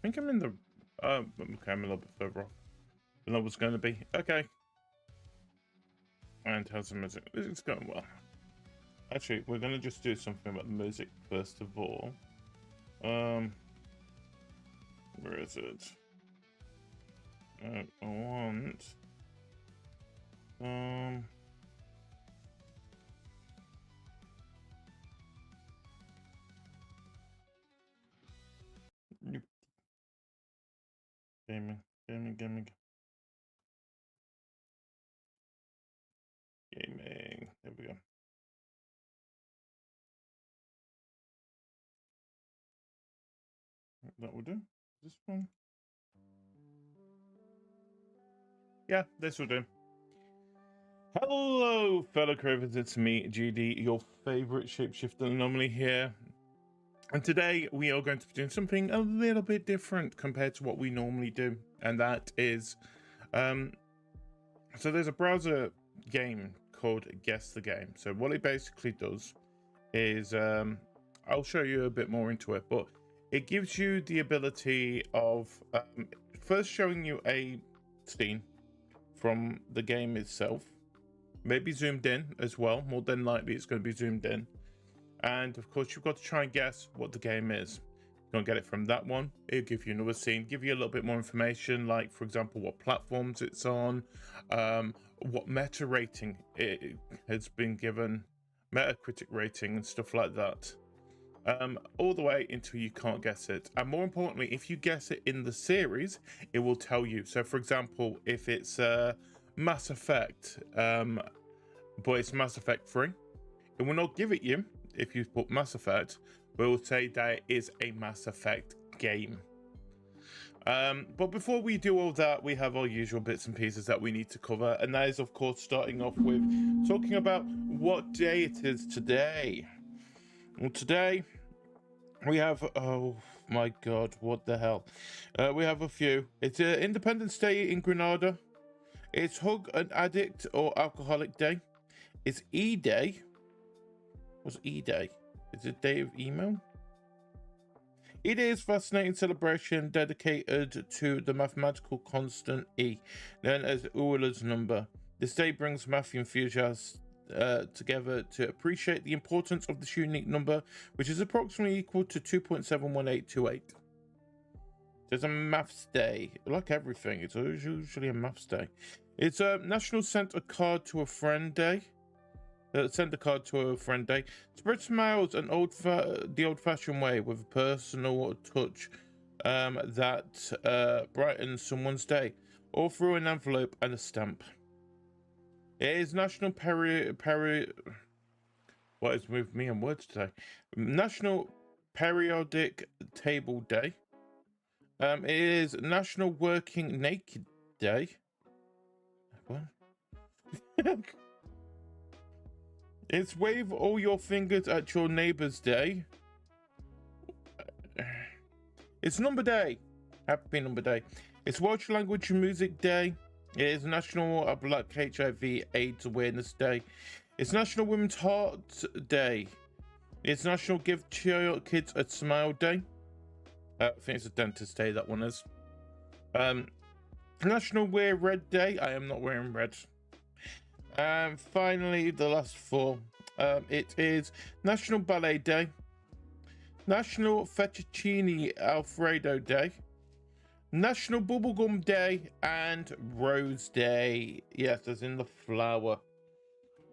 think I'm in the... okay, I'm a little bit further off than I was going to be. Okay. And how's the music? It's going well. Actually, we're going to just do something about the music first of all. Where is it? I want... Gaming. There we go. That will do. This one. Yeah, this will do. Hello, fellow cravers. It's me, GD, your favorite shapeshifter anomaly here. And today we are going to be doing something a little bit different compared to what we normally do. And that is, so there's a browser game called Guess the Game. So what it basically does is, I'll show you a bit more into it, but it gives you the ability of first showing you a scene from the game itself, maybe zoomed in as well. More than likely it's going to be zoomed in, and of course you've got to try and guess what the game is. You're going to get it from that one. It'll give you another scene, give you a little bit more information, like for example what platforms it's on, what meta rating it has been given, Metacritic rating and stuff like that, all the way until you can't guess it. And more importantly, if you guess it in the series, it will tell you. So for example, if it's Mass Effect, but it's Mass Effect 3, it will not give it you if you put Mass Effect, but it will say that it is a Mass Effect game. But before we do all that, we have our usual bits and pieces that we need to cover, and that is of course starting off with talking about what day it is today. Well, today we have, oh my god, what the hell, we have a few. It's Independence Day in Grenada, it's Hug an Addict or Alcoholic Day, it's E-Day. What's E-Day? Is it Day of Email? E-Day is a fascinating celebration dedicated to the mathematical constant E, known as Euler's number. This day brings math enthusiasts together to appreciate the importance of this unique number, which is approximately equal to 2.71828. There's a maths day. Like everything, it's usually a maths day. It's a National Send a Card to a Friend Day. Send a card to a friend day. Spread smiles an the old-fashioned way with a personal touch that brightens someone's day, or through an envelope and a stamp. It is National what is with me and words today? National Periodic Table Day. It is National Working Naked Day. What? It's Wave All Your Fingers at Your Neighbor's Day. It's Number Day. Happy Number Day. It's Welsh Language and Music Day. It is National Black HIV AIDS Awareness Day. It's National Women's Heart Day. It's National Give Kids a Smile Day. I think it's a dentist day, that one is. National Wear Red Day. I am not wearing red. And finally, the last four. It is National Ballet Day, National Fettuccine Alfredo Day, National Bubblegum Day, and Rose Day. Yes, as in the flower.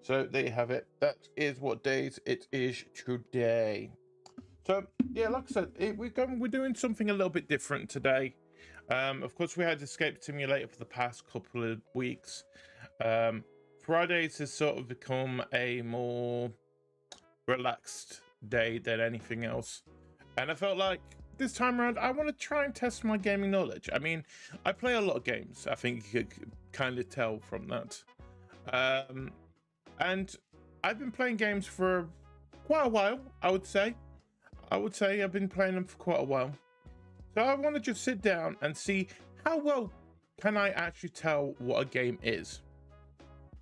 So there you have it. That is what days it is today. So yeah, like I said, we're doing something a little bit different today. Of course, we had Escape Simulator for the past couple of weeks. Fridays has sort of become a more relaxed day than anything else, and I felt like this time around I want to try and test my gaming knowledge. I mean, I play a lot of games, I think you could kind of tell from that, and I've been playing games for quite a while. I would say I've been playing them for quite a while, so I want to just sit down and see how well can I actually tell what a game is.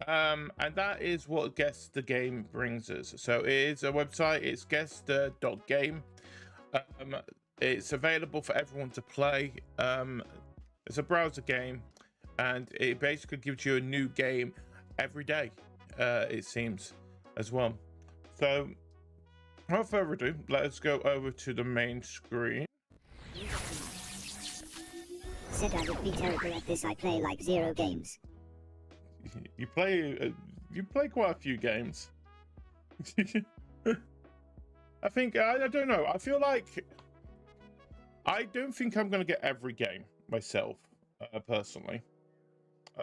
And that is what Guess the Game brings us. So it is a website, it's guess.game. It's available for everyone to play. It's a browser game, and it basically gives you a new game every day, it seems, as well. So, without further ado, let us go over to the main screen. Said I would be terrible at this. I play like 0 games. You play quite a few games. I think I don't know. I feel like I don't think I'm gonna get every game myself, personally.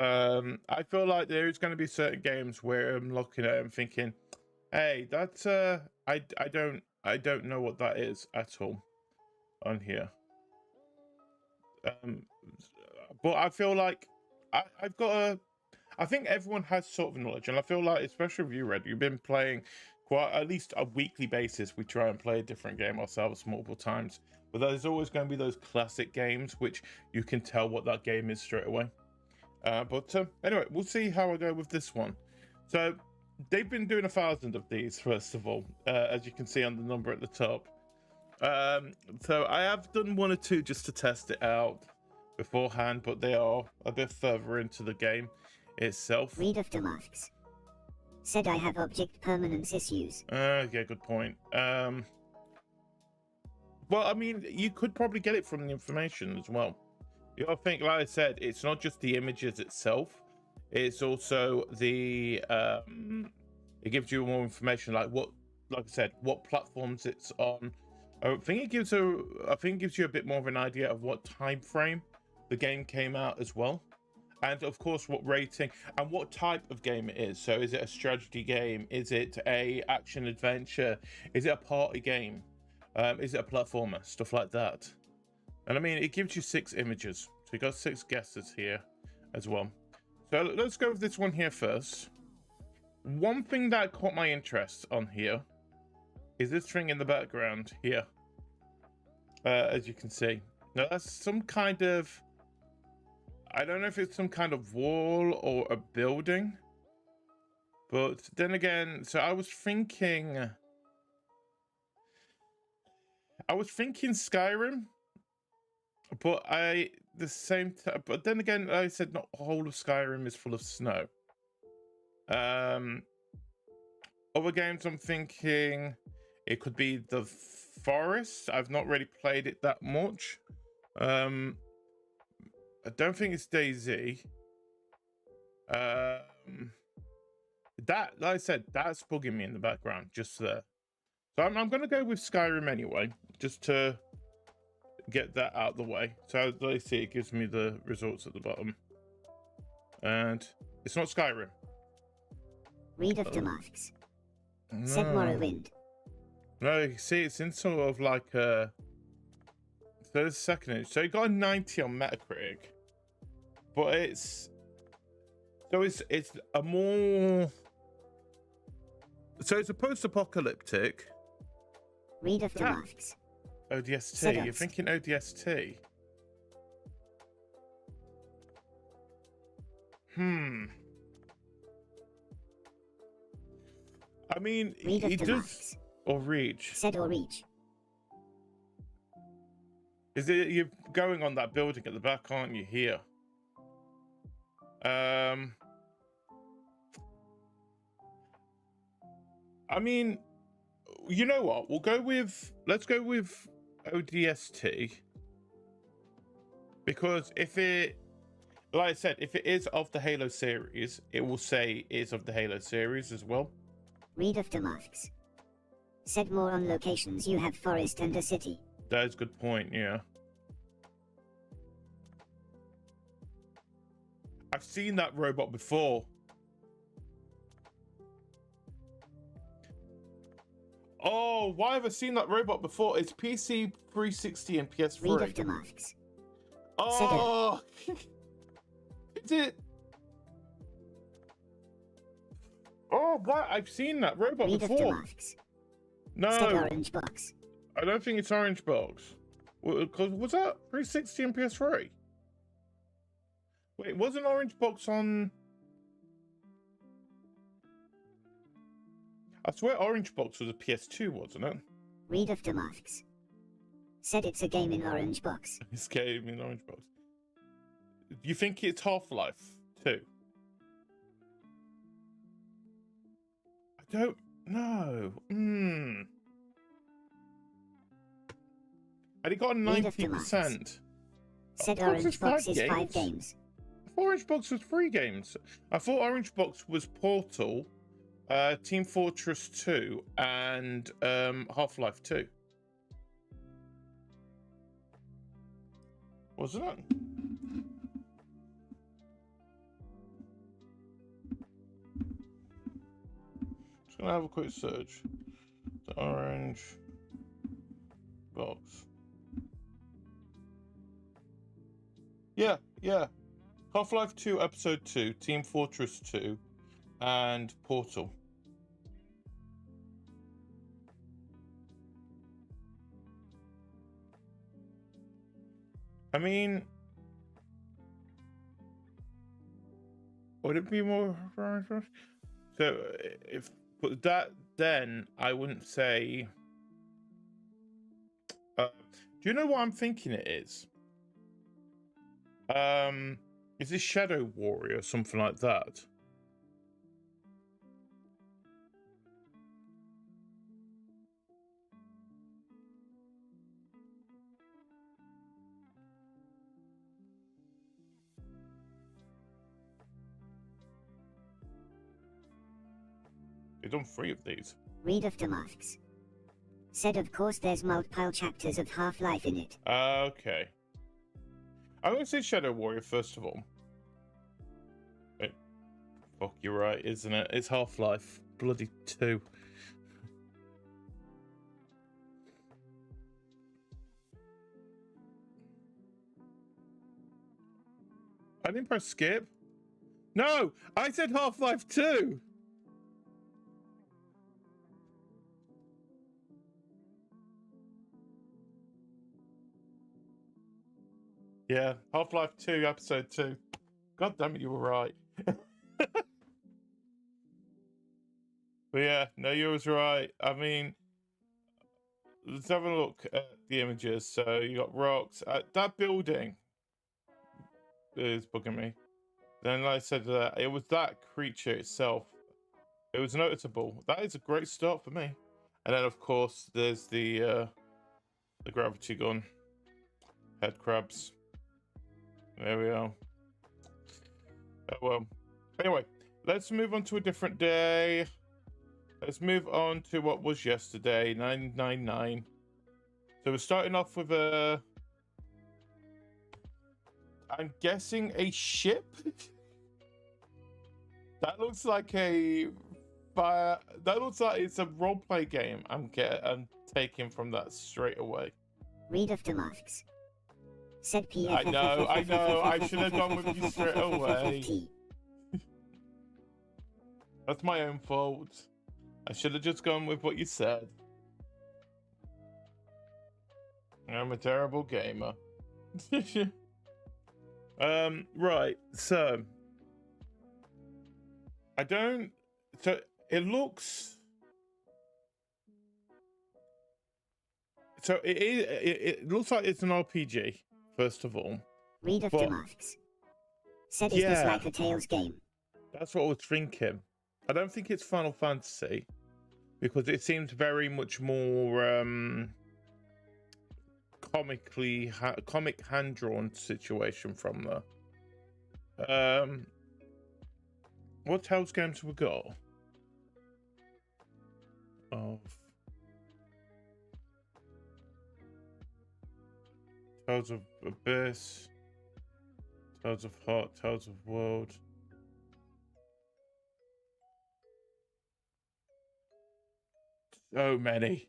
I feel like there is going to be certain games where I'm looking at it and thinking, "Hey, that's I don't know what that is at all on here." But I feel like I've got a. I think everyone has sort of knowledge, and I feel like, especially with you, Red, you've been playing quite at least a weekly basis. We try and play a different game ourselves multiple times, but there's always going to be those classic games which you can tell what that game is straight away. But anyway, we'll see how I go with this one. So they've been doing 1,000 of these, first of all, as you can see on the number at the top. So I have done 1 or 2 just to test it out beforehand, but they are a bit further into the game itself. Read of the masks. Said I have object permanence issues. Yeah, good point. Well, I mean, you could probably get it from the information as well. You gotta think, like I said, it's not just the images itself, it's also the it gives you more information, like I said, what platforms it's on. I think it gives you a bit more of an idea of what time frame the game came out as well, and of course what rating and what type of game it is. So is it a strategy game, is it a action adventure, is it a party game, is it a platformer, stuff like that. And I mean, it gives you 6 images, so you got 6 guesses here as well. So let's go with this one here first. One thing that caught my interest on here is this thing in the background here, as you can see. Now that's some kind of, I don't know if it's some kind of wall or a building, but then again, so I was thinking Skyrim. But but then again, I said not whole of Skyrim is full of snow. Other games I'm thinking it could be the forest. I've not really played it that much. I don't think it's DayZ. That, like I said, that's bugging me in the background just there. So I'm gonna go with Skyrim anyway, just to get that out of the way. So let's see, it gives me the results at the bottom, and it's not Skyrim. Read of the masks. No. Said Morrowind. No, you see, it's in sort of like a 30-second. So it got a 90 on Metacritic, but it's a more, so it's a post-apocalyptic. Read of the masks. ODST. You're thinking ODST. I mean, he does masks. Or Reach. Said or Reach. Is it, you're going on that building at the back, aren't you? Here. I mean, you know what? Let's go with ODST, because if it, like I said, if it is of the Halo series, it will say is of the Halo series as well. Read of the masks. Said more on locations. You have forest and a city. That is a good point, yeah. I've seen that robot before. Oh, why have I seen that robot before? It's PC 360 and PS3. Read of the masks. Oh, is it? Oh, what? I've seen that robot Read before. of the masks. No, Orange Box. I don't think it's Orange Box. Because was that 360 and PS3? Wait, wasn't Orange Box on? I swear Orange Box was a PS2, wasn't it? Read of the masks. Said it's a game in orange box. This game in orange box. Do you think it's Half-Life 2? I don't know. And it got a 90%. Said Orange Box is 5 games. Orange Box was 3 games. I thought Orange Box was Portal, Team Fortress 2, and Half-Life 2. Wasn't it? Just gonna have a quick search. The Orange Box. Yeah. Half-Life 2 Episode 2, Team Fortress 2, and Portal. I mean, would it be more? So if but that, then I wouldn't say. Do you know what I'm thinking it is? Is this Shadow Warrior, something like that? They've done 3 of these. Read Aftermasks. Said of course there's multiple chapters of Half-Life in it. Okay. I'm going to say Shadow Warrior first of all. Fuck, you're right, isn't it? It's Half-Life bloody 2. I didn't press skip. No, I said Half-Life 2. Yeah, Half-Life 2, Episode 2. God damn it, you were right. But yeah, no, you was right. I mean, let's have a look at the images. So you got rocks. That building is bugging me. Then, like I said, it was that creature itself. It was noticeable. That is a great start for me. And then, of course, there's the gravity gun. Head crabs. There we are. Oh, well. Anyway, let's move on to a different day. Let's move on to what was yesterday, 999. So we're starting off with I'm guessing a ship? That looks like a fire. That looks like it's a roleplay game. I'm taking from that straight away. Read Aftermasks. Said PF. I know. I should have gone with you straight away. That's my own fault. I should have just gone with what you said. I'm a terrible gamer. Right, so so it looks, so it looks like it's an RPG, first of all. Read Aftermasks. Said is this like a Tales game? That's what I was thinking. I don't think it's Final Fantasy, because it seems very much more comic hand-drawn situation from there. What Tales games have we got? Tales of Abyss, Tales of Heart, Tales of World. So many.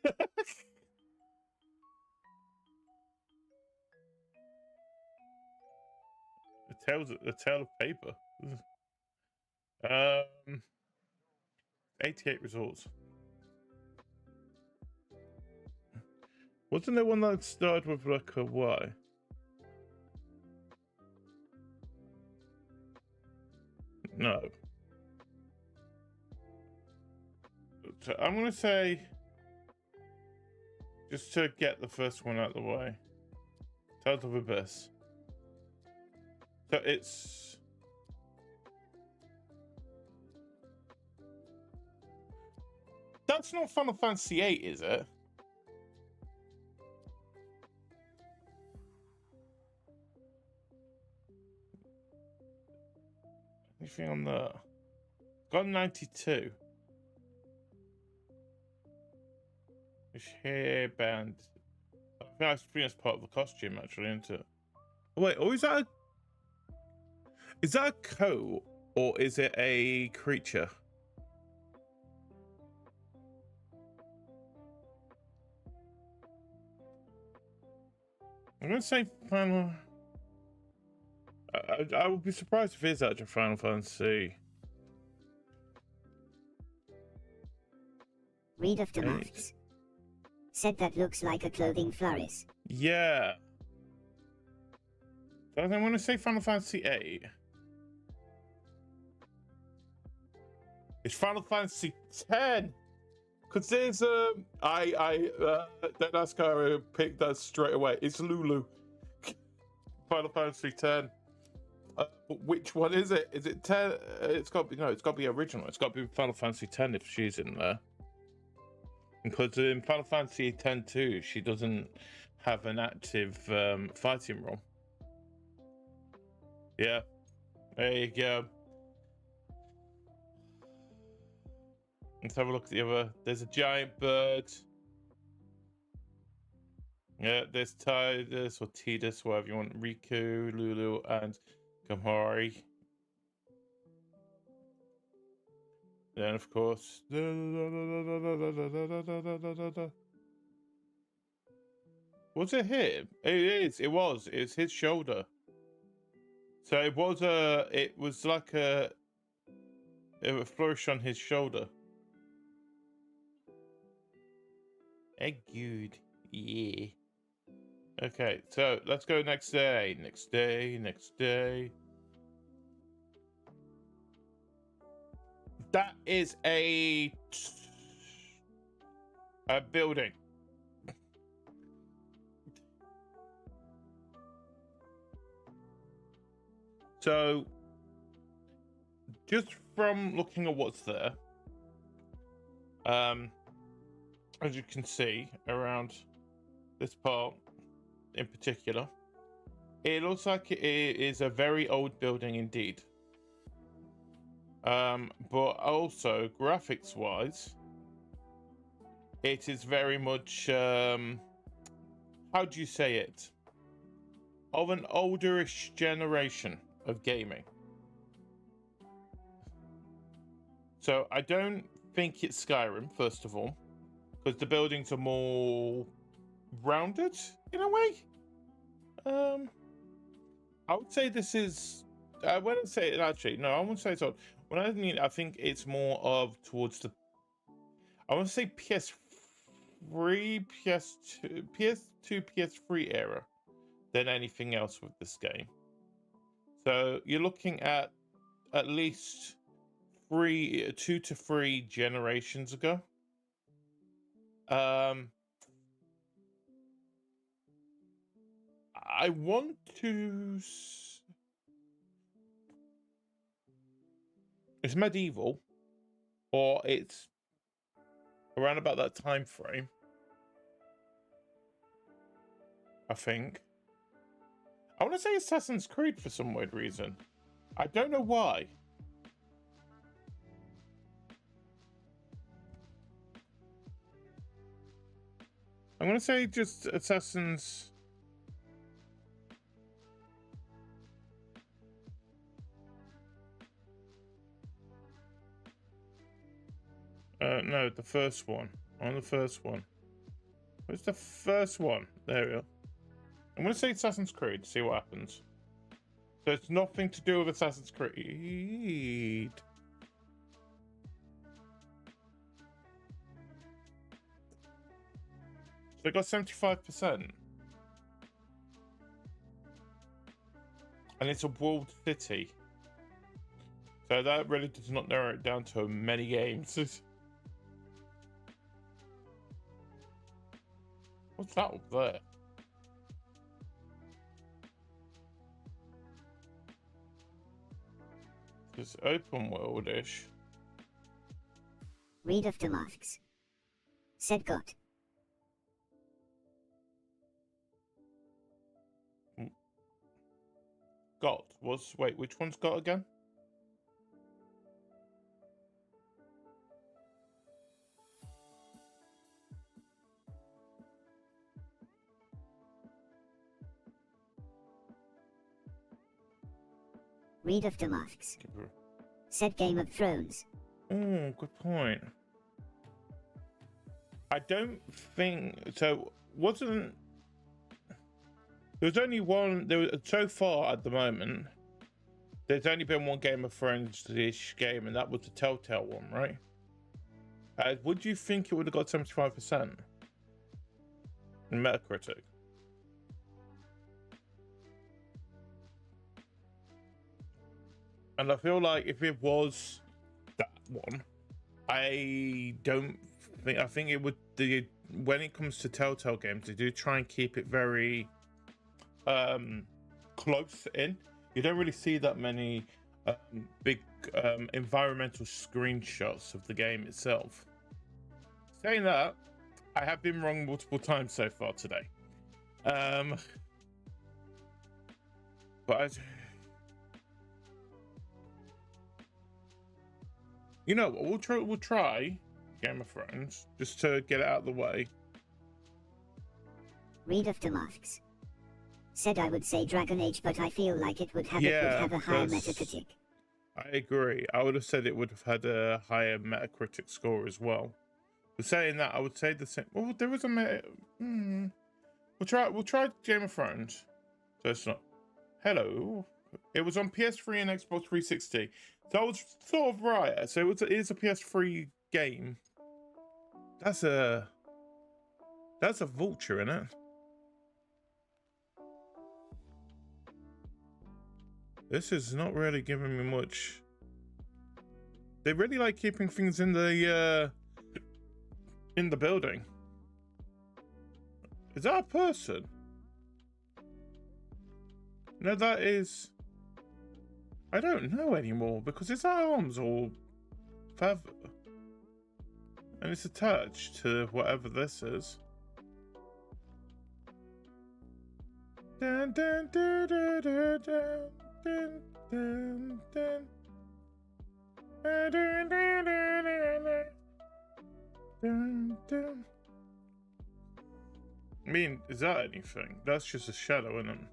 A tale of paper. 88 results. Wasn't there one that started with like a Y? No. So I'm gonna say just to get the first one out of the way. Tales of Abyss. So it's... That's not Final Fantasy VIII, is it? Anything on the... Got 92. This hairband. I think that's part of the costume, actually, isn't it? Oh, wait, or is that a... Is that a coat, or is it a creature? I'm going to say Final... I would be surprised if it is actually Final Fantasy. Read of the masks. Said that looks like a clothing florist. Yeah. So I want to say Final Fantasy VIII. It's Final Fantasy X. Because there's don't ask how I picked that straight away. It's Lulu. Final Fantasy X. But which one is it? Is it 10? It's got to be, no, it's got to be original. It's got to be Final Fantasy X if she's in there. Because in Final Fantasy X-2, she doesn't have an active fighting role. Yeah, there you go. Let's have a look at the other. There's a giant bird. Yeah, there's Tidus or Tidus, whatever you want. Riku, Lulu, and Gamhari. Then, of course, was it him? It is. It was. It's his shoulder. So it was a. It was like a flourish on his shoulder. Good. Yeah. Okay, so let's go next day. Next day. Next day. That is a building. So, just from looking at what's there, as you can see around this part in particular, it looks like it is a very old building indeed. But also graphics wise, it is very much how do you say it, of an olderish generation of gaming. So I don't think it's Skyrim, first of all, because the buildings are more rounded in a way. I would say this is I wouldn't say it actually, no, I wouldn't say it's old. When I mean, I think it's more of towards the, I want to say PS3, PS2, PS3 era than anything else with this game. So you're looking at least 2 to 3 generations ago. I want to. It's medieval, or it's around about that time frame. I think. I want to say Assassin's Creed for some weird reason. I don't know why. I'm going to say just Assassin's... no, the first one. On the first one. Where's the first one? There we go. I'm going to say Assassin's Creed, see what happens. So it's nothing to do with Assassin's Creed. So they got 75%. And it's a world city. So that really does not narrow it down to many games. What's that up there? It's open world-ish. Read of the masks. Said God. Got was wait, which one's got again? Read of the masks. Said Game of Thrones. Oh, good point. I don't think so. Wasn't there was only one? There was so far at the moment. There's only been one Game of Thrones-ish game, and that was the Telltale one, right? Would you think it would have got 75% in Metacritic? And I feel like if it was that one, I think it would. When it comes to Telltale games, they do try and keep it very close in. You don't really see that many big environmental screenshots of the game itself. Saying that, I have been wrong multiple times so far today. But you know what? We'll try Game of Thrones just to get it out of the way. Read of the masks. Said I would say Dragon Age, but I feel like it would have a higher Metacritic. I agree. I would have said it would have had a higher Metacritic score as well. But saying that, I would say the same. Well, there was a We'll try Game of Thrones. So it's not. Hello. It was on PS3 and Xbox 360. So I was sort of right. So it is a PS3 game. That's a vulture, isn't it? This is not really giving me much. They really like keeping things in the building. Is that a person? No, that is. I don't know anymore because it's arms or feather, and it's attached to whatever this is. Dun, dun, dun, dun, dun, dun. Dun, dun, dun. Dun, dun, dun, dun, dun, dun. I mean, is that anything? That's just a shadow, isn't it?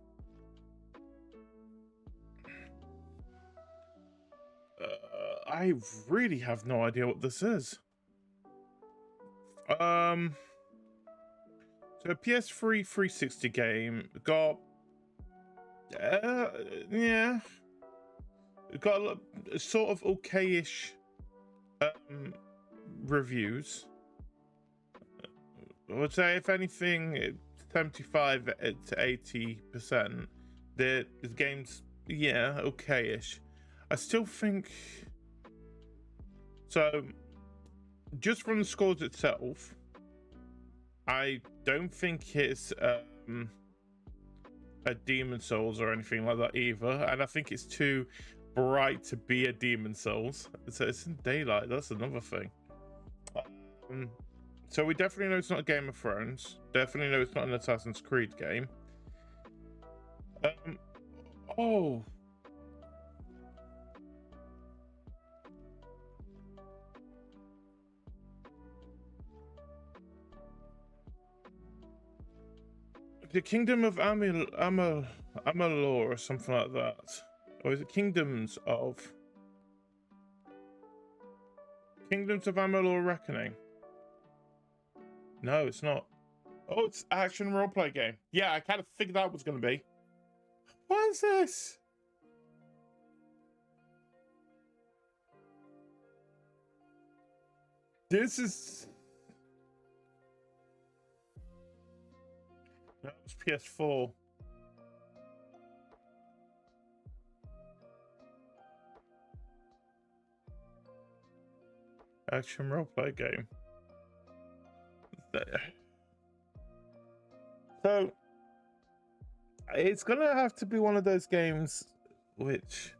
I really have no idea what this is. So a PS3 360 game got yeah. It got a sort of okay-ish reviews. I would say, if anything, 75 to 80%. The game's, yeah, okay-ish. I still think... So, just from the scores itself, I don't think it's... a Demon Souls or anything like that either, and I think it's too bright to be a Demon Souls. It's in daylight. That's another thing. So we definitely know it's not a Game of Thrones. Definitely know it's not an Assassin's Creed game. Oh. The Kingdom of Amalur or something like that. Or is it Kingdoms of Amalur Reckoning? No, it's not. Oh, it's action roleplay game. Yeah, I kind of figured that was going to be. What is this? This is... That was PS4. Action roleplay game. So it's gonna have to be one of those games which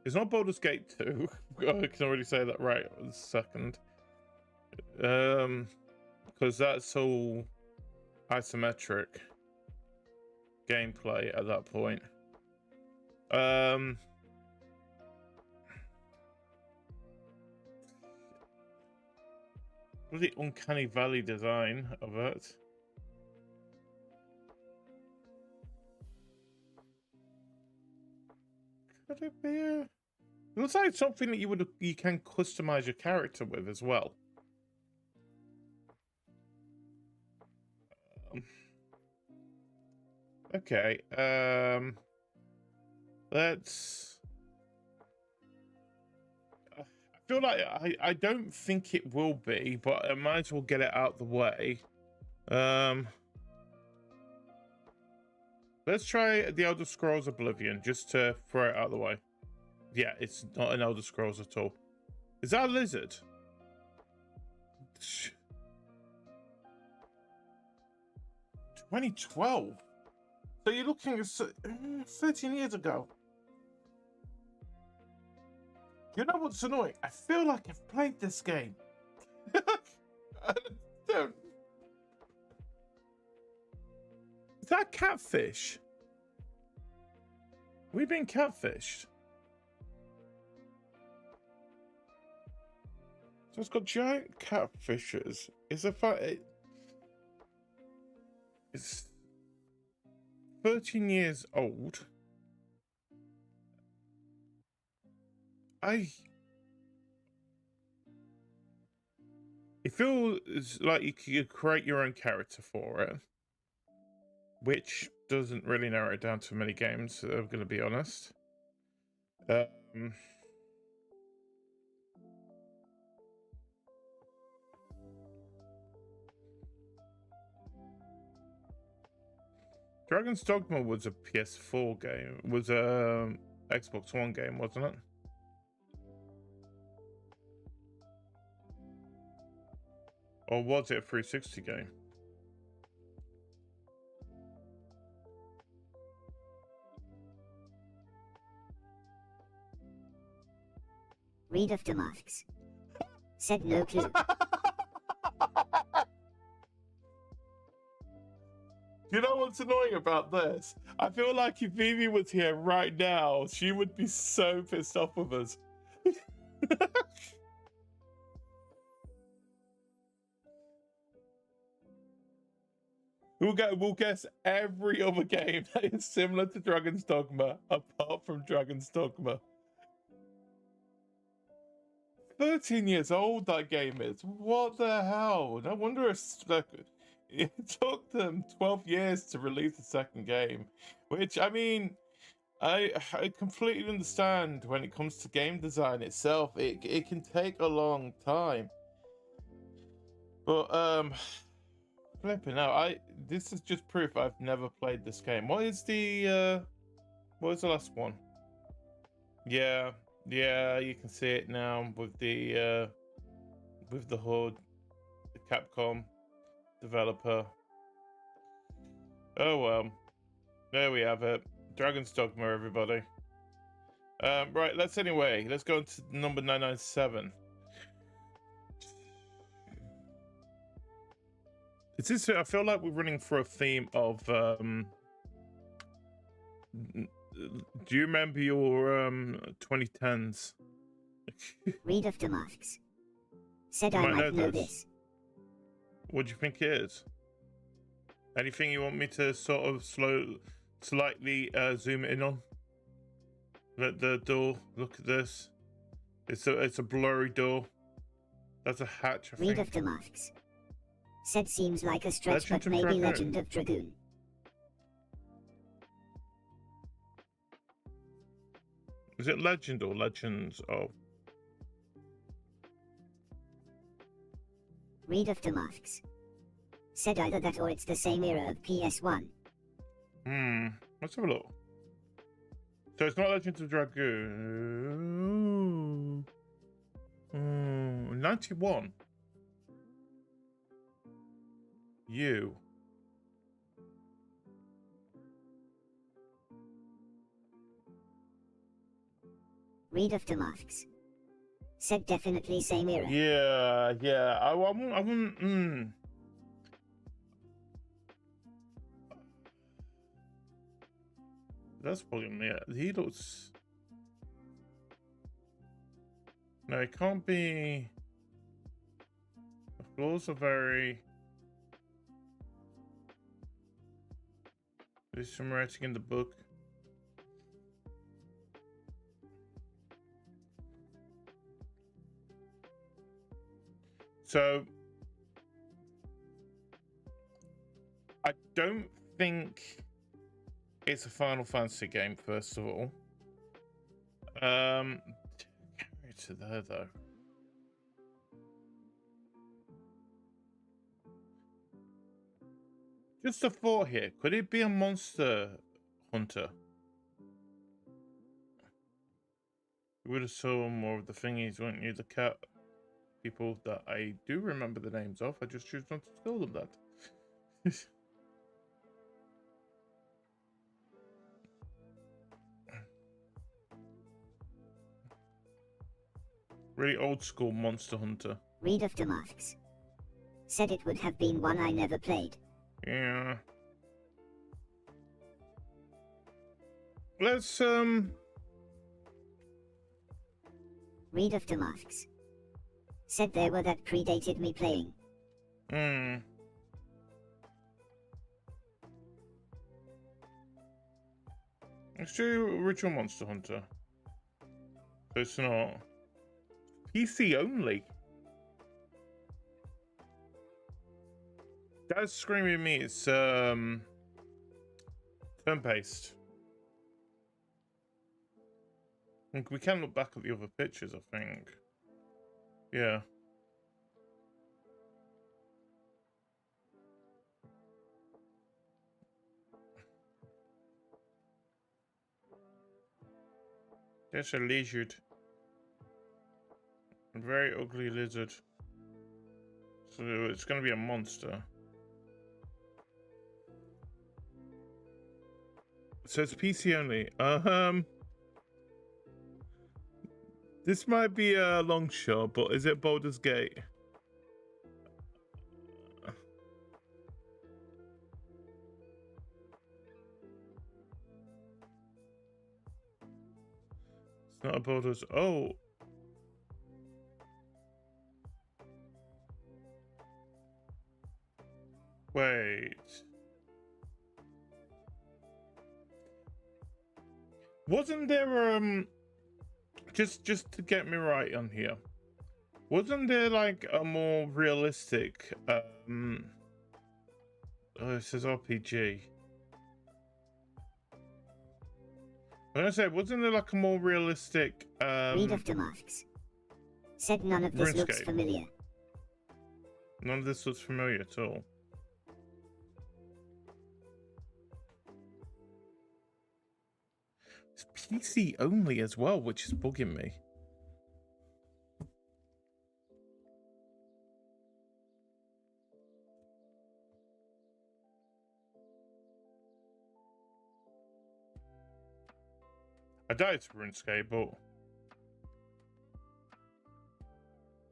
is not Baldur's Gate 2. I can already say that right a second. Because that's all isometric gameplay at that point. The uncanny valley design of it. Could it be a... It looks like something that you can customize your character with as well. Okay. Let's... I feel like I don't think it will be, but I might as well get it out the way. Let's try the Elder Scrolls Oblivion, just to throw it out of the way. Yeah, it's not an Elder Scrolls at all. Is that a lizard? 2012? So you're looking at 13 years ago. You know what's annoying? I feel like I've played this game. I don't... Is that catfish? We've been catfished. So it's got giant catfishes. It's a fact. It's 13 years old. It feels like you could create your own character for it, which doesn't really narrow it down to many games, I'm going to be honest. Dragon's Dogma was a PS4 game. It was a Xbox One game, wasn't it? Or was it a 360 game? Read of the masks. Said no clue. You know what's annoying about this? I feel like if Vivi was here right now, she would be so pissed off with us. We'll guess every other game that is similar to Dragon's Dogma, apart from Dragon's Dogma. 13 years old that game is. What the hell? No wonder it took them 12 years to release the second game. Which, I mean, I completely understand when it comes to game design itself. It can take a long time. But, flipping out, this is just proof I've never played this game. What was the last one? Yeah, you can see it now with the HUD, the Capcom developer. Oh well, there we have it. Dragon's Dogma, everybody. Right, let's go into number 997. Is this? I feel like we're running for a theme of. Do you remember your 2010s? Read of the masks. Said I might know this. What do you think it is? Anything you want me to sort of slightly zoom in on? Let the door. Look at this. It's a blurry door. That's a hatch. I Read think. of the masks. Said seems like a stretch, but maybe Legend of Dragoon. Is it Legend or Legends of? Read of the masks. Said either that or it's the same era of PS1. Let's have a look. So it's not Legend of Dragoon. 91. Read of the masks. Said definitely same era. Yeah. I wouldn't. That's probably me. He looks. No, it can't be. The floors are very. There's some writing in the book. So, I don't think it's a Final Fantasy game, first of all. Carry it to there, though. Just a thought here. Could it be a Monster Hunter? You would have saw more of the thingies, wouldn't you? The cat people that I do remember the names of. I just choose not to call them that. Really old school Monster Hunter. Read of the masks. Said it would have been one I never played. Yeah. Let's Read of the masks. Said there were that predated me playing. Let's do Ritual Monster Hunter. So it's not PC only. That's screaming at me. It's turn-based. We can look back at the other pictures, I think. Yeah. There's a lizard. A very ugly lizard. So it's going to be a monster. So it's PC only. This might be a long shot, but is it Baldur's Gate? It's not a Baldur's. Oh. Wait. Wasn't there just to get me right on here, wasn't there like a more realistic oh, it says RPG. I'm gonna say, wasn't there like a more realistic Read of the masks. Said none of this looks familiar. None of this looks familiar at all. It's PC only as well, which is bugging me. I doubt it's RuneScape, but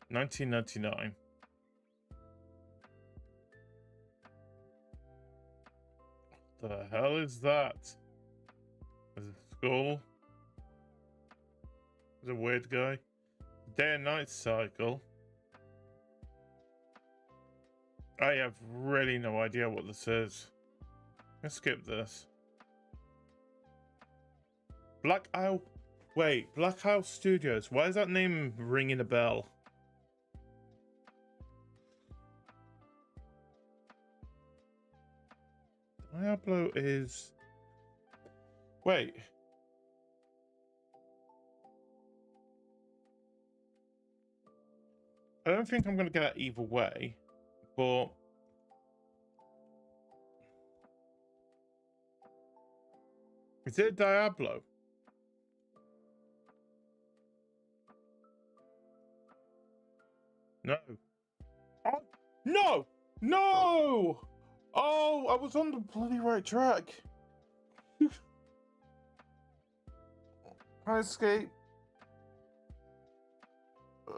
1999. What the hell is that? There's a skull. There's a weird guy. Day and night cycle. I have really no idea what this is. Let's skip this. Black Isle. Wait, Black Isle Studios. Why is that name ringing a bell? Diablo is. Wait. I don't think I'm going to get that either way, but. Is it Diablo? No. Oh, no! No! Oh, I was on the bloody right track. I escape.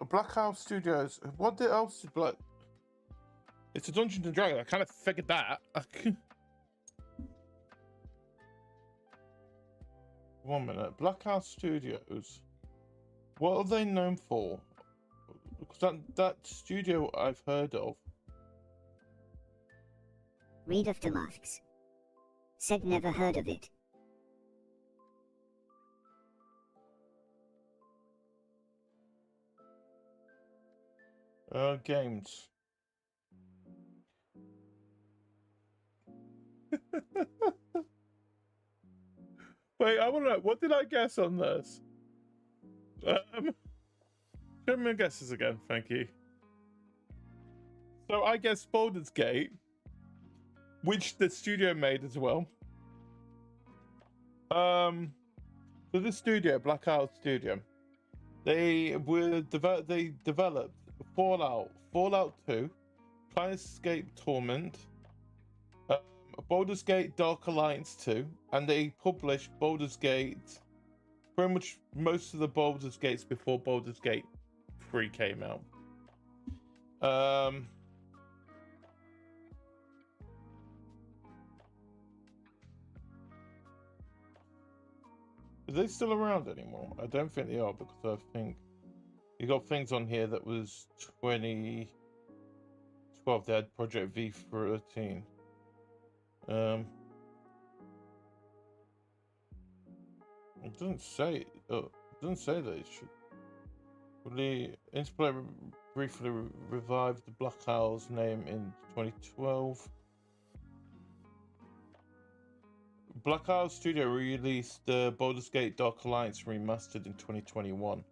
Black House Studios. What else did Black? It's a Dungeons and Dragons. I kind of figured that. 1 minute. Black House Studios. What are they known for? Because that studio I've heard of. Read of the masks. Said never heard of it. Games. Wait, I want to know, what did I guess on this? Show me my guesses again, thank you. So I guess Baldur's Gate, which the studio made as well. So the studio, Black Isle Studio, they developed Fallout 2, Planescape Torment, Baldur's Gate Dark Alliance 2, and they published Baldur's Gate, pretty much most of the Baldur's Gates before Baldur's Gate 3 came out. Are they still around anymore? I don't think they are, because I think you got things on here that was 2012. They had Project V13. It doesn't say. It doesn't say that it should. The Interplay briefly revived the Black Isle's name in 2012. Black Isle Studio released the Baldur's Gate Dark Alliance remastered in 2021.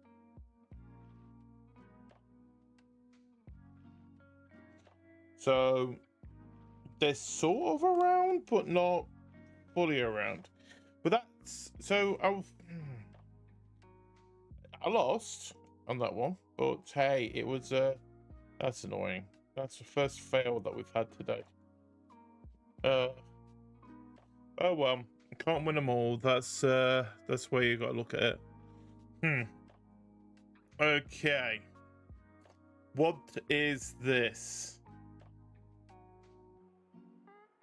So they're sort of around, but not fully around. But that's so I lost on that one, but hey, it was that's annoying. That's the first fail that we've had today. Oh well, can't win them all. That's where you got to look at it. Okay. What is this?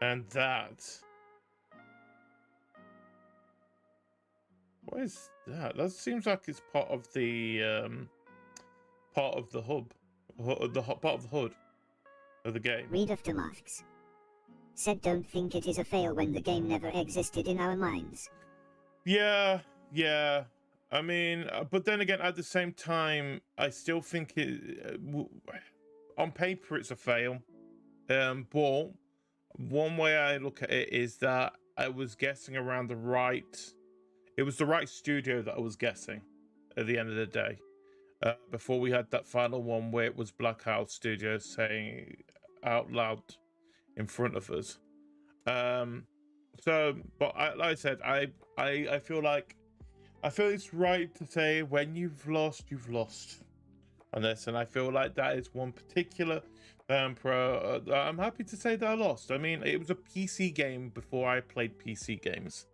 And that. What is that? That seems like it's part of the hub, part of the hood of the game. Read of the masks. Said don't think it is a fail when the game never existed in our minds. Yeah. I mean, but then again, at the same time, I still think it on paper it's a fail. But one way I look at it is that I was guessing around the right. It was the right studio that I was guessing at the end of the day. Before we had that final one where it was Black Isle Studios saying out loud in front of us. So, but like I said, I feel it's right to say when you've lost on this, and I feel like that is one particular pro. I'm happy to say that I lost. I mean, it was a PC game before I played PC games.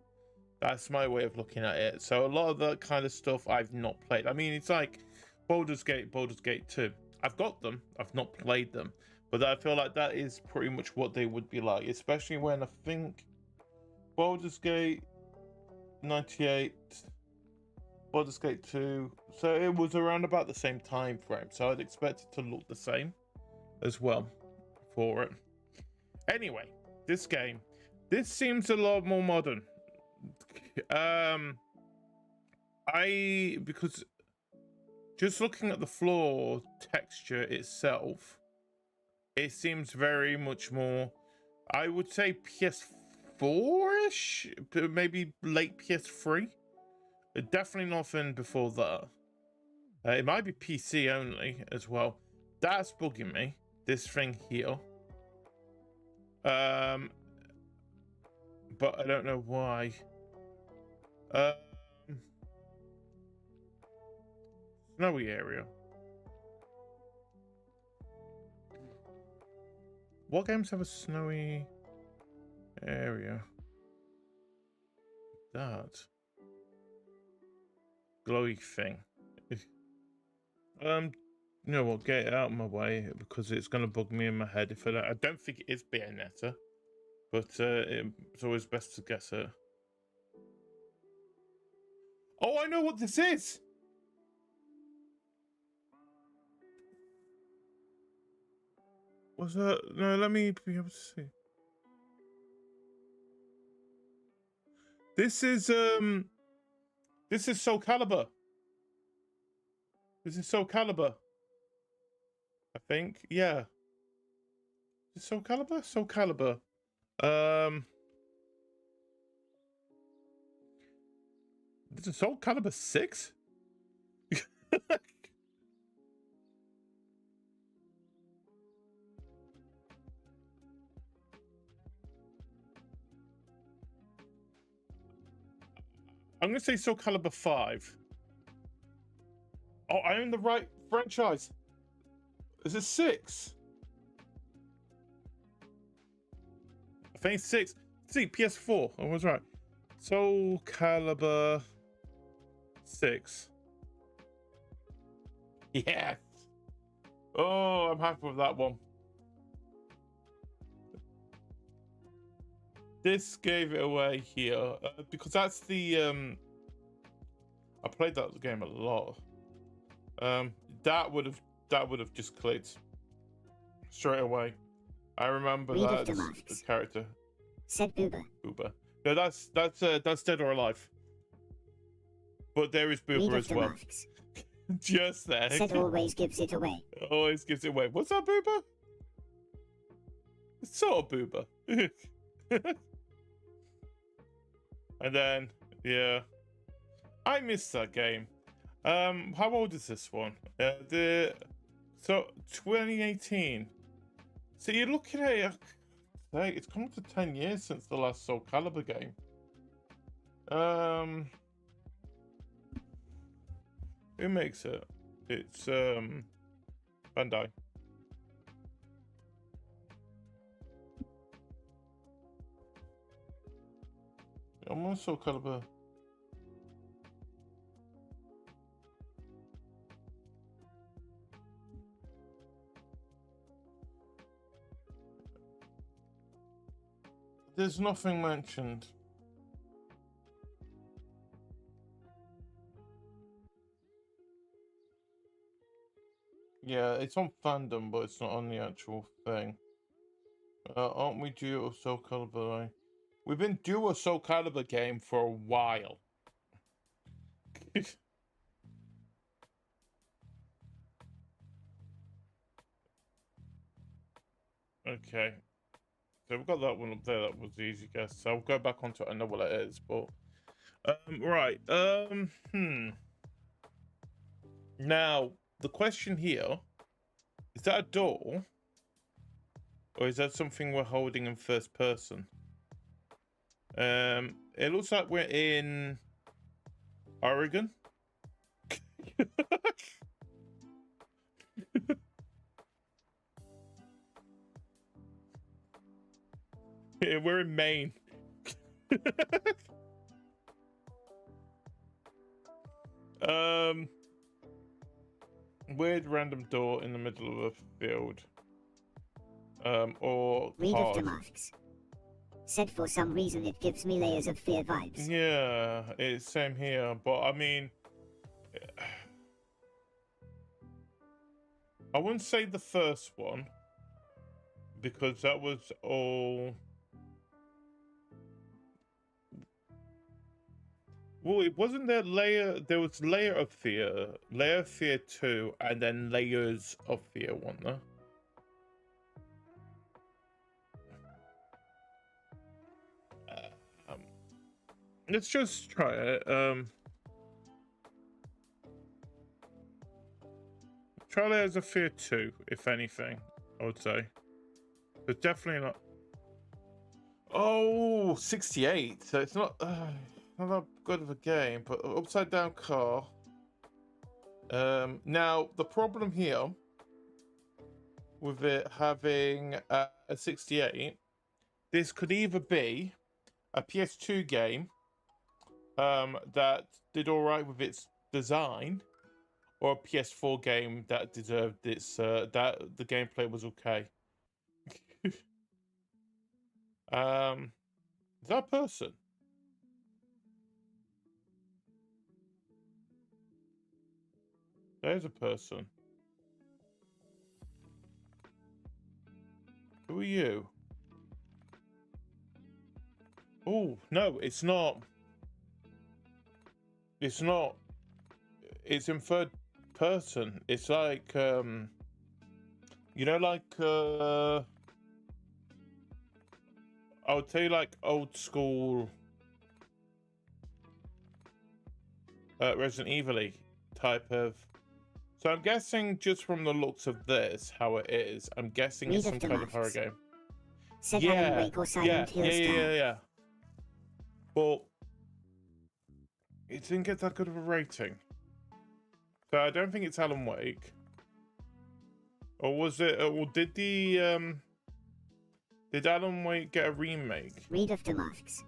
That's my way of looking at it. So a lot of that kind of stuff I've not played. I mean, it's like Baldur's Gate 2. I've got them. I've not played them. But I feel like that is pretty much what they would be like. Especially when I think Baldur's Gate 98, Baldur's Gate 2. So it was around about the same time frame. So I'd expect it to look the same as well for it. Anyway, this game. This seems a lot more modern. Because just looking at the floor texture itself, it seems very much more, I would say PS4-ish, maybe late PS3. Definitely nothing before that. It might be PC only as well. That's bugging me, this thing here. But I don't know why. Snowy area. What games have a snowy area? That glowy thing. You know what? Get it out of my way because it's gonna bug me in my head if I don't think it is Bayonetta, but it's always best to guess it. Oh, I know what this is. Was that? No, let me be able to see. This is Soul Calibur. This is Soul Calibur. I think, yeah. Is it Soul Calibur? Soul Calibur. This is Soul Calibur 6? I'm gonna say Soul Calibur 5. Oh, I own the right franchise. Is it 6? I think it's 6. See, PS4. I was right. Soul Calibur 6. Yes. Oh, I'm happy with that one. This gave it away here because that's the I played that game a lot. That would have just clicked straight away. I remember that character. Said Boober. Boober. No, that's Dead or Alive. But there is Boober as well. Just there. Said always gives it away. Always gives it away. What's that, Boober? It's sort of Boober. And then, yeah, I missed that game. How old is this one? So 2018. So you're looking at it. It's come up to 10 years since the last Soul Calibur game. Who makes it? It's Bandai. I'm on Soul Calibur. There's nothing mentioned. Yeah, it's on fandom, but it's not on the actual thing. Aren't we due a Soul Calibur? We've been due a Soul Calibur game for a while. Okay. So we've got that one up there. That was the easy guess. So I'll go back onto it. I know what it is, but right. Now the question here is that a door, or is that something we're holding in first person? It looks like we're in Oregon. Yeah, we're in Maine. Weird random door in the middle of a field. Or Read of the masks. Said for some reason it gives me layers of fear vibes. Yeah, it's same here, but I mean, I wouldn't say the first one because that was all. Well, it wasn't there layer. There was Layer of Fear 2, and then Layers of Fear 1, though. Let's just try it. Try Layers of Fear 2, if anything, I would say. But definitely not. Oh, 68. So it's not that good of a game, but upside down car. Now the problem here with it having a 68, this could either be a PS2 game that did all right with its design, or a PS4 game that deserved its that the gameplay was okay. Is that a person? There's a person. Who are you? Oh, no, it's not. It's not. It's in third person. It's like, you know, like, I would say like old school Resident Evil-y type of. So I'm guessing just from the looks of this, how it is, I'm guessing it's some kind of horror game. Said Alan Wake or Silent Hill style. Yeah. But it didn't get that good of a rating. So I don't think it's Alan Wake. Or was it? Or did did Alan Wake get a remake? Read of the masks.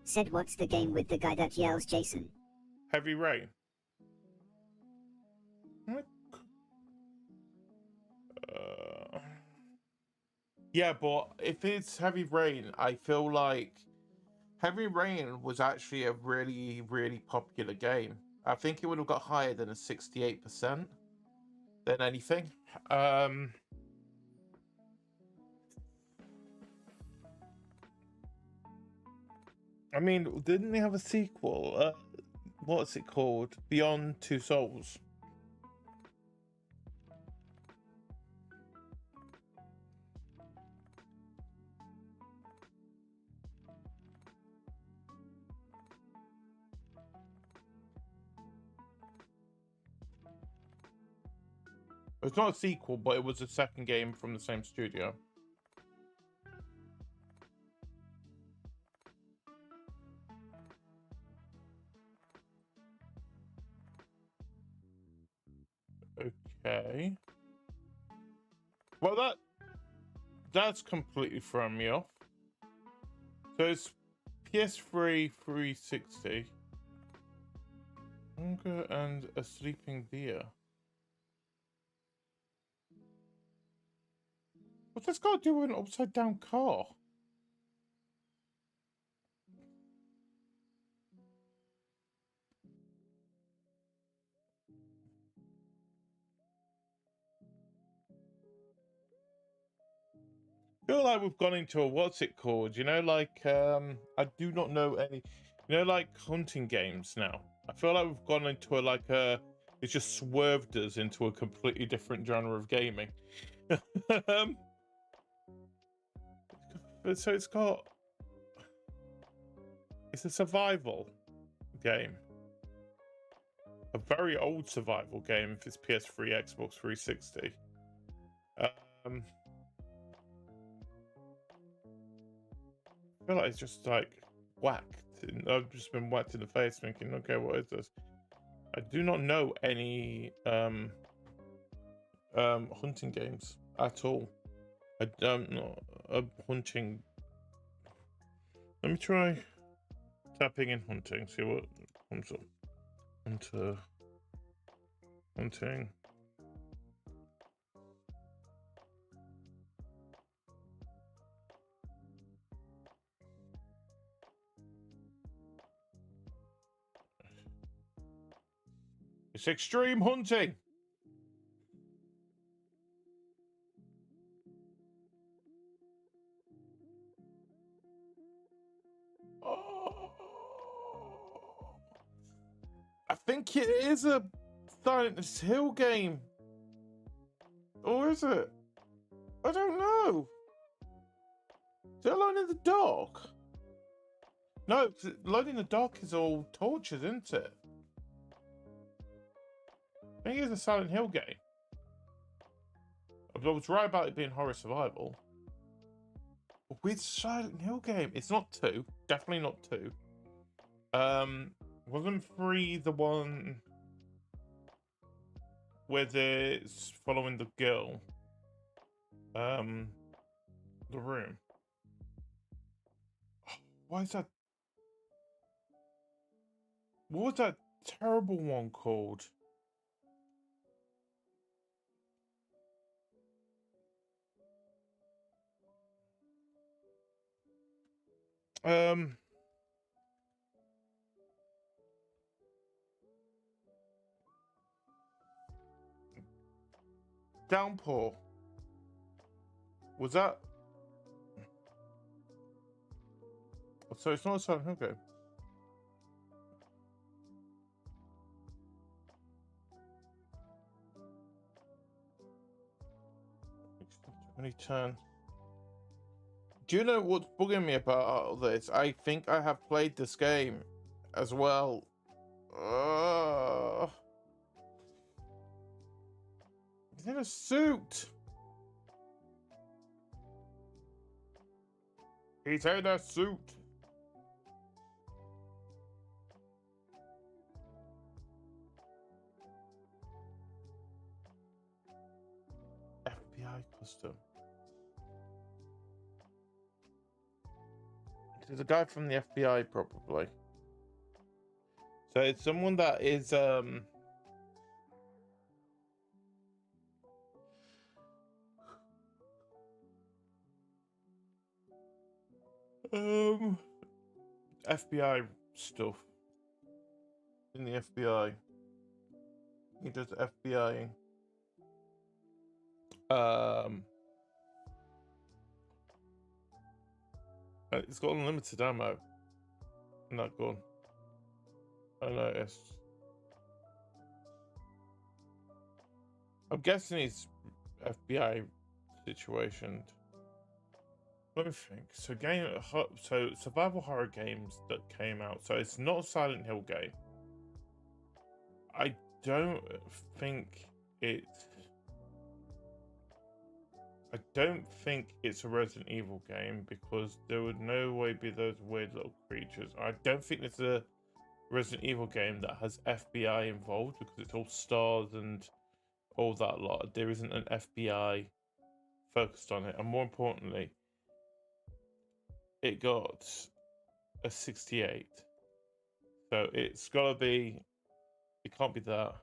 Said what's the game with the guy that yells Jason? Heavy Rain. Yeah, but if it's Heavy Rain, I feel like Heavy Rain was actually a really, really popular game. I think it would have got higher than a 68% than anything. I mean, didn't they have a sequel? What's it called? Beyond Two Souls. It's not a sequel, but it was a second game from the same studio. Okay. Well, that's completely thrown me off. So it's PS3 360. Hunger and a Sleeping Deer. What's this got to do with an upside down car? I feel like we've gone into a what's it called? You know, like I do not know any. You know, like hunting games now. I feel like we've gone into it's just swerved us into a completely different genre of gaming. So it's a survival game. A very old survival game if it's PS3, Xbox 360. I feel like it's just like whacked. I've just been whacked in the face thinking, okay, what is this? I do not know any hunting games at all. I don't know a hunting. Let me try tapping in hunting, see what comes up. Hunting. It's extreme hunting. Oh. I think it is a Silent Hill game. Or is it? I don't know. Is it Alone in the Dark? No, Alone in the Dark is all tortures, isn't it? I think it's a Silent Hill game. I was right about it being horror survival. With Silent Hill game, it's not 2. Definitely not 2. Wasn't 3 the one where it's following the girl? The room. Why is that? What was that terrible one called? Downpour. Was that? So it's not a Silent Hill game. Any turn. Do you know what's bugging me about all this? I think I have played this game as well. He's in a suit. He's in a suit. FBI custom. There's a guy from the FBI, probably. So it's someone that is FBI stuff in the FBI. He does FBI. It's got unlimited ammo. Not gone. I noticed. I'm guessing he's FBI situationed. Let me think. So survival horror games that came out. So it's not a Silent Hill game. I don't think it's a Resident Evil game because there would no way be those weird little creatures. I don't think it's a Resident Evil game that has FBI involved because it's all stars and all that lot. There isn't an FBI focused on it, and more importantly, it got a 68. So it's gotta be. It can't be that.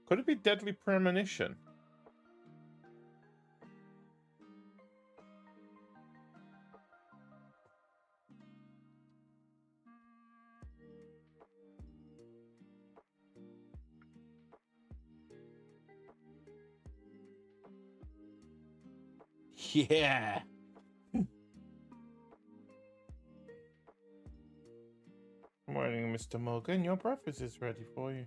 Could it be Deadly Premonition? Yeah. Good morning, Mr. Morgan. Your breakfast is ready for you.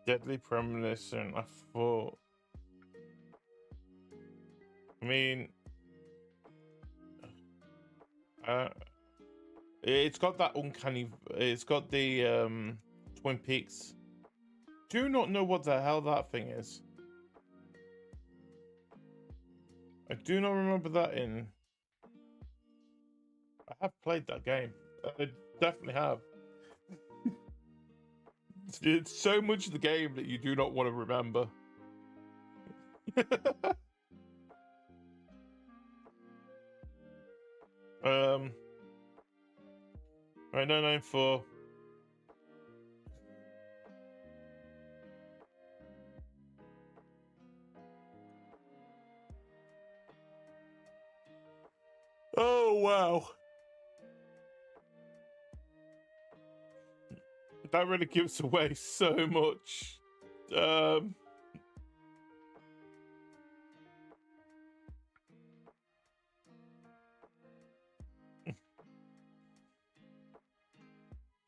Deadly Premonition. I thought. I mean, it's got that uncanny. It's got the Twin Peaks. Do not know what the hell that thing is. I do not remember that in. I have played that game. I definitely have. It's so much of the game that you do not want to remember. 994. Oh wow. That really gives away so much.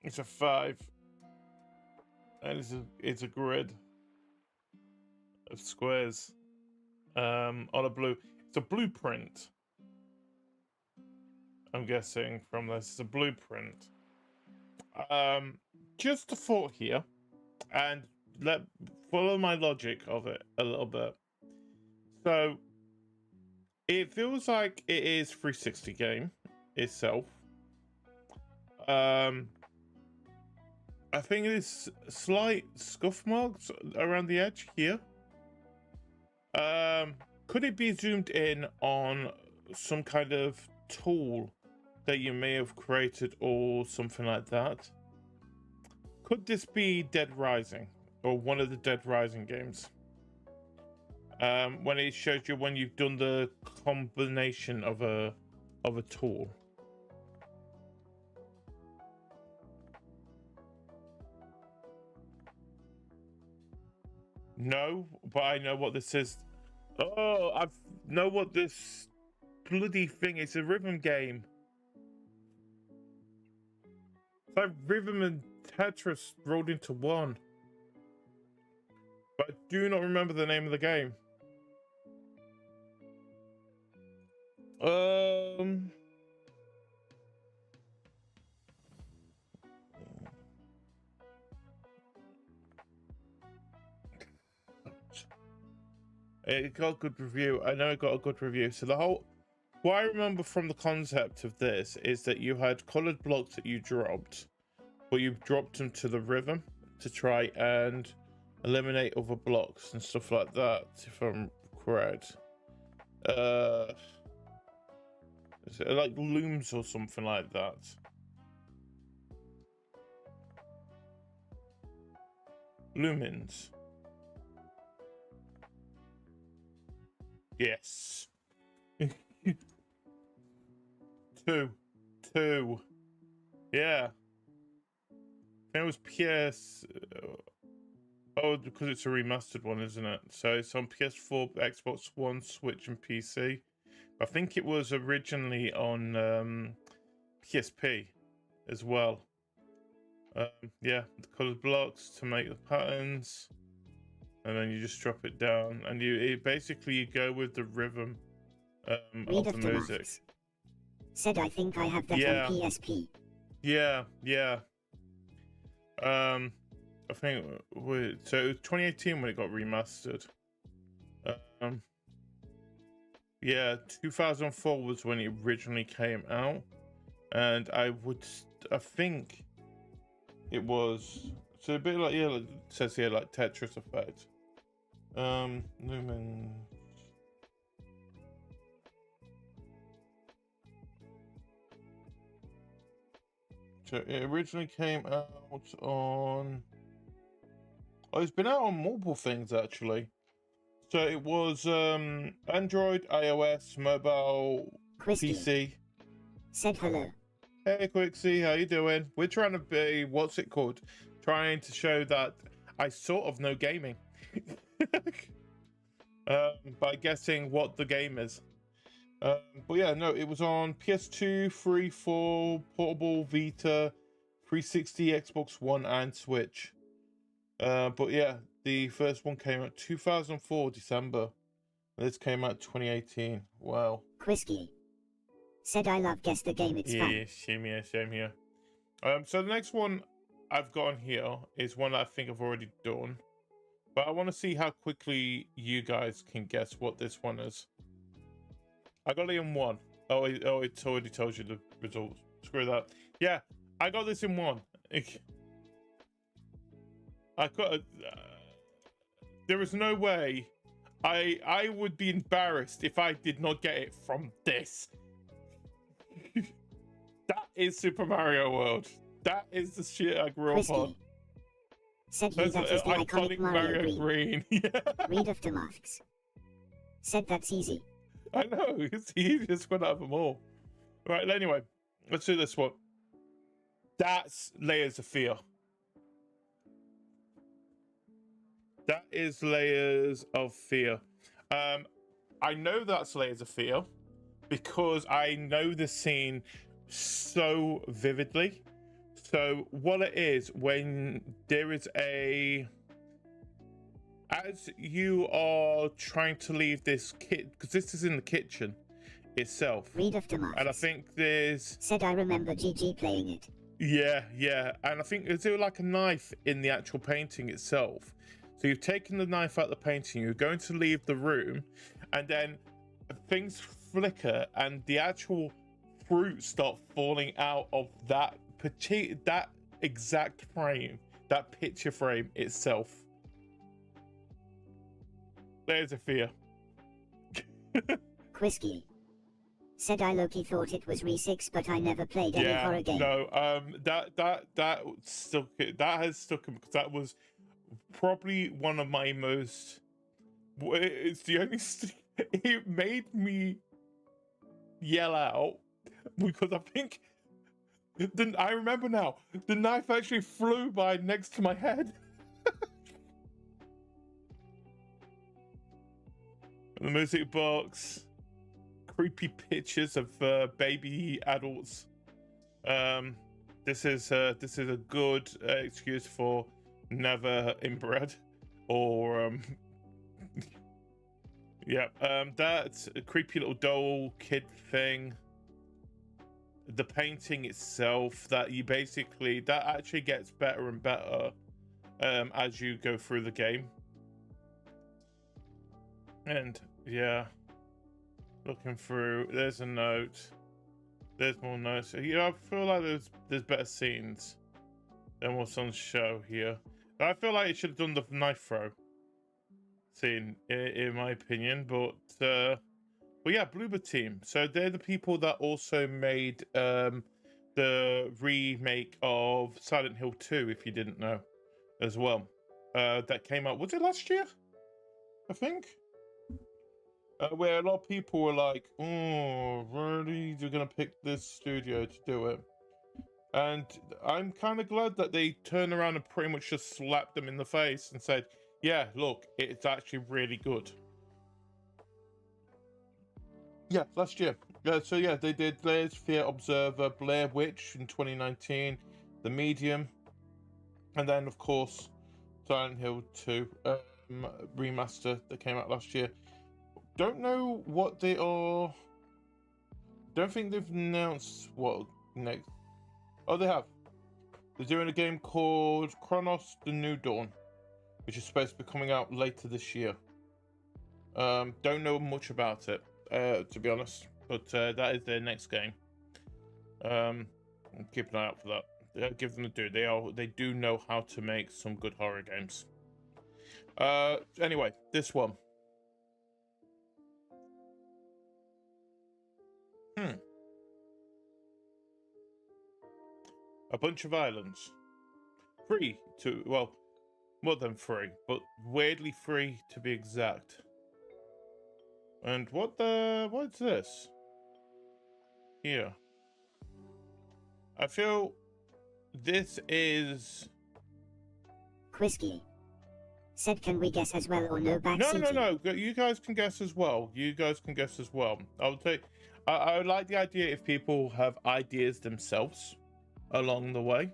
It's a 5. And it's a grid of squares. On a blue. It's a blueprint. I'm guessing from this. It's a blueprint. Just a thought here, and follow my logic of it a little bit. So it feels like it is 360 game itself. I think there's slight scuff marks around the edge here. Could it be zoomed in on some kind of tool that you may have created or something like that? Could this be Dead Rising or one of the Dead Rising games? When it shows you when you've done the combination of a tool. No, but I know what this is. Oh, I know what this bloody thing is. A rhythm game. It's like rhythm and Tetris rolled into one. But I do not remember the name of the game. It got a good review. I know it got a good review. So what I remember from the concept of this is that you had colored blocks that you dropped, but you dropped them to the rhythm to try and eliminate other blocks and stuff like that, if I'm correct. Is it like looms or something like that? Lumens. Yes. Two. Yeah. It was PS. Oh, because it's a remastered one, isn't it? So it's on PS4, Xbox One, Switch, and PC. I think it was originally on PSP as well. Yeah, the colored blocks to make the patterns, and then you just drop it down, and you go with the rhythm of the music. Said I think I have that on PSP. Yeah. I think so. It was 2018 when it got remastered. Yeah, 2004 was when it originally came out, and I think it was so a bit like like it says here, like Tetris Effect. Lumen. So it originally came out on. Oh, it's been out on multiple things actually. So it was Android, iOS, mobile, PC. Said hello. Hey Quixie, how you doing? We're trying to be, what's it called? Trying to show that I sort of know gaming. By guessing what the game is. But yeah, no, it was on PS2, 3, 4, portable, Vita, 360, Xbox One, and Switch. But yeah, the first one came out 2004 December. This came out 2018. Wow. Quisky said I love guess the game. It's fun. Yeah, same here. So the next one I've got on here is one that I think I've already done, but I want to see how quickly you guys can guess what this one is. I got it in one. Oh, it's already told you the results. Screw that. Yeah, I got this in one. I got. There is no way. I would be embarrassed if I did not get it from this. That is Super Mario World. That is the shit I grew up on. Said he that is the iconic Mario Green. Yeah. Read of the masks. Said that's easy. I know, it's the easiest one out of them all. Right, anyway, let's do this one. That's Layers of Fear. That is Layers of Fear. I know that's Layers of Fear because I know the scene so vividly. So what it is, when there is as you are trying to leave this because this is in the kitchen itself. Read of the masks. And I think there's. Said I remember GG playing it. Yeah. And I think there's like a knife in the actual painting itself. So you've taken the knife out of the painting, you're going to leave the room, and then things flicker and the actual fruit start falling out of that that exact frame, that picture frame itself. There's a fear. Whiskey. Said I Loki thought it was Re 6, but I never played any horror game. No, that stuck. That has stuck because that was probably one of my most. It's the only. It made me yell out because I think. I remember now. The knife actually flew by next to my head. The music box. Creepy pictures of baby adults. This is a good excuse for never inbred or yeah. That's a creepy little doll kid thing. The painting itself that actually gets better and better as you go through the game. And yeah. Looking through, there's a note. There's more notes. Yeah, I feel like there's better scenes than what's on show here. I feel like it should have done the knife throw scene, in my opinion. But yeah, Bloober Team. So they're the people that also made the remake of Silent Hill 2, if you didn't know, as well. That came out, was it last year? I think. Where a lot of people were like, oh, really? You're going to pick this studio to do it? And I'm kind of glad that they turned around and pretty much just slapped them in the face and said, yeah, look, it's actually really good. Yeah, last year. So yeah, they did Blair's Fear Observer, Blair Witch in 2019, The Medium, and then, of course, Silent Hill 2 remaster that came out last year. Don't know what they are. Don't think they've announced what next. Oh, they have. They're doing a game called Chronos: The New Dawn, which is supposed to be coming out later this year. Don't know much about it, to be honest, but that is their next game. Keep an eye out for that. Give them a do. They do know how to make some good horror games. Anyway, this one. A bunch of islands. Free to, well, more than free, but weirdly free to be exact. And what's this? Here. I feel this is... Whiskey. Said can we guess as well or no backseating? No. You guys can guess as well. I would say... I would like the idea if people have ideas themselves along the way.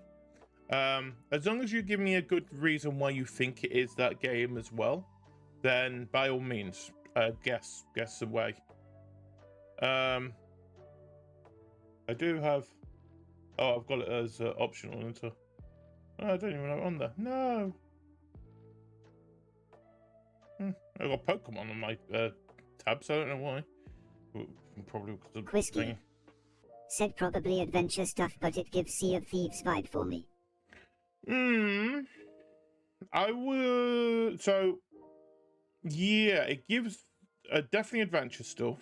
As long as you give me a good reason why you think it is that game as well, then by all means, guess away. I do have... Oh, I've got it as optional. Oh, I don't even have it on there. No. I've got Pokemon on my tab, so I don't know why. Probably because of the thing. Said probably adventure stuff, but it gives Sea of Thieves vibe for me. I would... So, yeah, it gives definitely adventure stuff.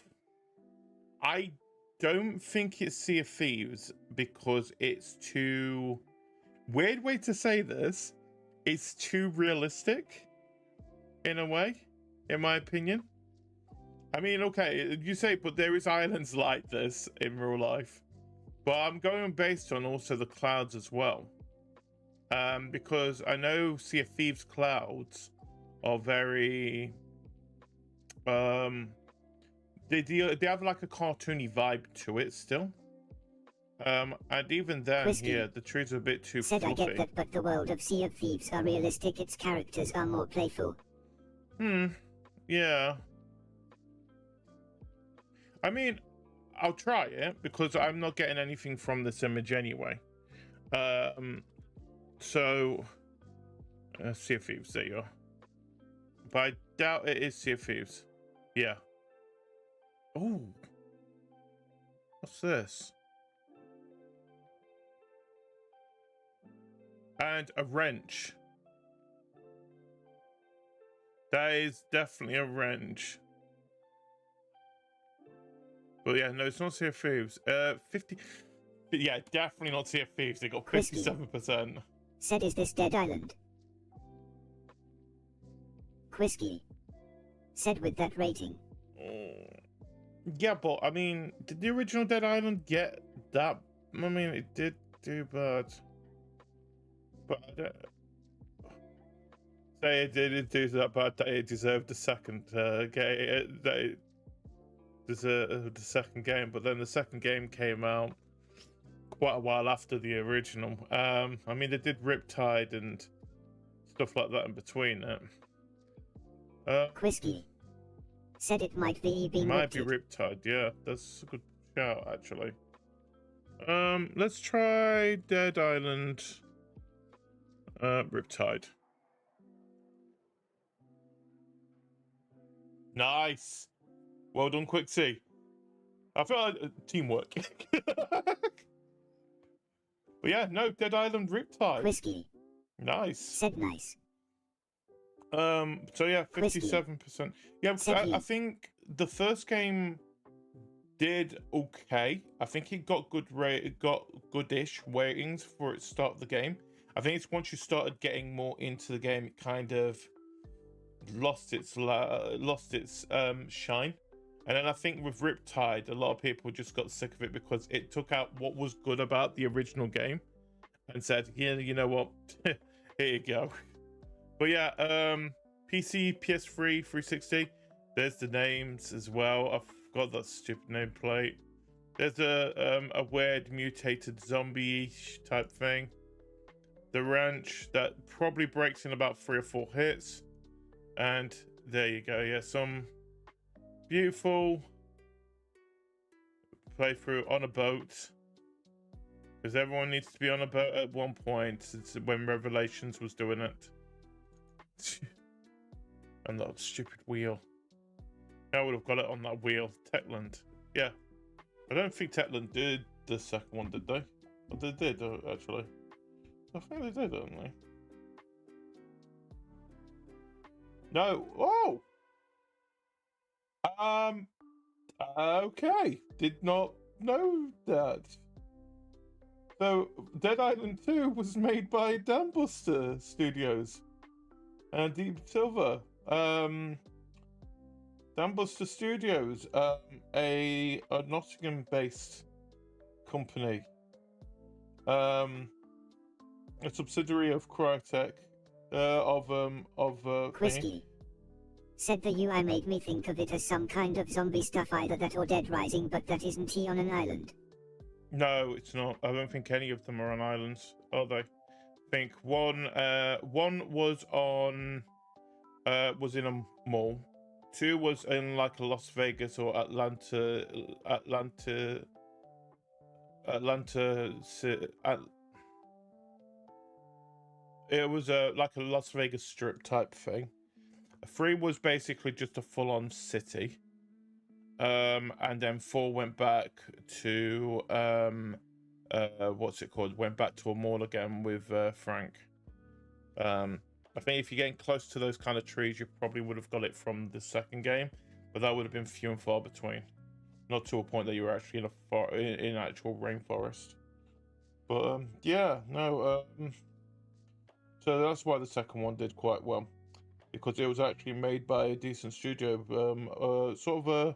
I don't think it's Sea of Thieves because it's too... Weird way to say this. It's too realistic, in a way, in my opinion. I mean, okay, you say, but there is islands like this in real life. But I'm going based on also the clouds as well. Because I know Sea of Thieves clouds are very... They have like a cartoony vibe to it still. And even then, here, the trees are a bit too fluffy. I get that, but the world of Sea of Thieves are realistic. Its characters are more playful. Yeah. I mean, I'll try it because I'm not getting anything from this image anyway. So, Sea of Thieves, there you are. But I doubt it is Sea of Thieves. Yeah. Oh. What's this? And a wrench. That is definitely a wrench. But yeah, no, it's not Sea of Thieves. 50. Yeah, definitely not Sea of Thieves. They got 57%. Said, is this Dead Island? Quisky. Said, with that rating. Yeah, but I mean, did the original Dead Island get that? I mean, it did do bad. But I don't say it did do that bad that it deserved the second game. That it deserved the second game, but then the second game came out quite a while after the original. I mean, they did Riptide and stuff like that in between it. Quisky. Said it might be being might be Riptide, yeah. That's a good shout, actually. Let's try Dead Island. Riptide. Nice. Well done, Quick C. I feel like teamwork. But yeah, no, Dead Island Riptide. Quisky. Nice. Said nice. So yeah, 57%. Yeah, I think the first game did okay. I think it got goodish ratings for its start of the game. I think it's once you started getting more into the game, it kind of lost its shine. And then I think with Riptide, a lot of people just got sick of it because it took out what was good about the original game and said, yeah, you know what, here you go. But yeah, PC, PS3, 360. There's the names as well. I forgot that stupid nameplate. There's a weird mutated zombie-ish type thing. The wrench that probably breaks in about 3 or 4 hits. And there you go. Yeah, some beautiful playthrough on a boat. Because everyone needs to be on a boat at one point. Since when Revelations was doing it. And that stupid wheel. I would have got it on that wheel. Techland. Yeah. I don't think Techland did the second one, did they? Or they did, actually. I think they did, didn't they? No. Oh! Okay. Did not know that. So, Dead Island 2 was made by Dambuster Studios. And Deep Silver. Dambuster Studios, a Nottingham-based company, a subsidiary of Crytek, Quisky. Said the UI made me think of it as some kind of zombie stuff, either that or Dead Rising, but that isn't he on an island? No, it's not. I don't think any of them are on islands, are they? I think one was on, was in a mall. 2 was in like a Las Vegas or Atlanta. It was like a Las Vegas strip type thing. 3 was basically just a full-on city. And then 4 went back to what's it called? Went back to a mall again with Frank. I think if you're getting close to those kind of trees, you probably would have got it from the second game, but that would have been few and far between. Not to a point that you were actually in actual rainforest. But yeah, no. So that's why the second one did quite well, because it was actually made by a decent studio. Sort of a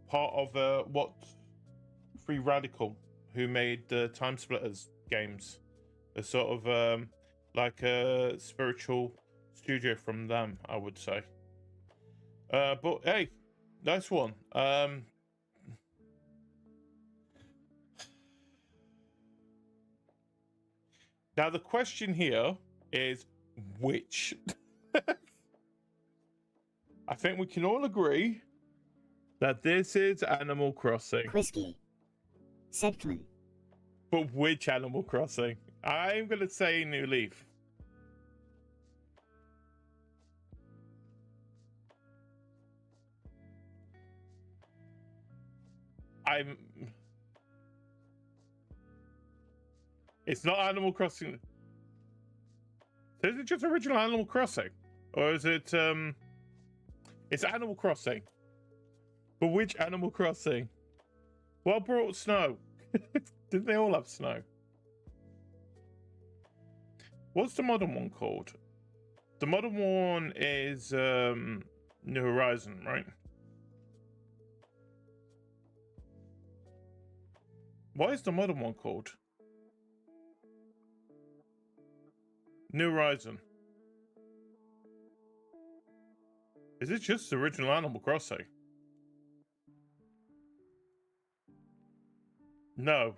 part of what Free Radical, who made the Time Splitters games, a sort of like a spiritual studio from them, I would say. But hey, nice one. Now the question here is which? I think we can all agree that this is Animal Crossing. Quisky. Sedgman. But which Animal Crossing? I'm going to say New Leaf. I'm. It's not Animal Crossing. Is it just original Animal Crossing, or is it? It's Animal Crossing. But which Animal Crossing? What brought snow? Didn't they all have snow? What's the modern one called? The modern one is New Horizon, right? What is the modern one called? New Horizon. Is it just the original Animal Crossing? No.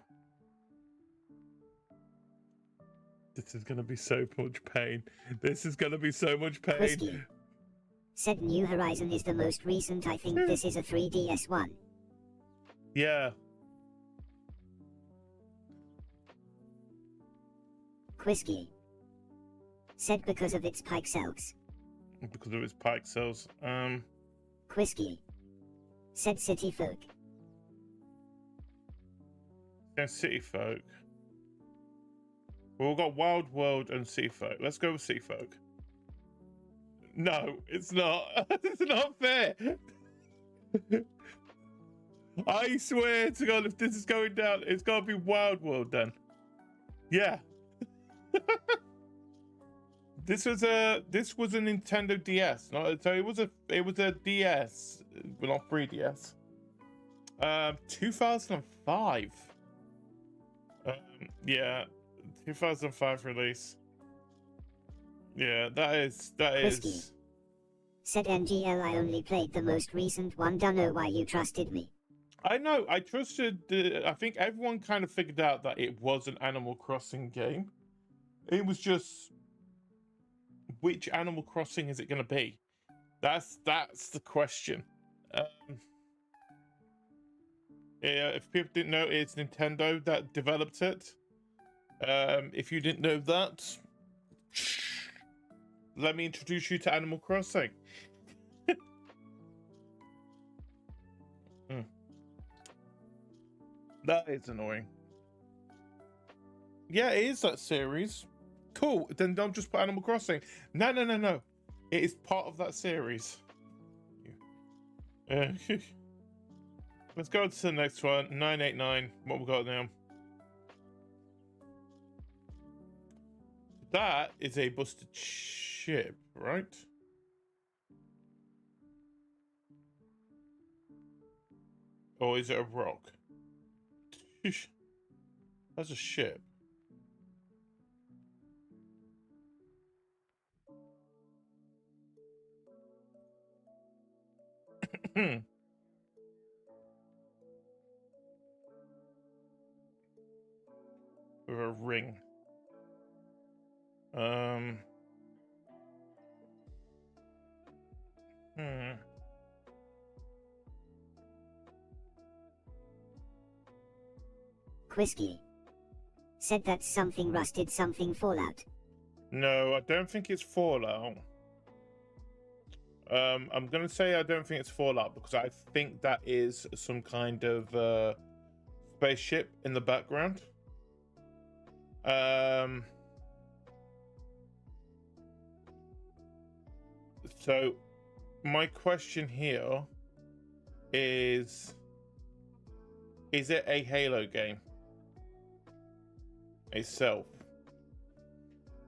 This is going to be so much pain. This is going to be so much pain. Whiskey. Said New Horizon is the most recent. I think this is a 3DS one. Yeah. Whiskey. Said because of its pixels. Because of its pixels. Whiskey. Said City Folk. Yeah, City Folk. Well, we've got Wild World and City Folk. Let's go with City Folk. No, it's not. It's not fair. I swear to God, if this is going down, it's got to be Wild World then. Yeah. This was a Nintendo DS. So it was a DS, but not 3DS. 2005. Yeah, 2005 release. Yeah, that is. Whiskey. Said NGL, I only played the most recent one. Don't know why you trusted me. I know. I trusted. I think everyone kind of figured out that it was an Animal Crossing game. It was just, which Animal Crossing is it going to be? That's the question. Yeah, if people didn't know, it's Nintendo that developed it. If you didn't know that, let me introduce you to Animal Crossing. That is annoying. Yeah, it is that series. Cool. Then don't just put Animal Crossing. No. It is part of that series. Let's go to the next one. 989. What we got now? That is a busted ship, right? Or is it a rock? That's a ship. With a ring. Whiskey. Said that's something rusted, something Fallout. No, I don't think it's Fallout. I'm gonna say I don't think it's Fallout because I think that is some kind of spaceship in the background. So my question here is it a Halo game itself?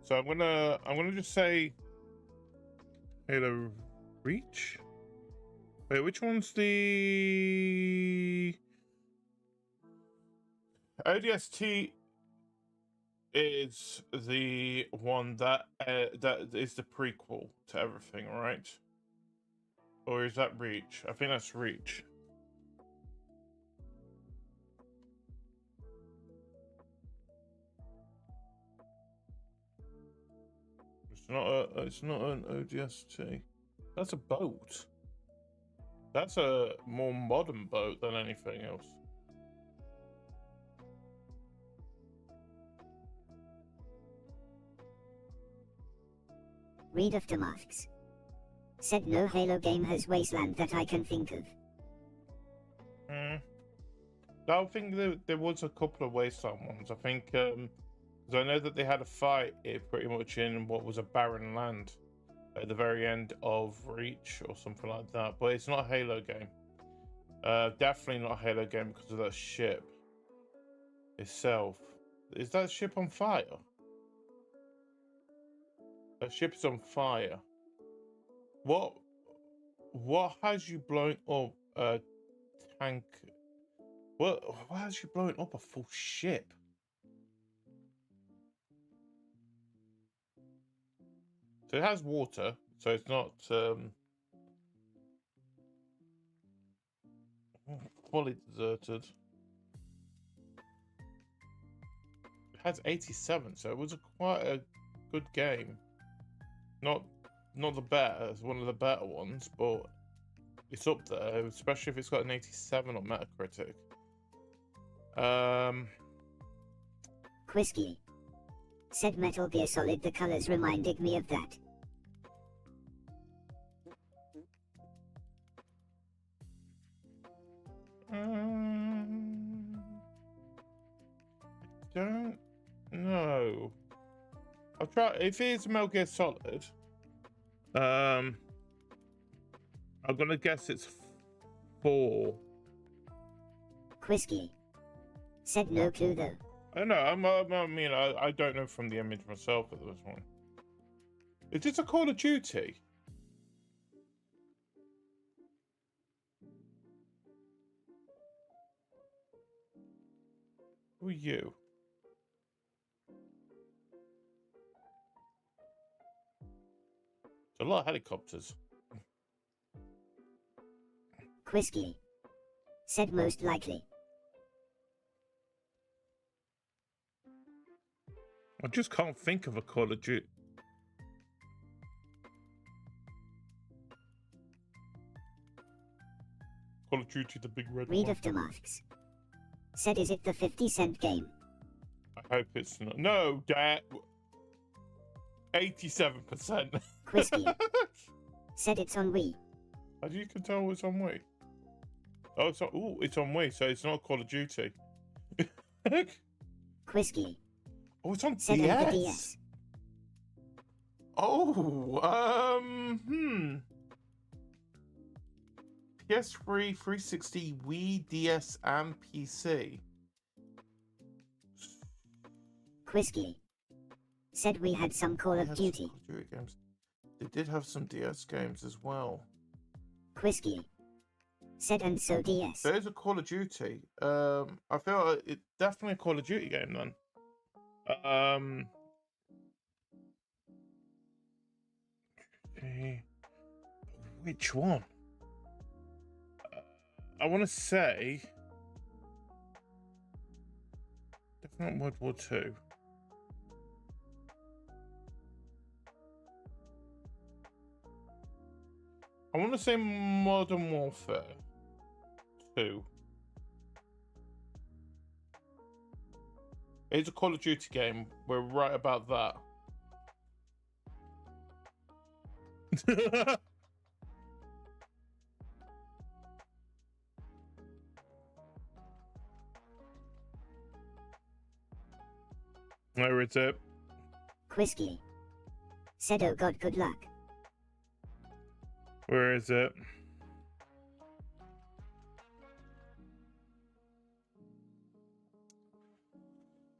So I'm gonna just say Halo Reach. Wait, which one's the ODST? Is the one that is the prequel to everything, right? Or is that Reach? I think that's Reach. It's not an ODST. That's a boat. That's a more modern boat than anything else. Read of the masks. Said no Halo game has Wasteland that I can think of. I think there was a couple of wasteland ones. I think because I know that they had a fight pretty much in what was a barren land at the very end of Reach or something like that. But it's not a Halo game. Definitely not a Halo game because of that ship itself. Is that ship on fire? That ship is on fire. What has you blowing up a tank? What has you blowing up a full ship? So it has water, so it's not fully deserted. It has 87, so it was quite a good game. Not the better, it's one of the better ones, but it's up there, especially if it's got an 87 on Metacritic. Whiskey. Said Metal Gear Solid, the colors reminded me of that. Don't know. I'll try. If it's Metal Gear Solid, I'm gonna guess it's 4. Whiskey. Said no clue though. I don't know. I don't know from the image myself at this one. Is this a Call of Duty? Who are you? There's a lot of helicopters. Whiskey. Said most likely. I just can't think of a Call of Duty. Call of Duty, the big red Read one. of the masks. Said is it the 50-cent game? I hope it's not. No, Dad. 87%. Whiskey. Said it's on Wii. As you can tell, it's on Wii. Oh, it's on Wii, so it's not Call of Duty. Whiskey. Oh, it's on Said DS. on the DS. Oh, PS3, 360, Wii, DS, and PC. Whiskey. Said we had some Call of Duty. Call of Duty games. They did have some DS games as well. Whiskey. Said and so DS. There's a Call of Duty. I feel like it's definitely a Call of Duty game then. Which one? I want to say definitely World War II. I want to say Modern Warfare 2. It's a Call of Duty game. We're right about that. Where is it? Whiskey. Said oh god, good luck. Where is it?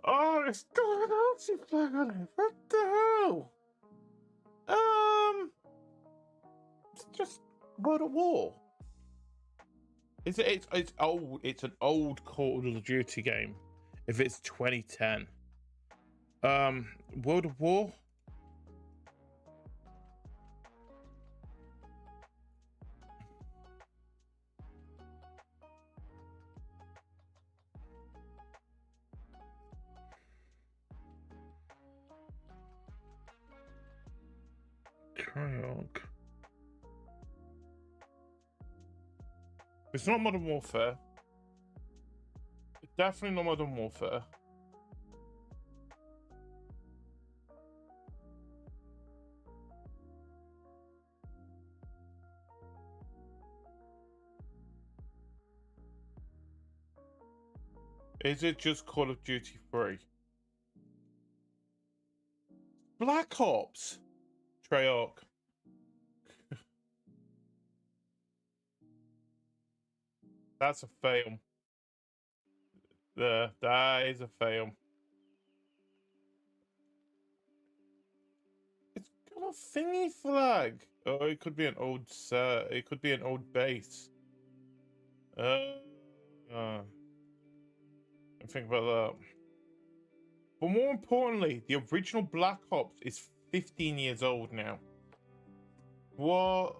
Oh, it's got an Nazi flag on it. What the hell? It's just World at War. Is it? It's old. It's an old Call of Duty game. If it's 2010. World of War. Triog. It's not Modern Warfare. It's definitely not Modern Warfare. Is it just Call of Duty 3? Black Ops! Treyarch. That's a fail. That is a fail. It's got a thingy flag. Oh, it could be an old it could be an old base. Think about that. But more importantly, the original Black Ops is 15 years old now. What?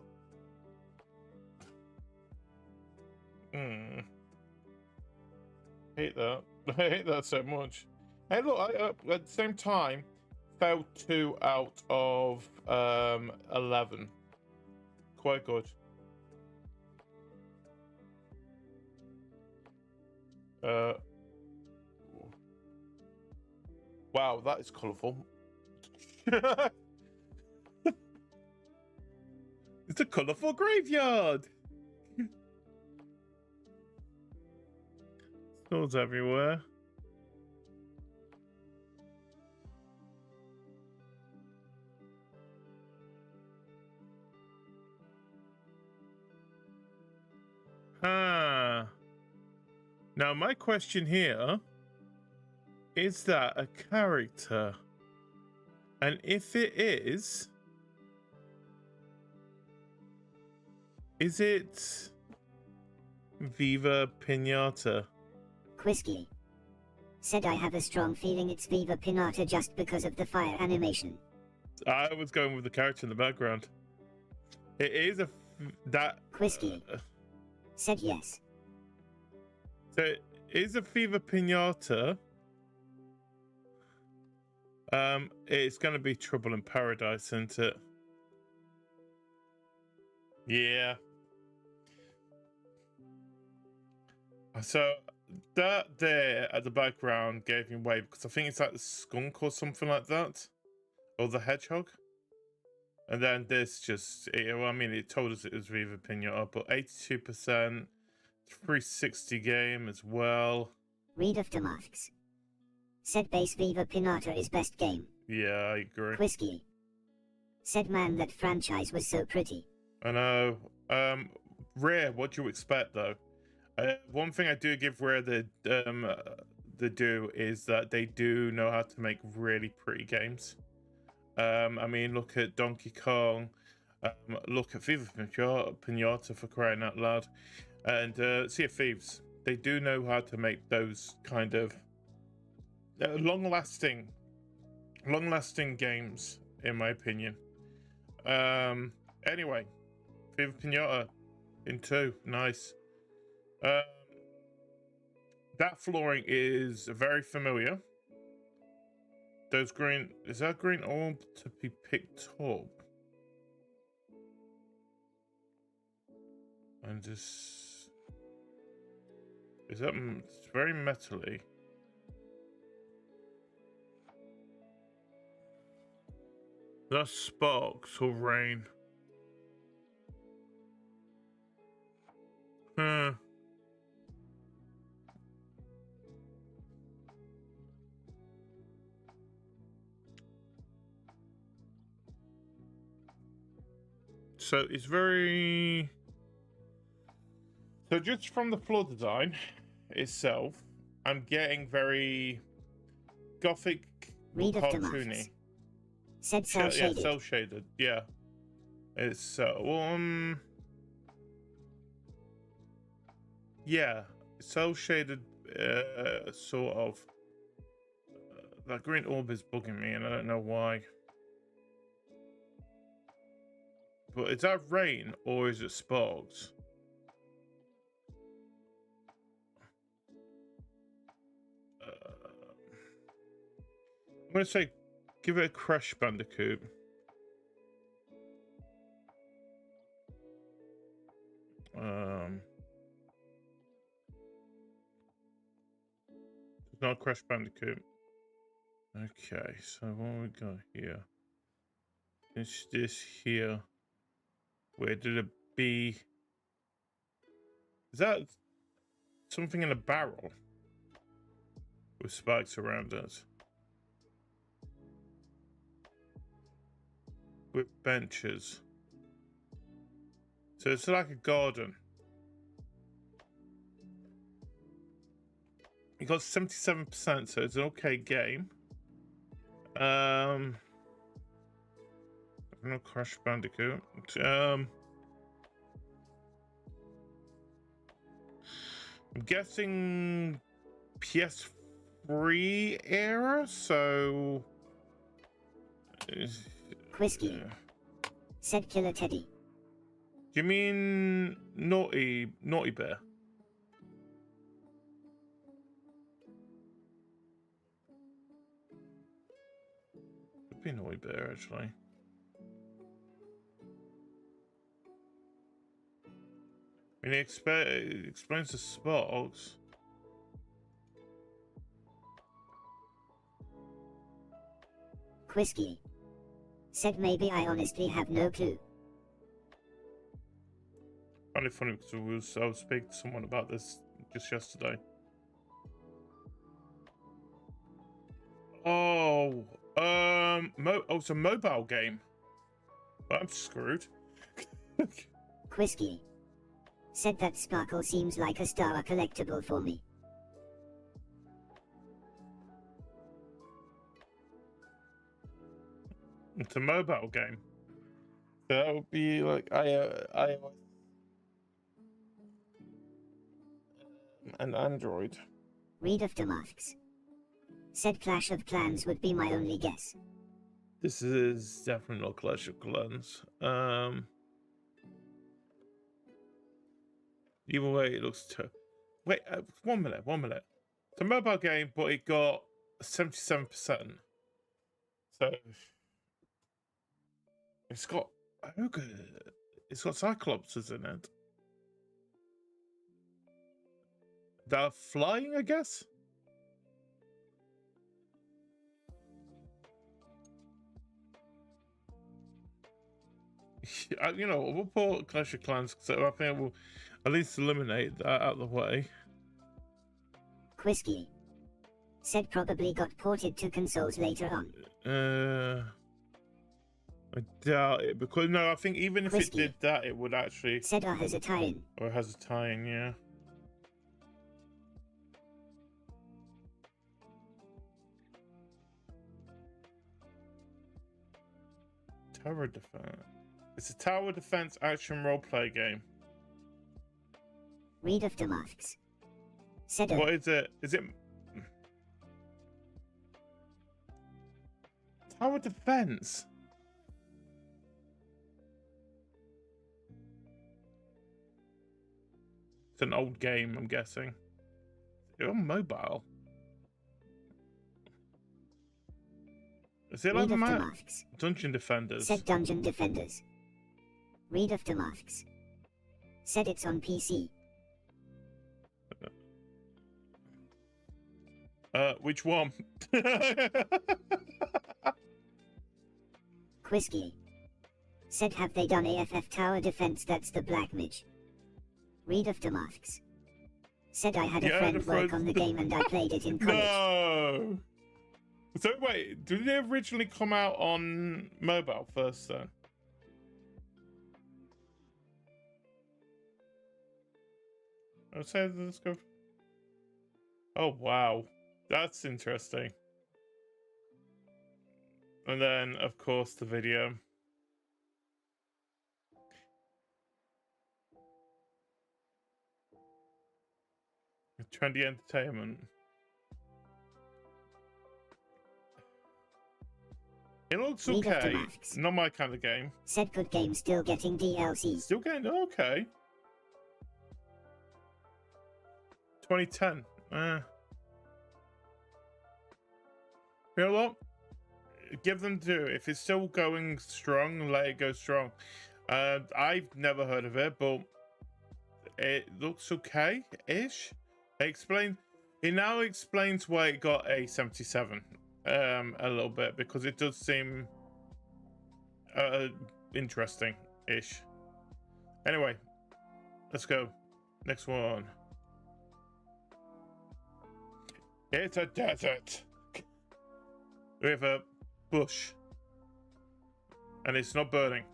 Hate that. I hate that so much. Hey, look, at the same time, fell 2 out of 11. Quite good. Wow, that is colourful. It's a colourful graveyard. Skulls everywhere. Now my question here, is that a character? And if it is it Viva Pinata? Quisky said I have a strong feeling it's Viva Pinata just because of the fire animation. I was going with the character in the background. It is that Quisky said yes. So it is a Viva Pinata. It's gonna be Trouble in Paradise, isn't it? Yeah. So that there at the background gave me away because I think it's like the skunk or something like that, or the hedgehog. And then this just, I mean, it told us it was Viva Pinata, but 82%, 360 game as well. Read of Damasks said base Viva Pinata is best game. Yeah, I agree. Quisky said man, that franchise was so pretty. I know. Rare, what do you expect though? One thing I do give Rare the do is that they do know how to make really pretty games. I mean, look at Donkey Kong, look at Viva Pinata for crying out loud, and Sea of Thieves. They do know how to make those kind of long-lasting games, in my opinion. Anyway, Viva Pinata in 2, nice. That flooring is very familiar. Those green, is that green orb to be picked up? And this, is that, it's very metally. That's sparks or rain. So it's very... So just from the floor design itself, I'm getting very gothic, cartoony. Said cell shaded. Yeah, cell shaded. Yeah, it's yeah, cell shaded. Sort of. That green orb is bugging me, and I don't know why. But is that rain or is it sparks? I'm gonna say, give it a Crash Bandicoot. It's not Crash Bandicoot. Okay, so what we got here? It's this here. Where did it be? Is that something in a barrel? with spikes around it. With benches. So it's like a garden. You got 77%, so it's an okay game. No Crash Bandicoot. I'm guessing PS3 era, so Whiskey. Said Killer Teddy. Do you mean Naughty Bear? Could be Naughty Bear, actually. I mean, it explains the sparks. Whiskey. Said maybe I honestly have no clue. Kind of funny because I was speaking to someone about this just yesterday. Oh, it's a mobile game. I'm screwed. Whiskey. Said that sparkle seems like a star collectible for me. It's a mobile game. That would be like iOS and Android. Read of the masks. Said Clash of Clans would be my only guess. This is definitely not Clash of Clans. Either way, it looks wait, 1 minute. It's a mobile game, but it got 77%. So it's got ogre. It's got Cyclopses in it. They're flying, I guess. You know, we'll put Clash of Clans, so I think we'll at least eliminate that out of the way. Whiskey. Said probably got ported to consoles later on. I doubt it, because no, I think even if Whiskey. it did that, it would actually. Said has a tie-in. Or has a tie-in, yeah. Tower defense. It's a tower defense action roleplay game. Read of the masks. Said What is it? Is it tower defense? It's an old game, I'm guessing. It's on mobile. Is it like Read of the masks. Dungeon Defenders? Said Dungeon Defenders. Read of the masks. Said it's on PC. Which one? Whiskey. Said have they done AFF tower defense? That's the Black Mage. Read of the masks. Said I had a friend work on the game and I played it in college. No! So wait, did it originally come out on mobile first then? Let's say let's go. Oh wow, that's interesting. And then of course the video. Trendy entertainment. It looks Read of the okay. masks. Not my kind of game. Said good game still getting DLC. Still getting okay. 2010. You know what? Give them due. If it's still going strong, let it go strong. I've never heard of it, but it looks okay-ish. It now explains why it got a 77. A little bit, because it does seem interesting-ish. Anyway, let's go. Next one. It's a desert. We have a bush. And it's not burning.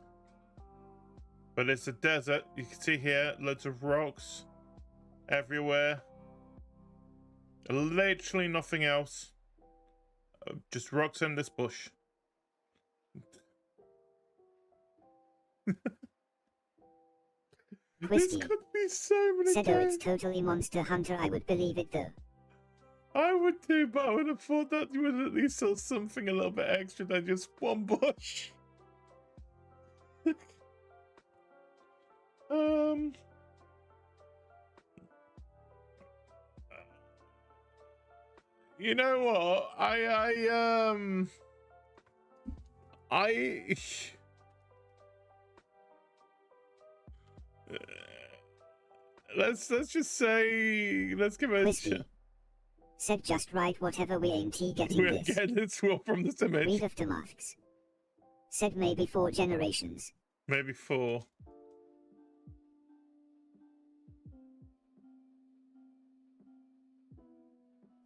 But it's a desert. You can see here loads of rocks everywhere. Literally nothing else. Just rocks in this bush. This could be so many Said, games. it's totally Monster Hunter. I would believe it though. I would too, but I would have thought that you would at least sell something a little bit extra than just one bush. You know what? Let's just say, let's give it a shot. Said just write whatever we aim to getting We're this. getting this from this image. Read of the masks. Said maybe 4 generations. Maybe 4.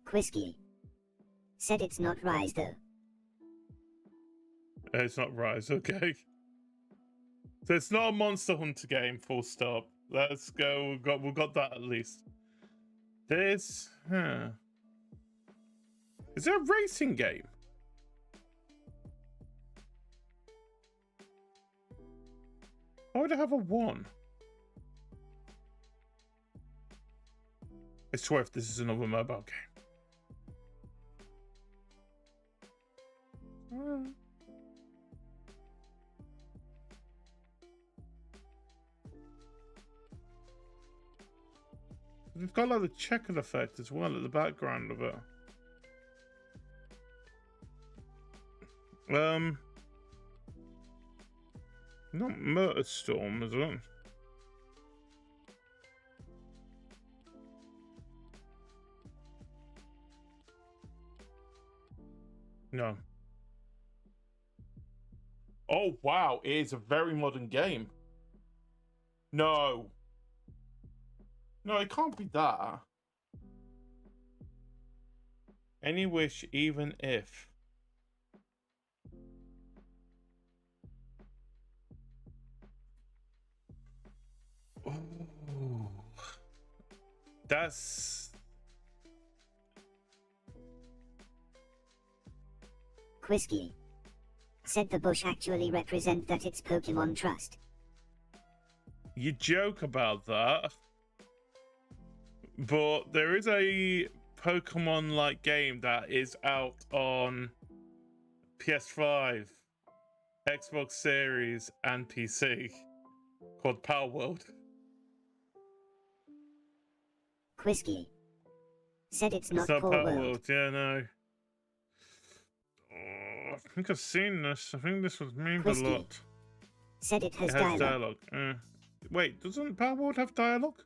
Quisky. Said it's not Rise though. It's not Rise, okay. So it's not a Monster Hunter game, full stop. Let's go. We've got that at least. This, is there a racing game? Why would I have a 1? I swear if this is another mobile game. We've got like the checkered effect as well at the background of it. Not Murder Storm, is it? No. Oh wow, it is a very modern game. No. No, it can't be that. Any wish, even if. Ooh. That's... Quisky. Said the bush actually represent that it's Pokemon Trust. You joke about that. But there is a Pokemon-like game that is out on PS5, Xbox Series, and PC called Power World. Quisky. Said it's not Power Power World. World. Yeah, no. Oh, I think I've seen this. I think this was memed a Quisky. lot. Said it has, dialogue. Wait, doesn't Power World have dialogue?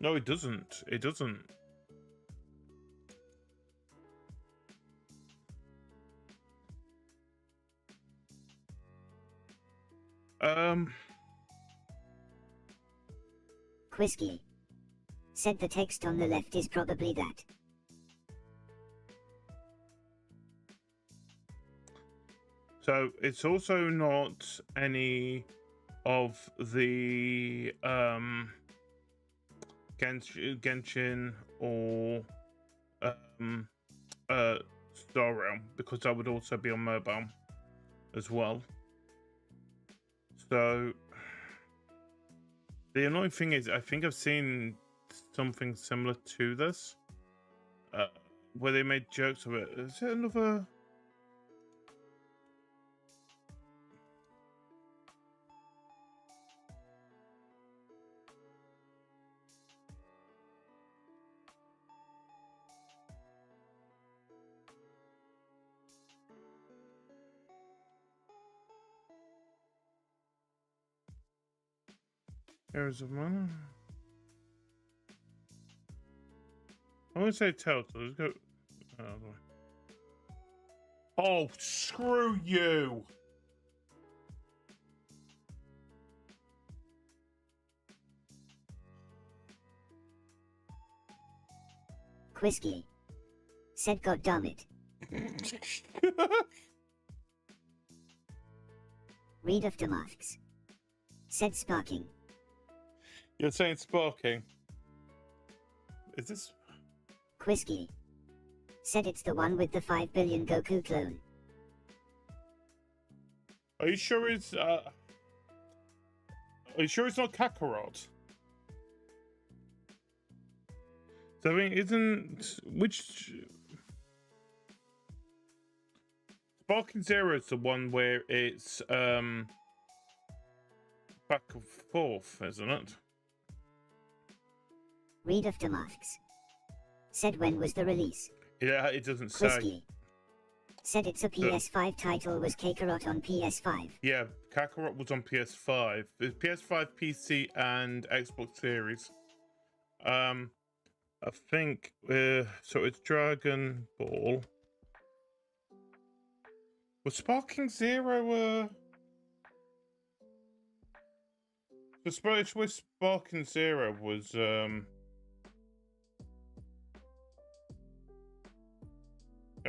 No, it doesn't. It doesn't. Quisky. Said the text on the left is probably that. So it's also not any of the Genshin or Star Realm, because that would also be on mobile as well. So the annoying thing is, I think I've seen something similar to this, where they made jokes of it. Is it another? Arizona. I want to say Telltale. Let's go. Oh, screw you! Whiskey. Said God damn it. Read of the masks. Said sparking. You're saying sparking. Is this... Whiskey. Said it's the one with the 5 billion Goku clone. Are you sure it's not Kakarot? So I mean, isn't which Sparking Zero is the one where it's back and forth, isn't it? Read of the masks. Said when was the release? Yeah, it doesn't say. Whiskey. Said it's a PS5 title, was Kakarot on PS5. Yeah, Kakarot was on PS5. It's PS5, PC, and Xbox Series. I think so. It's Dragon Ball. Was Sparking Zero? The Spanish with Sparking Zero was Don't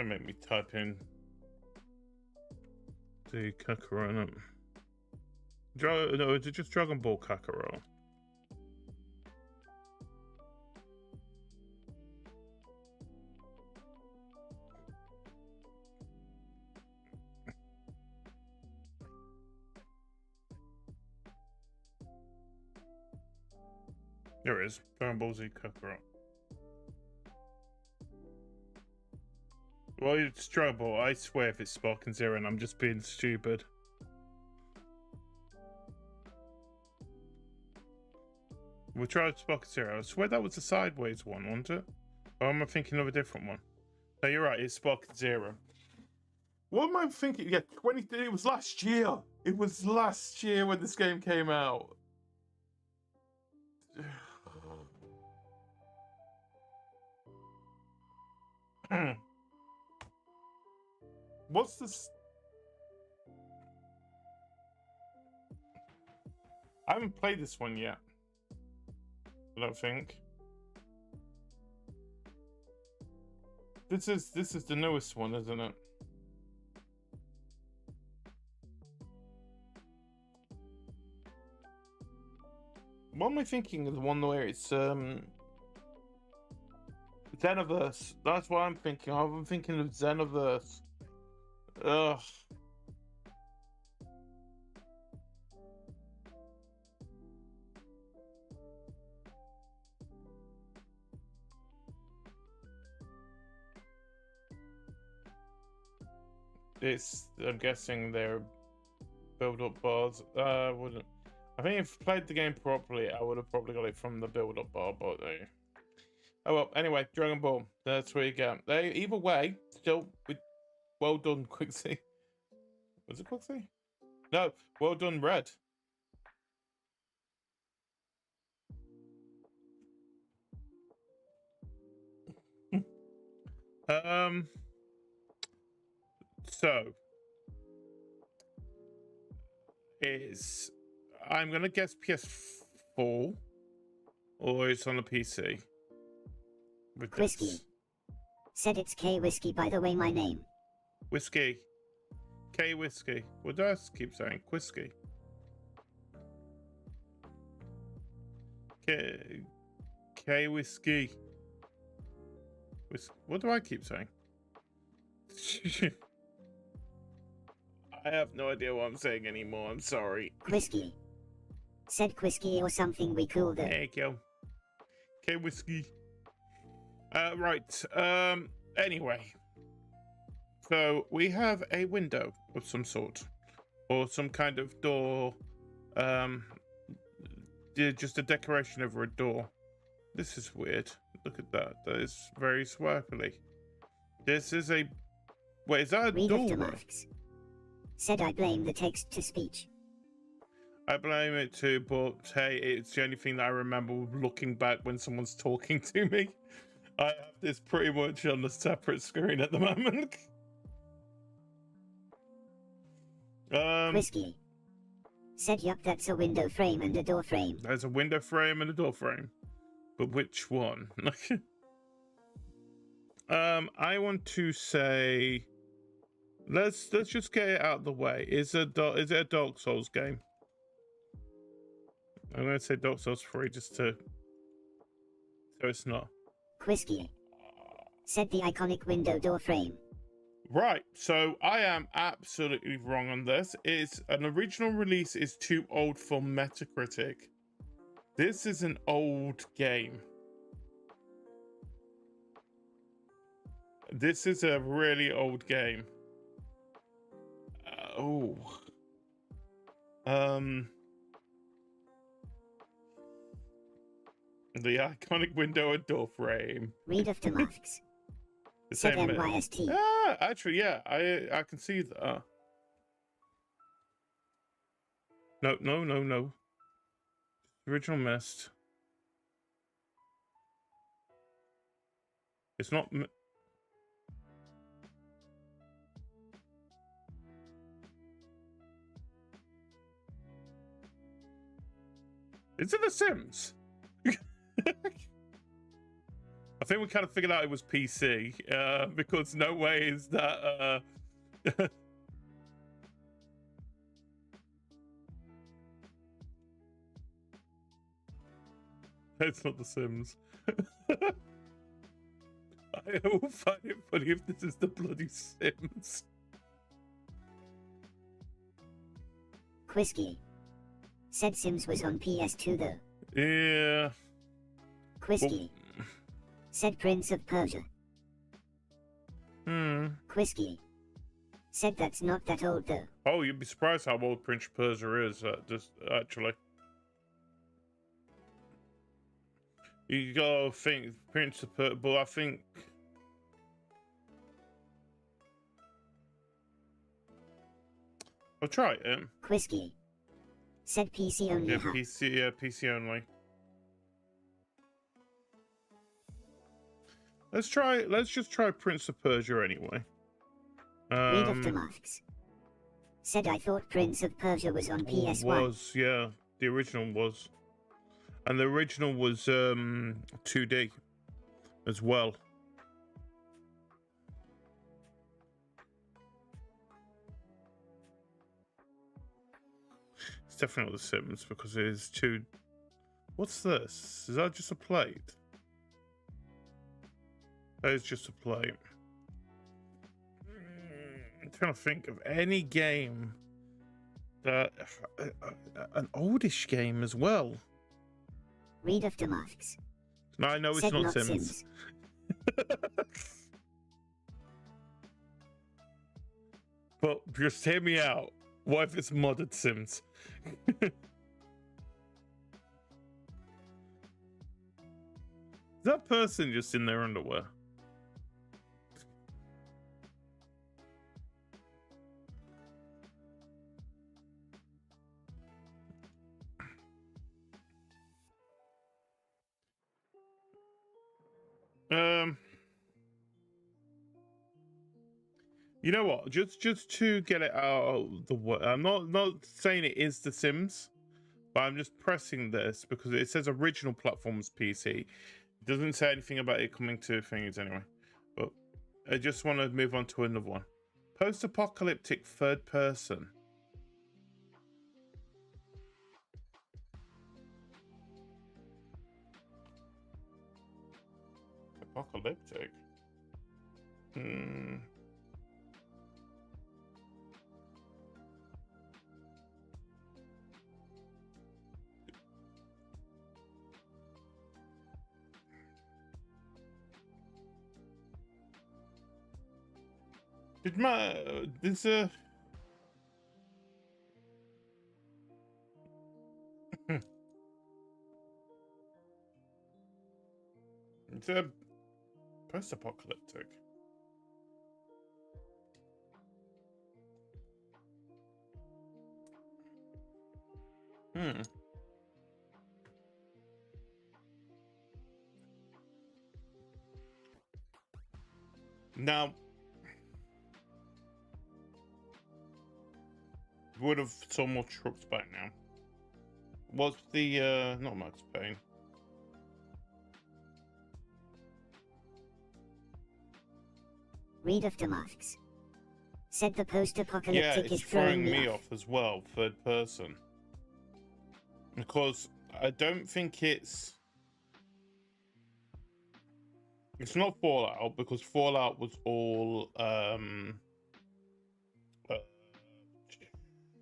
make me type in the Kakarot. No, is it just Dragon Ball Kakarot? There it is. Dragon Ball Z Kakarot. Well, it's Dragon Ball. I swear if it's Sparking Zero and I'm just being stupid. We'll try Sparking Zero. I swear that was the sideways one, wasn't it? Or am I thinking of a different one? No, you're right. It's Sparking Zero. What am I thinking? Yeah, it was last year. It was last year when this game came out. What's this? I haven't played this one yet. I don't think. This is the newest one, isn't it? What am I thinking of the one where it's Xenoverse? That's what I'm thinking of. I'm thinking of Xenoverse. Ugh. I'm guessing they're build-up bars. Wouldn't. I think if I played the game properly, I would have probably got it from the build-up bar, but oh well. Anyway, Dragon Ball. That's where you go. Either way, still, well done, Quixie. Was it Quixie? No, well done, Red. So I'm gonna guess PS4 or it's on the PC. Whiskey. Said it's K Whiskey, by the way, my name. Whiskey. K Whiskey. What do I keep saying? Whiskey. K Whiskey. What do I keep saying? I have no idea what I'm saying anymore. I'm sorry. Whiskey. Said Whiskey or something we called it. There you go. K Whiskey. Right. Anyway. So we have a window of some sort. Or some kind of door. Just a decoration over a door. This is weird. Look at that. That is very swirly. This is a... Wait, is that a door? Said I blame the text-to-speech. I blame it too, but hey, it's the only thing that I remember looking back when someone's talking to me. I have this pretty much on a separate screen at the moment. Whiskey. Said yup, that's a window frame and a door frame. There's a window frame and a door frame. But which one? I want to say, let's just get it out of the way. Is it a Dark Souls game? I'm going to say Dark Souls 3 just to, so it's not. Quisky. Said the iconic window door frame. Right, so I am absolutely wrong on this. It's an original release is too old for Metacritic. This is an old game. This is a really old game. The iconic window and door frame. Read of the masks. The Said same. MYST. Actually, yeah, I can see that. No. Original Mist. It's not. Is it The Sims? I think we kind of figured out it was PC, because no way is that. It's not The Sims. I will find it funny if this is the bloody Sims. Quisky. Said Sims was on PS2 though. Yeah. Quisky. Said Prince of Persia. Quisky. Said that's not that old though. Oh, you'd be surprised how old Prince of Persia is, just actually. You gotta think Prince of Persia, but I think I'll try it. Quisky. Said PC only. Yeah, PC only. Let's just try Prince of Persia anyway. Read of the masks. Said I thought Prince of Persia was on PS1. Was, yeah. The original was. And the original was 2D as well. It's definitely not The Sims because it is too. What's this? Is that just a plate? That is just a plate. I'm trying to think of any game that an oldish game as well. Read of the masks. No, I know it's not Sims. But just hear me out. What if it's modded Sims? Is that person just in their underwear? You know what? Just to get it out of the way, I'm not saying it is The Sims, but I'm just pressing this because it says original platforms PC. It doesn't say anything about it coming to things anyway. But I just want to move on to another one. Post-apocalyptic third person. Apocalyptic. There's a it's a post-apocalyptic. Now, would have so much trucks back now. What's the not Max Payne? Read of the masks. Said the Yeah, post-apocalyptic it's is throwing me off. as well, third person. Because I don't think it's not Fallout, because Fallout was all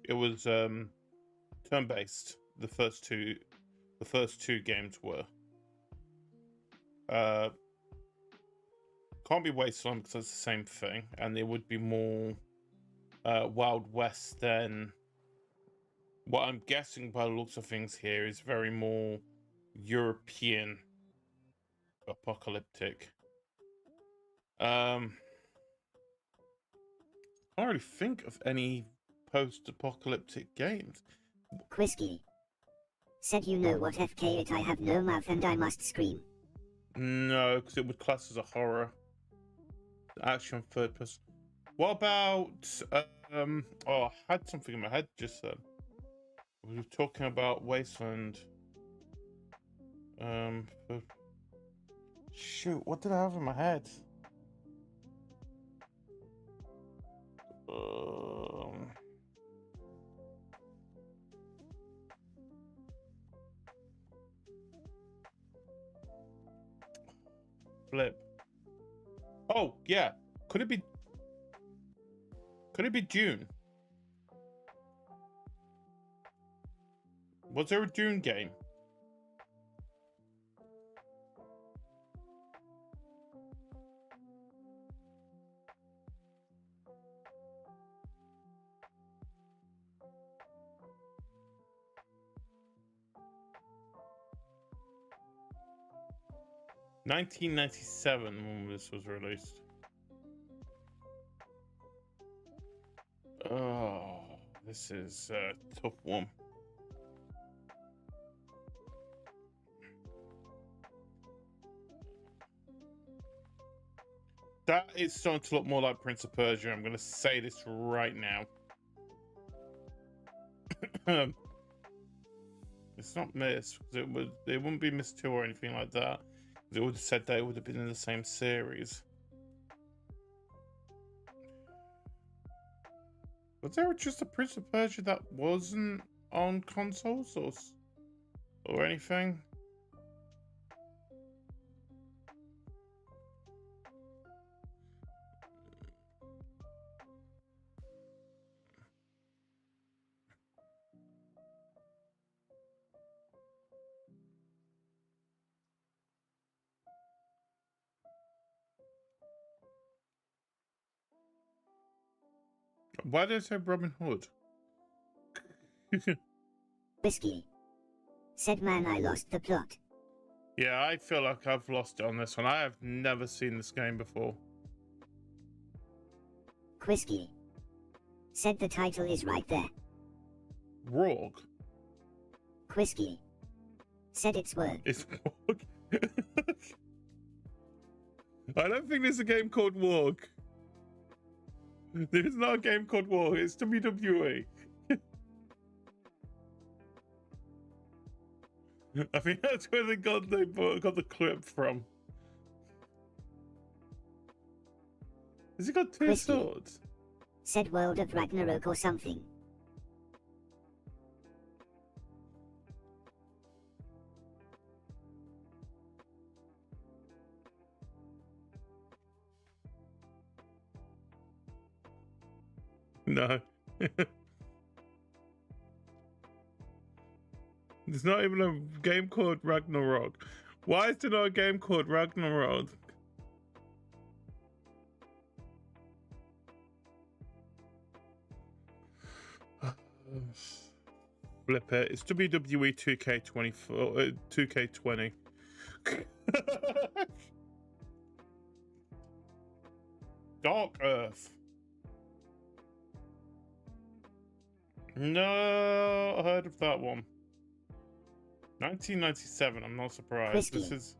it was turn-based. The first two games were. Can't be Wasteland because it's the same thing, and it would be more Wild West than what I'm guessing by the looks of things here is very more European apocalyptic. Can't really think of any post-apocalyptic games. Quisky. Said you know what FK it I have no mouth and I must scream. No, because it would class as a horror. Action third person. What about oh, I had something in my head just then. We were talking about Wasteland. Shoot, what did I have in my head? Flip. Oh, yeah. Could it be Dune? Was there a Dune game? $1997 when this was released. Oh, this is a tough one. That is starting to look more like Prince of Persia. I'm going to say this right now. It's not Miss. It wouldn't be Miss 2 or anything like that. It would have said that it would have been in the same series. Was there just a Prince of Persia that wasn't on consoles or anything? Why did I say Robin Hood? Whiskey. Said man I lost the plot. Yeah, I feel like I've lost it on this one. I have never seen this game before. Quisky. Said the title is right there. Rogue. Quisky. Said it's Rogue. It's Rogue. I don't think there's a game called Rogue. There's not a game called Rogue. It's WWE. I think that's where they got the clip from. Has he got two Whiskey. swords? Said World of Ragnarok or something. No. There's not even a game called Ragnarok. Why is there not a game called Ragnarok? Flip it. It's WWE 2K24, 2K20. Dark Earth. No, I heard of that one. 1997, I'm not surprised. Whiskey. This is...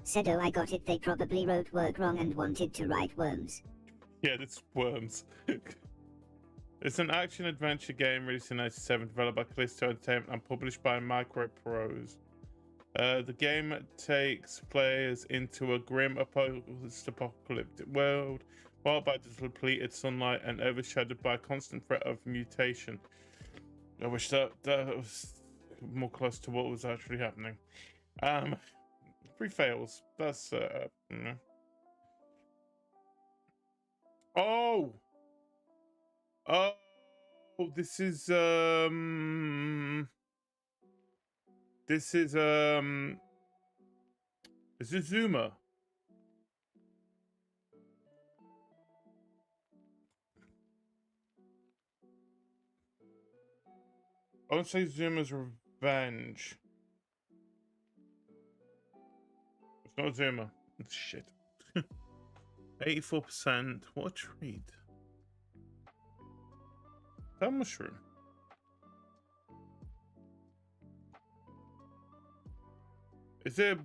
Said oh I got it, they probably wrote work wrong and wanted to write worms. Yeah, it's Worms. It's an action-adventure game released in 1997, developed by Callisto Entertainment and published by Microprose. The game takes players into a grim post-apocalyptic world Followed by depleted sunlight and overshadowed by a constant threat of mutation. I wish that was more close to what was actually happening. 3 fails. That's Oh! Oh, this is Zuma. I would say Zuma's revenge. It's not Zuma. It's shit. 84%. What a treat. That mushroom. Is there...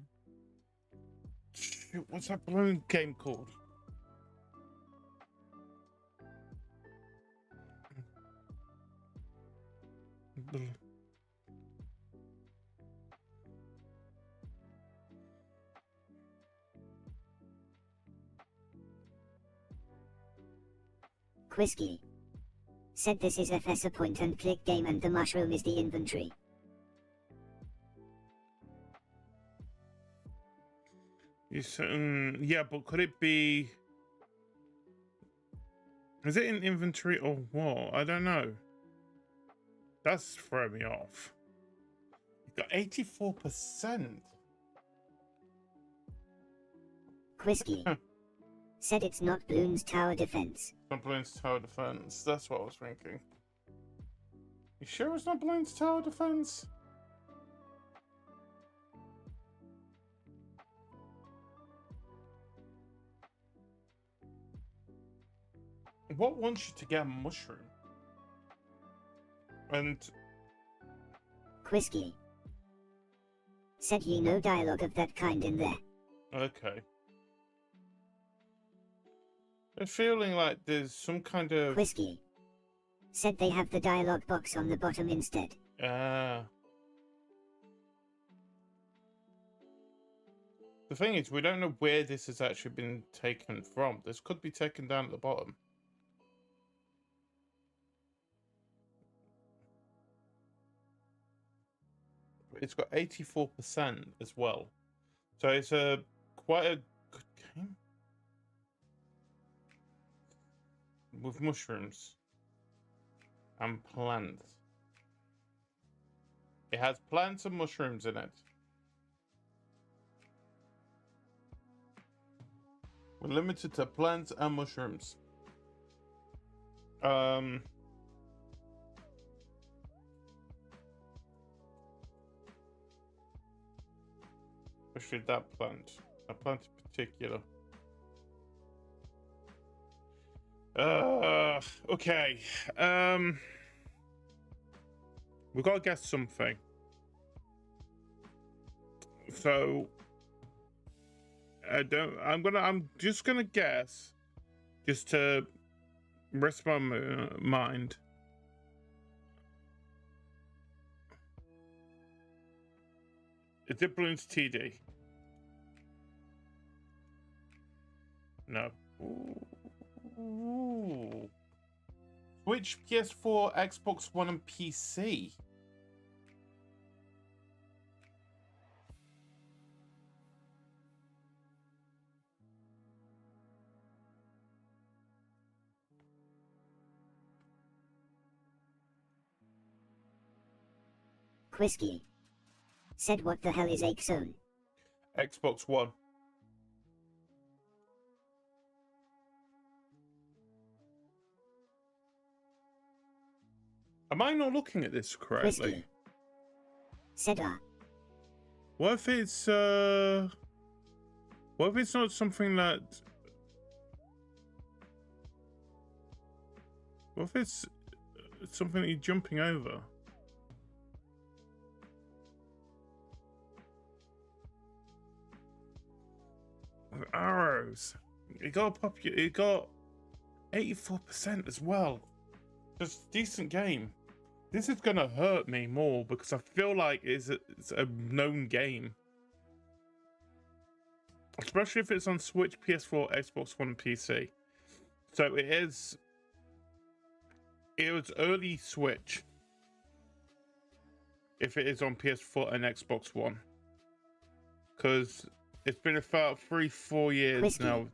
Shit, what's that balloon game called? Quisky said this is FS a point and click game and the mushroom is the inventory. You said, yeah, but could it be... Is it in inventory or what? I don't know. That's throwing me off. You got 84%. Quisky said it's not Bloons Tower Defense. Not Bloons Tower Defense. That's what I was thinking. You sure it's not Bloons Tower Defense? What wants you to get a mushroom? And Quisky said ye no dialogue of that kind in there. Okay. I'm feeling like there's some kind of... Quisky said they have the dialogue box on the bottom instead. The thing is, we don't know where this has actually been taken from. This could be taken down at the bottom. It's got 84% as well. So it's quite a good game. With mushrooms and plants. It has plants and mushrooms in it. We're limited to plants and mushrooms. Especially that plant in particular. Okay. We gotta guess something. So I'm just gonna guess, just to rest my mind. Is it Bloons TD? No. Ooh. Switch, PS4, Xbox One, and PC. Quisky said what the hell is Zone? Xbox One. Am I not looking at this correctly? Quisky said What if it's not something that... What if it's something that you're jumping over? With arrows. It got 84% as well. Just decent game. This is gonna hurt me more because I feel like it's a known game. Especially if it's on Switch, PS4, Xbox One, and PC. So it is. It was early Switch. If it is on PS4 and Xbox One, because it's been about 3-4 years Whiskey. now.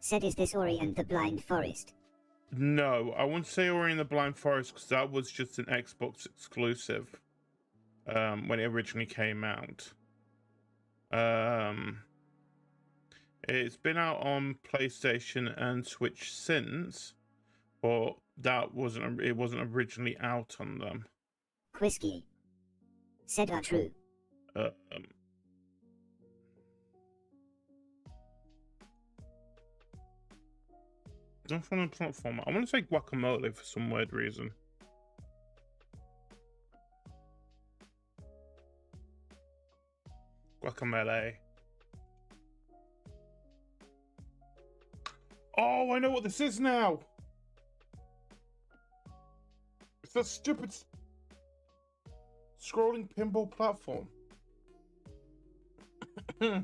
Said, is this Ori and the Blind Forest? No, I wouldn't say Ori and the Blind Forest because that was just an Xbox exclusive when it originally came out. It's been out on PlayStation and Switch since, but it wasn't originally out on them. Whiskey. Said, are true. Not from the platform. I want to say Guacamole for some weird reason. Guacamole. Oh, I know what this is now. It's that stupid scrolling pinball platform. Is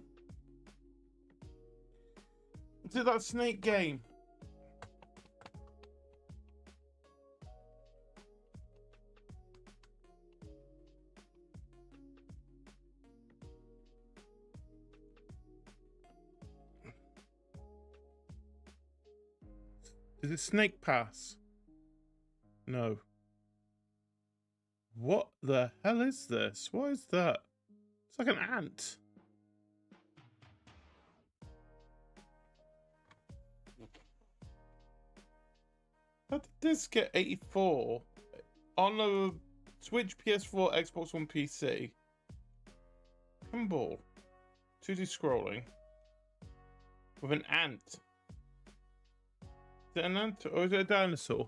it that snake game? Is it Snake Pass? No. What the hell is this? What is that? It's like an ant. How did this get 84 on a Switch, PS4, Xbox One, PC? Pinball. 2D scrolling. With an ant. Is it an ant or is it a dinosaur?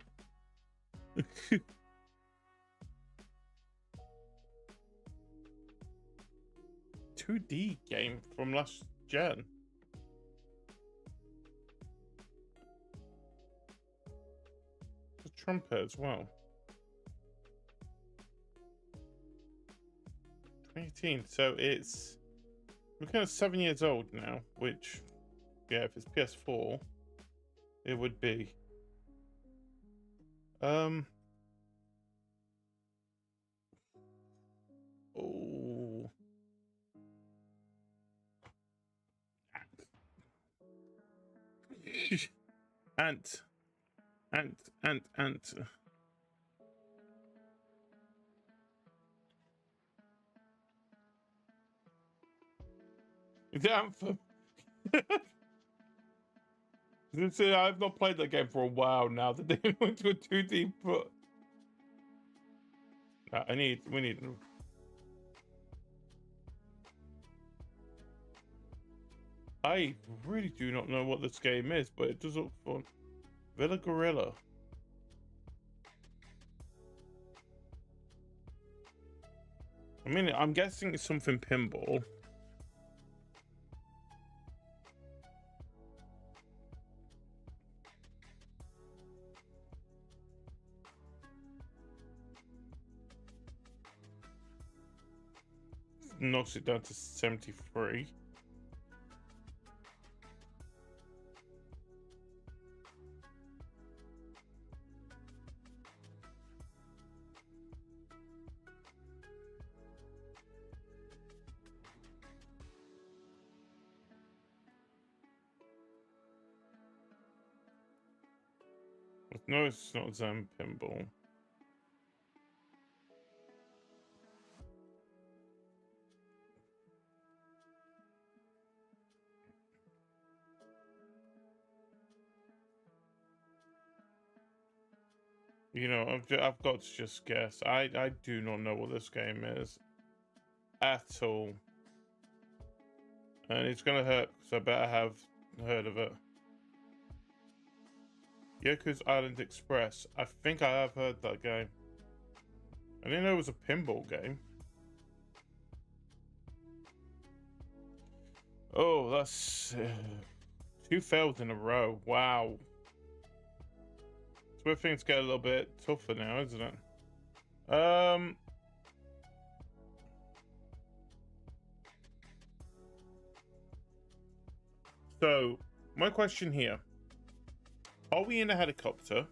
2D game from last gen. The trumpet as well. 2018, so it's looking at 7 years old now, which, yeah, if it's PS4, it would be. Oh. Ant. The Anthem. See, I've not played that game for a while now. That they went to a 2D, but we need. I really do not know what this game is, but it does look fun. Villa Gorilla. I mean, I'm guessing it's something pinball. Knocks it down to 73. No, it's not Zam Pinball. You know, I've got to just guess. I do not know what this game is at all, and it's gonna hurt because I better have heard of it. Yoku's Island Express. I think I have heard that game. I didn't know it was a pinball game. Oh, that's 2 failed in a row. Wow. It's where things get a little bit tougher now, isn't it? So my question here Are we in a helicopter?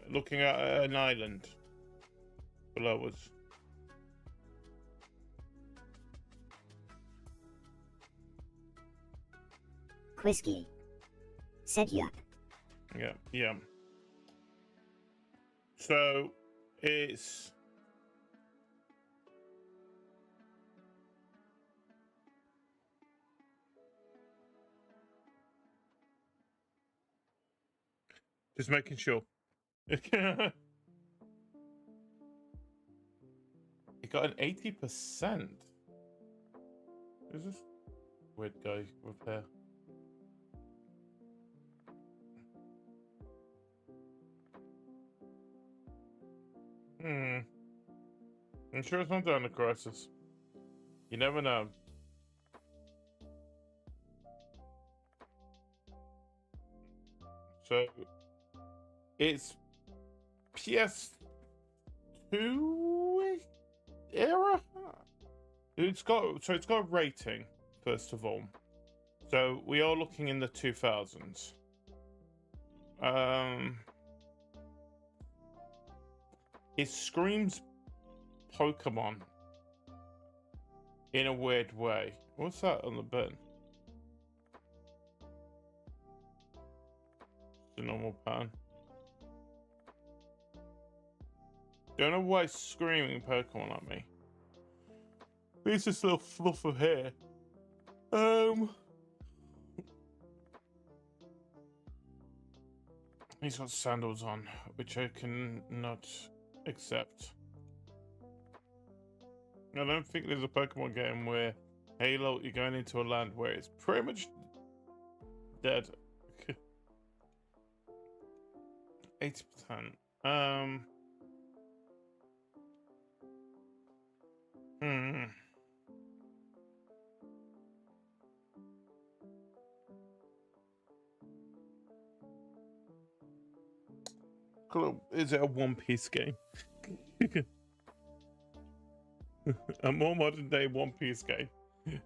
Looking at an island below us. Whiskey. Said yup. Yeah, yeah. So it's just making sure. It got an 80%. Who's this weird guy with hair? I'm sure it's not Dino Crisis. You never know. So it's PS2 era. It's got a rating first of all. So we are looking in the 2000s. It screams Pokemon in a weird way. What's that on the bin? The normal pan. Don't know why it's screaming Pokemon at me. It's just a little fluff of hair. He's got sandals on, which I cannot accept. I don't think there's a Pokemon game where Halo, you're going into a land where it's pretty much dead. 80%. Is it a One Piece game? A more modern day One Piece game?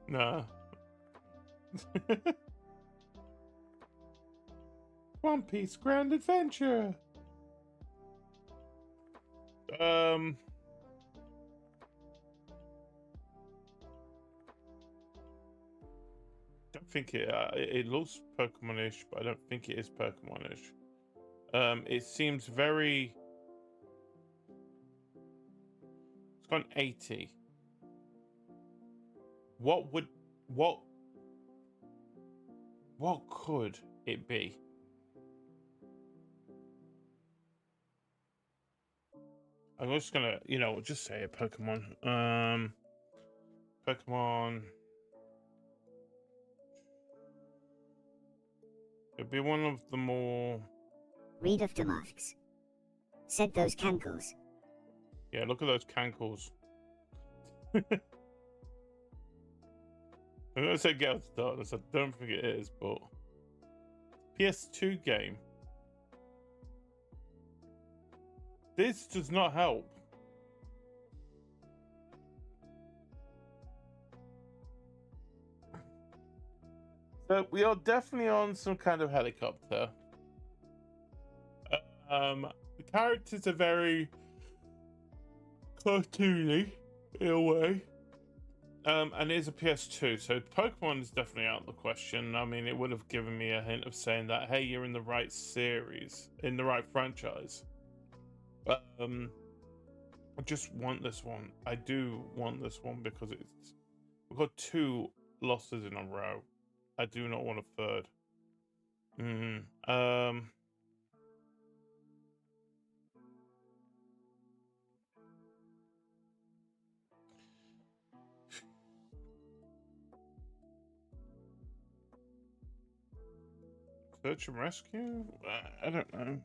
Nah. One Piece Grand Adventure. Don't think it looks Pokemon-ish, but I don't think it is Pokemon-ish. It seems very. It's got an 80. What could it be? I'm just gonna, just say a Pokemon. Pokemon. It'd be one of the more. Read of the masks. Said those cankles. Yeah, look at those cankles. I'm gonna say Get Out of Darkness. I don't think it is, but PS2 game. This does not help. So we are definitely on some kind of helicopter. The characters are very cartoony in a way. And it is a PS2, so Pokemon is definitely out of the question. I mean, it would have given me a hint of saying that, hey, you're in the right series, in the right franchise. I just want this one. I do want this one because we've got 2 losses in a row. I do not want a third. Search and rescue? I don't know.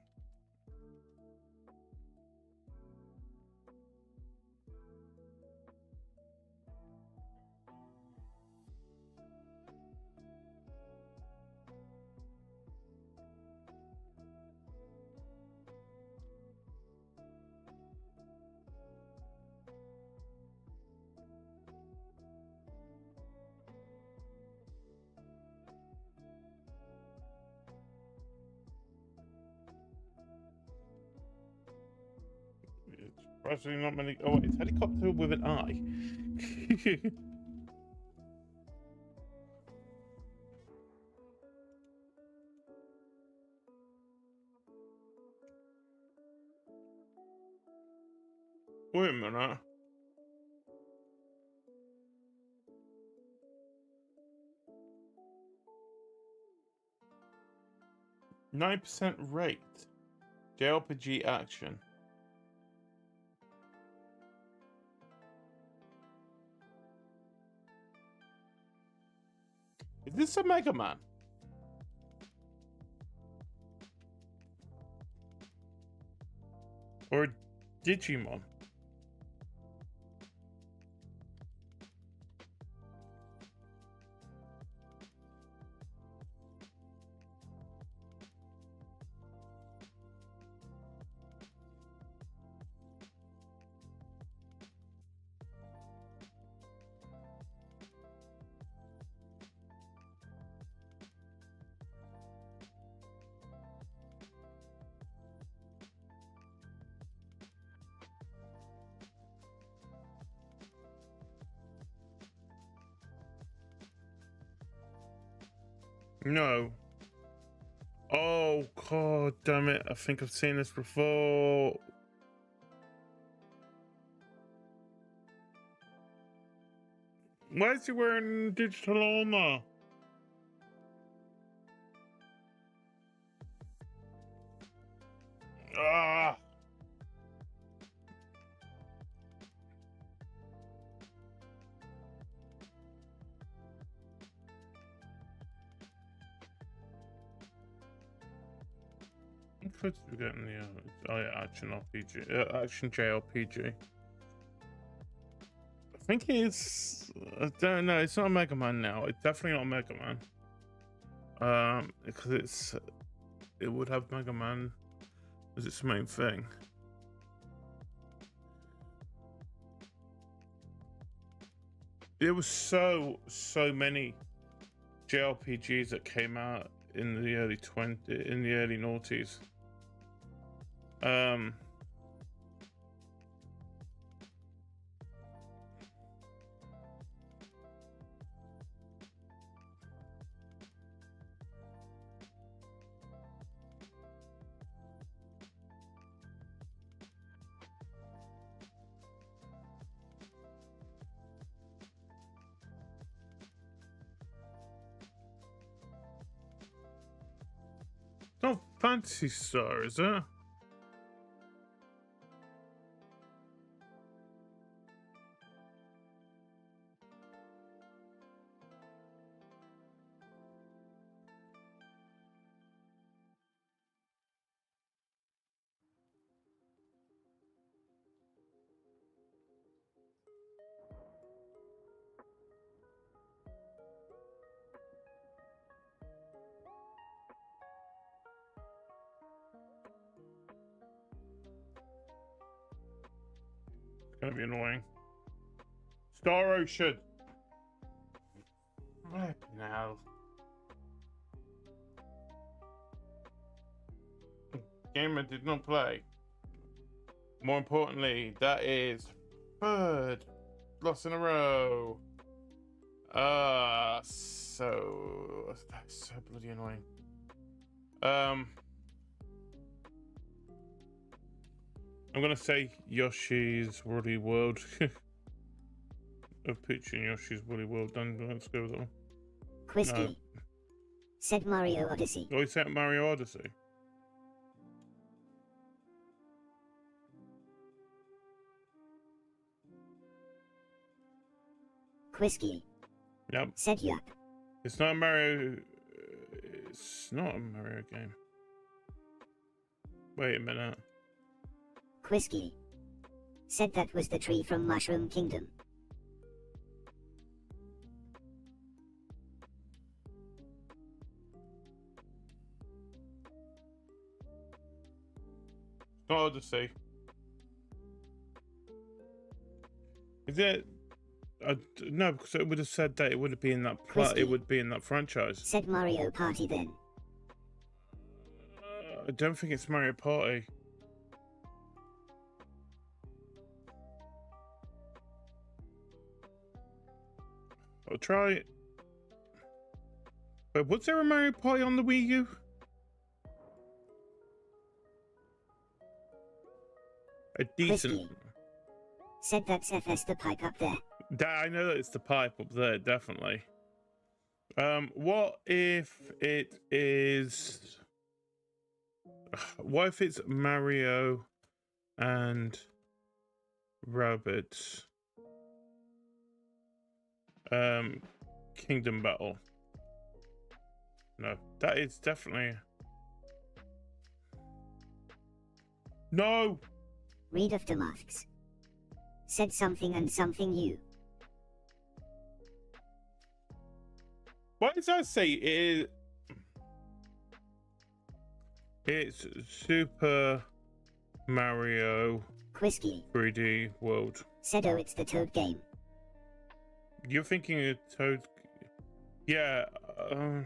Actually, not many. Oh, it's helicopter with an eye. Wait a minute. %9 rate. JRPG action. Is this a Mega Man? Or a Digimon? No. Oh, god damn it. I think I've seen this before. Why is he wearing digital armor? Ah. What could we get in the oh yeah, action RPG, action JRPG. I think it's. I don't know. It's not a Mega Man now. It's definitely not a Mega Man. Because it would have Mega Man as its main thing. There was so many JRPGs that came out in the early noughties. Not Fantasy Star, is it? Gonna be annoying. Star Ocean. Flipping hell. Game I did not play. More importantly, that is third loss in a row. So that's so bloody annoying. I'm gonna say Yoshi's Woolly World. A picture in Yoshi's Woolly World. Done. Let's go with that one. Quisky. No. Said Mario Odyssey. Oh, he said Mario Odyssey. Quisky. Yep. Said yup. It's not a Mario. It's not a Mario game. Wait a minute. Quisky. Said that was the tree from Mushroom Kingdom. Not Odyssey. Is it? No, because it would have said that it would be in that. It would be in that franchise. Said Mario Party then. I don't think it's Mario Party. I'll try. Wait, was there a Mario Party on the Wii U? A decent. Whiskey. Said that's FS the pipe up there. I know that it's the pipe up there, definitely. What if it is? What if it's Mario and Rabbids? Kingdom Battle. No, that is definitely. No. Read of the masks. Said something and something you. Why does that say it's Super Mario Whiskey. 3D World? Said oh, it's the Toad game. You're thinking of Toad? Yeah.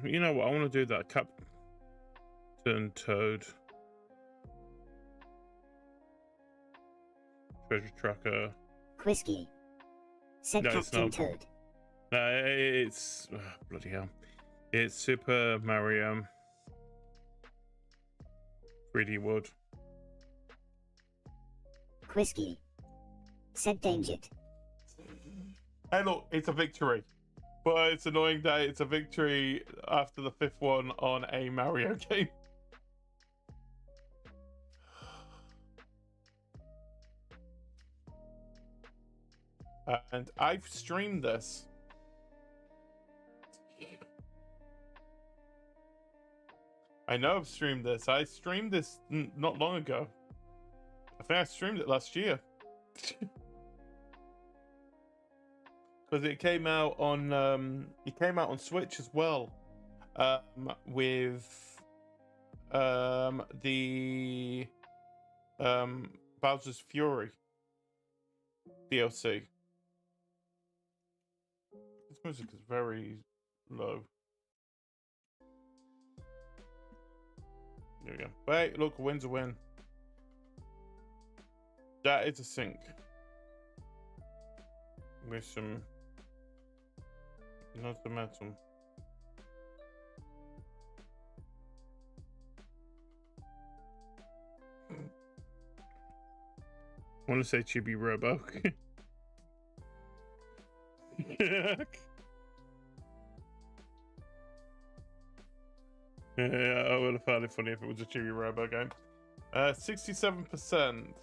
You know what? I want to do that. Captain Toad. Treasure Tracker. Whiskey. Said No, it's Captain not. Toad. It's bloody hell. It's Super Mario 3D World. Whiskey. Said Dangered. Hey, look, it's a victory, but it's annoying that it's a victory after the 5th one on a Mario game. And I've streamed this. I know I've streamed this. I streamed this not long ago. I think I streamed it last year. Because it came out on Switch as well. With the Bowser's Fury DLC. This music is very low. There we go. Wait, look, a win's a win. That is a sync. With some not the metal. I want to say Chibi Robo. Yeah, I would have found it funny if it was a Chibi Robo game. 67%.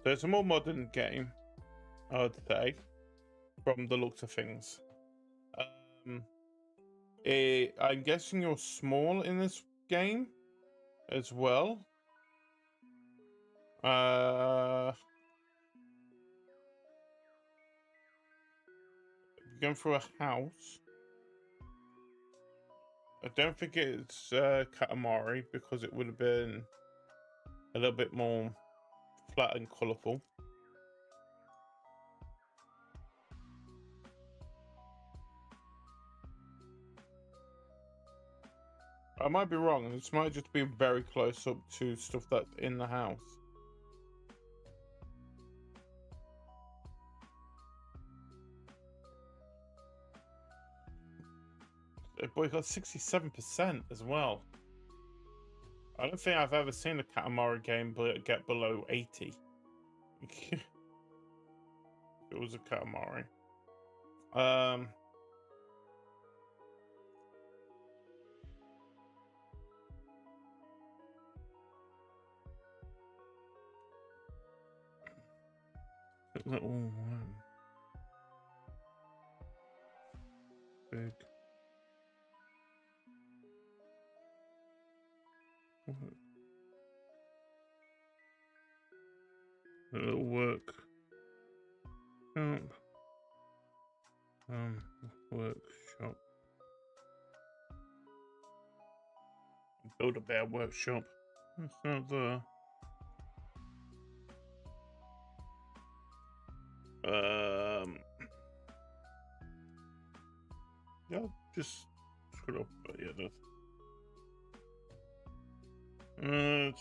So it's a more modern game, I would say, from the looks of things. I'm guessing you're small in this game as well. Going through a house. I don't think it's Katamari because it would have been a little bit more flat and colourful. I might be wrong. This might just be very close up to stuff that's in the house. But it got 67% as well. I don't think I've ever seen a Katamari game get below 80. It was a Katamari. Little one. Big. A little work. Workshop. Build a bear workshop. That's not the. Yeah, just scroll up. But yeah, that's. I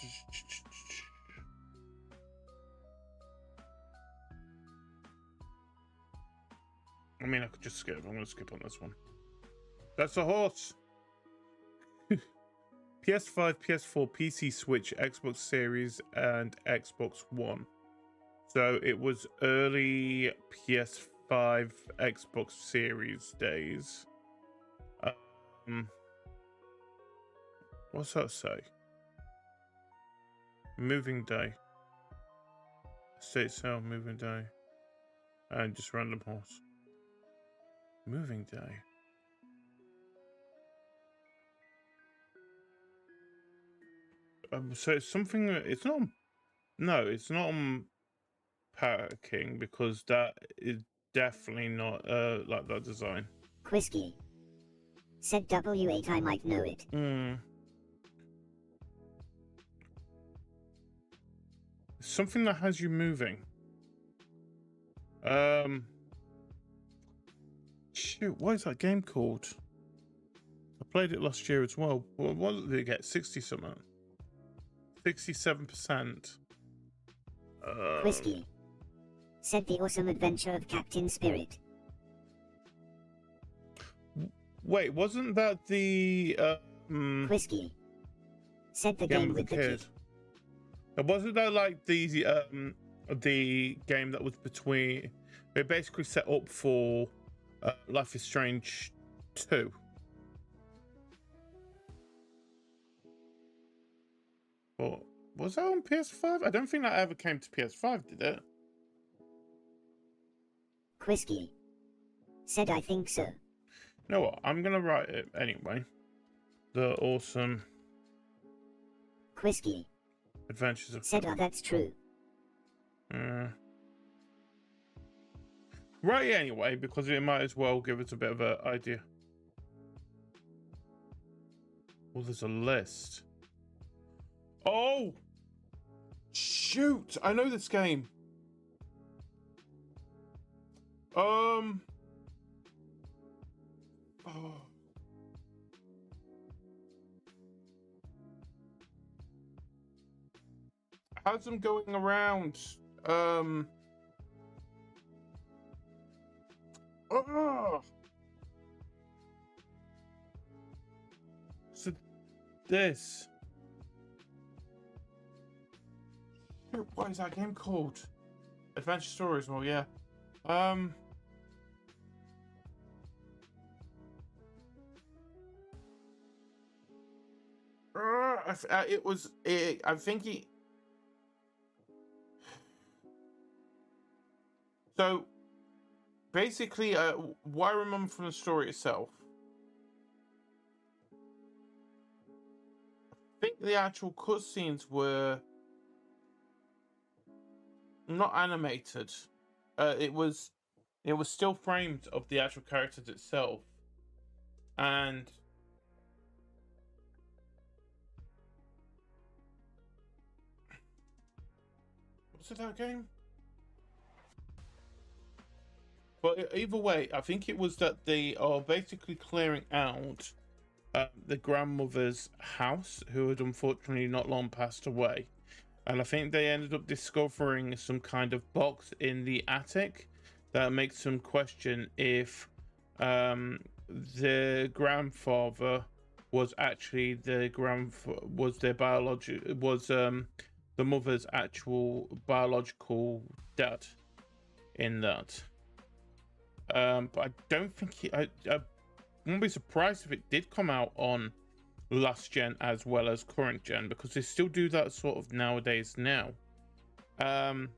mean, I could just skip. I'm gonna skip on this one. That's a horse. PS5, PS4, PC, Switch, Xbox Series, and Xbox One. So it was early PS5, Xbox Series days. What's that say? Moving day. State sale, moving day. And just random horse. Moving day. So it's something. It's not. No, it's not on packing because that is definitely not like that design. Whiskey. Said W8, I might know it. Something that has you moving. Shoot, what is that game called? I played it last year as well. What did it get? 60 something. 67%. Whiskey. Said the awesome adventure of Captain Spirit. Wait, wasn't that the Whiskey. Said the game with the kid. Wasn't that like the game that was between? It basically set up for Life is Strange 2. But was that on PS5? I don't think that ever came to PS5, did it? Whiskey. Said I think so. You know what? I'm gonna write it anyway. The awesome Whiskey. Adventures of. Said, oh, that's true. Right, anyway, because it might as well give us a bit of an idea. Well, there's a list. Oh! Shoot! I know this game. Oh. How's them going around? Oh. So this. What is that game called? Adventure Stories. Well, yeah. It was. I think he. So, basically, what I remember from the story itself, I think the actual cutscenes were not animated. It was still framed of the actual characters itself, and was it that game? But either way, I think it was that they are basically clearing out the grandmother's house, who had unfortunately not long passed away. And I think they ended up discovering some kind of box in the attic that makes them question if the grandfather was actually the mother's actual biological dad in that. But I don't think I wouldn't be surprised if it did come out on last gen as well as current gen, because they still do that sort of nowadays now. But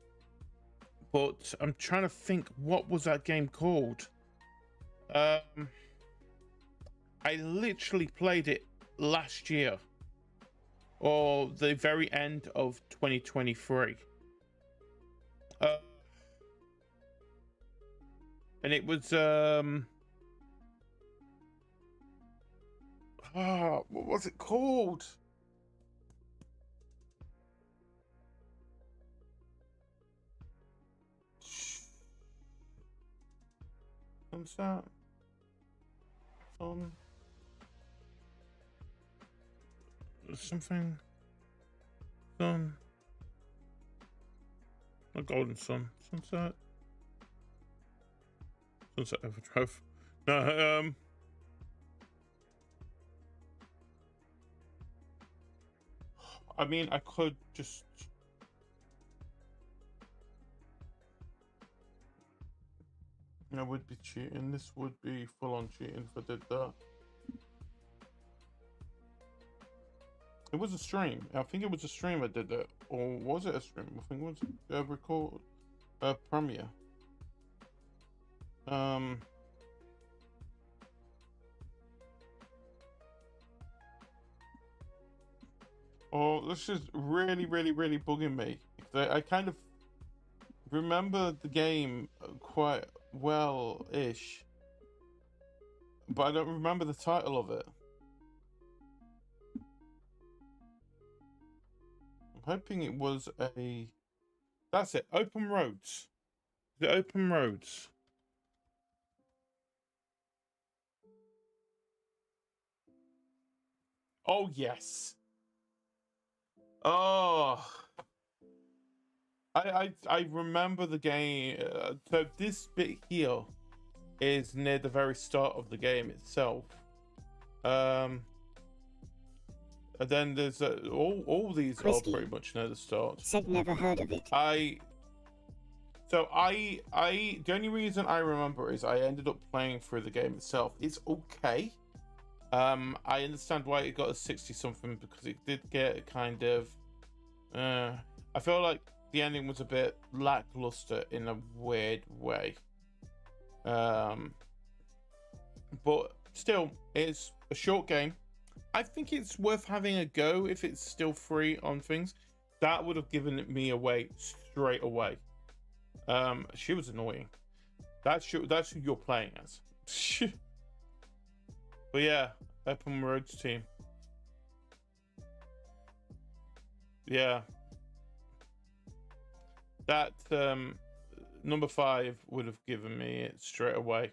I'm trying to think, what was that game called? I literally played it last year, or the very end of 2023. And it was what was it called? What's that? Something. Sun. A golden sun. Sunset. Sunset Overdrive. No, I mean, I could just... I would be cheating. This would be full-on cheating if I did that. It was a stream. I think it was a stream I did that. Or was it a stream? I think it was a record... premiere. Oh, this is really bugging me. I kind of remember the game quite well-ish, but I don't remember the title of it. I'm hoping it was a... That's it, Open Roads. The Open Roads. Oh, yes. Oh, I remember the game. So this bit here is near the very start of the game itself. And then there's all these Whiskey. are pretty much near the start. Said never heard of it. The only reason I remember is I ended up playing through the game itself. It's okay. I understand why it got a 60 something, because it did get kind of I feel like the ending was a bit lackluster in a weird way. But still, it's a short game. I think it's worth having a go if it's still free on things. That would have given me away straight away. She was annoying. That's who you're playing as. But yeah, Open Roads team. Yeah. That number 5 would have given me it straight away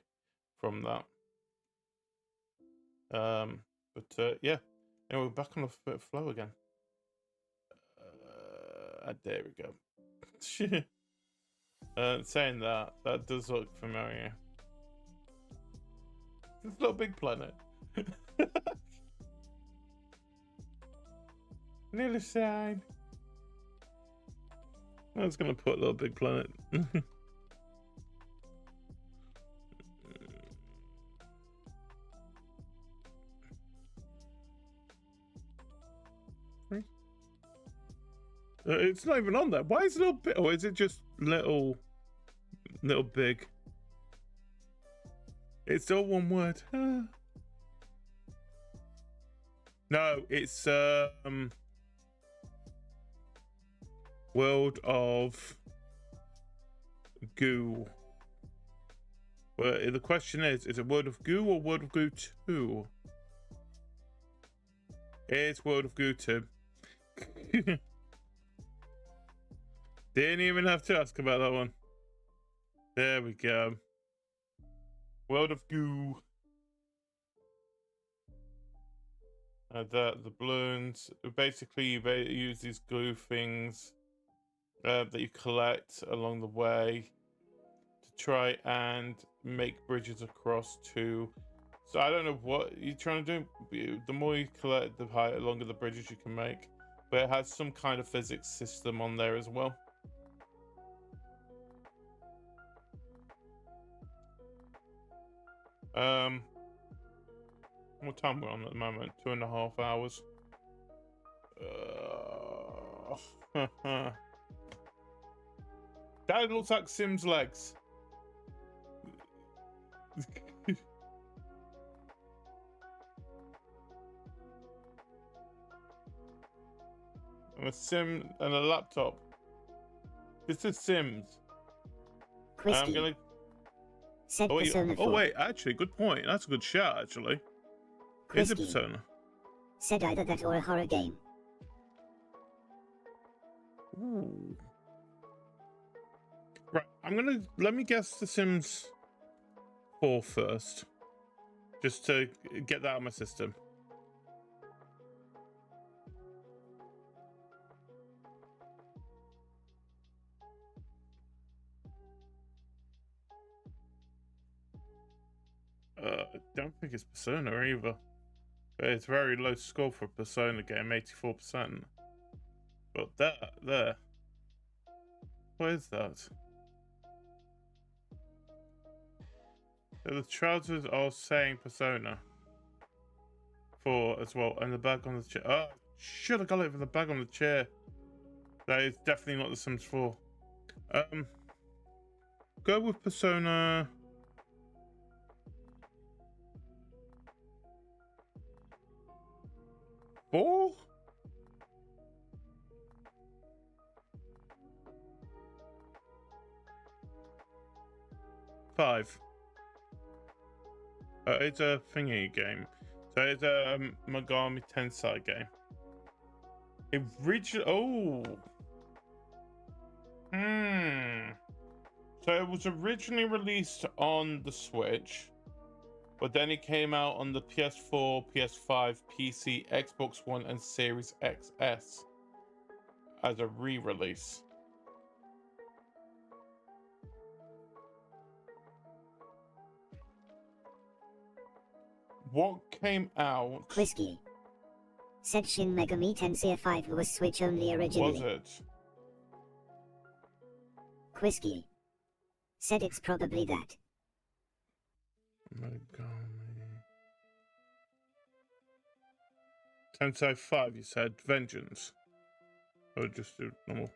from that. Yeah. Anyway, we're back on the flow again. There we go. Saying that does look familiar. This little big planet. Little sign. I was gonna put Little Big Planet. It's not even on there. Why is it Little Big? Or is it just Little Big? It's still one word. No, it's World of Goo. Well, the question is it World of Goo or World of Goo 2? It's World of Goo 2. Didn't even have to ask about that one. There we go. World of Goo. The balloons. Basically, you use these glue things that you collect along the way to try and make bridges across to. So I don't know what you're trying to do. The more you collect, the higher, longer the bridges you can make. But it has some kind of physics system on there as well. What time we're on at the moment? 2.5 hours. That looks like Sim's legs. And a Sim and a laptop. This is Sims. I'm gonna. Said Persona 4. Oh wait, actually, good point. That's a good shot, actually. Is it Persona? Said either that or a horror game. Ooh. Right, let me guess The Sims 4 first. Just to get that out of my system. I don't think it's Persona either. But it's very low score for a Persona game, 84%. But that there. What is that? So the trousers are saying Persona 4 as well, and the bag on the chair. Oh, should have got it for the bag on the chair. That is definitely not the Sims 4. Go with Persona. Four? Five. It's a thingy game. So it's a Megami Tensei game. So it was originally released on the Switch, but then it came out on the PS4, PS5, PC, Xbox One, and Series XS as a re-release. What came out? Whiskey. Said Shin Megami Tensei 5 was Switch only originally. Was it? Whiskey. Said it's probably that. Megami Tensei 5, you said? Vengeance. Or just do normal?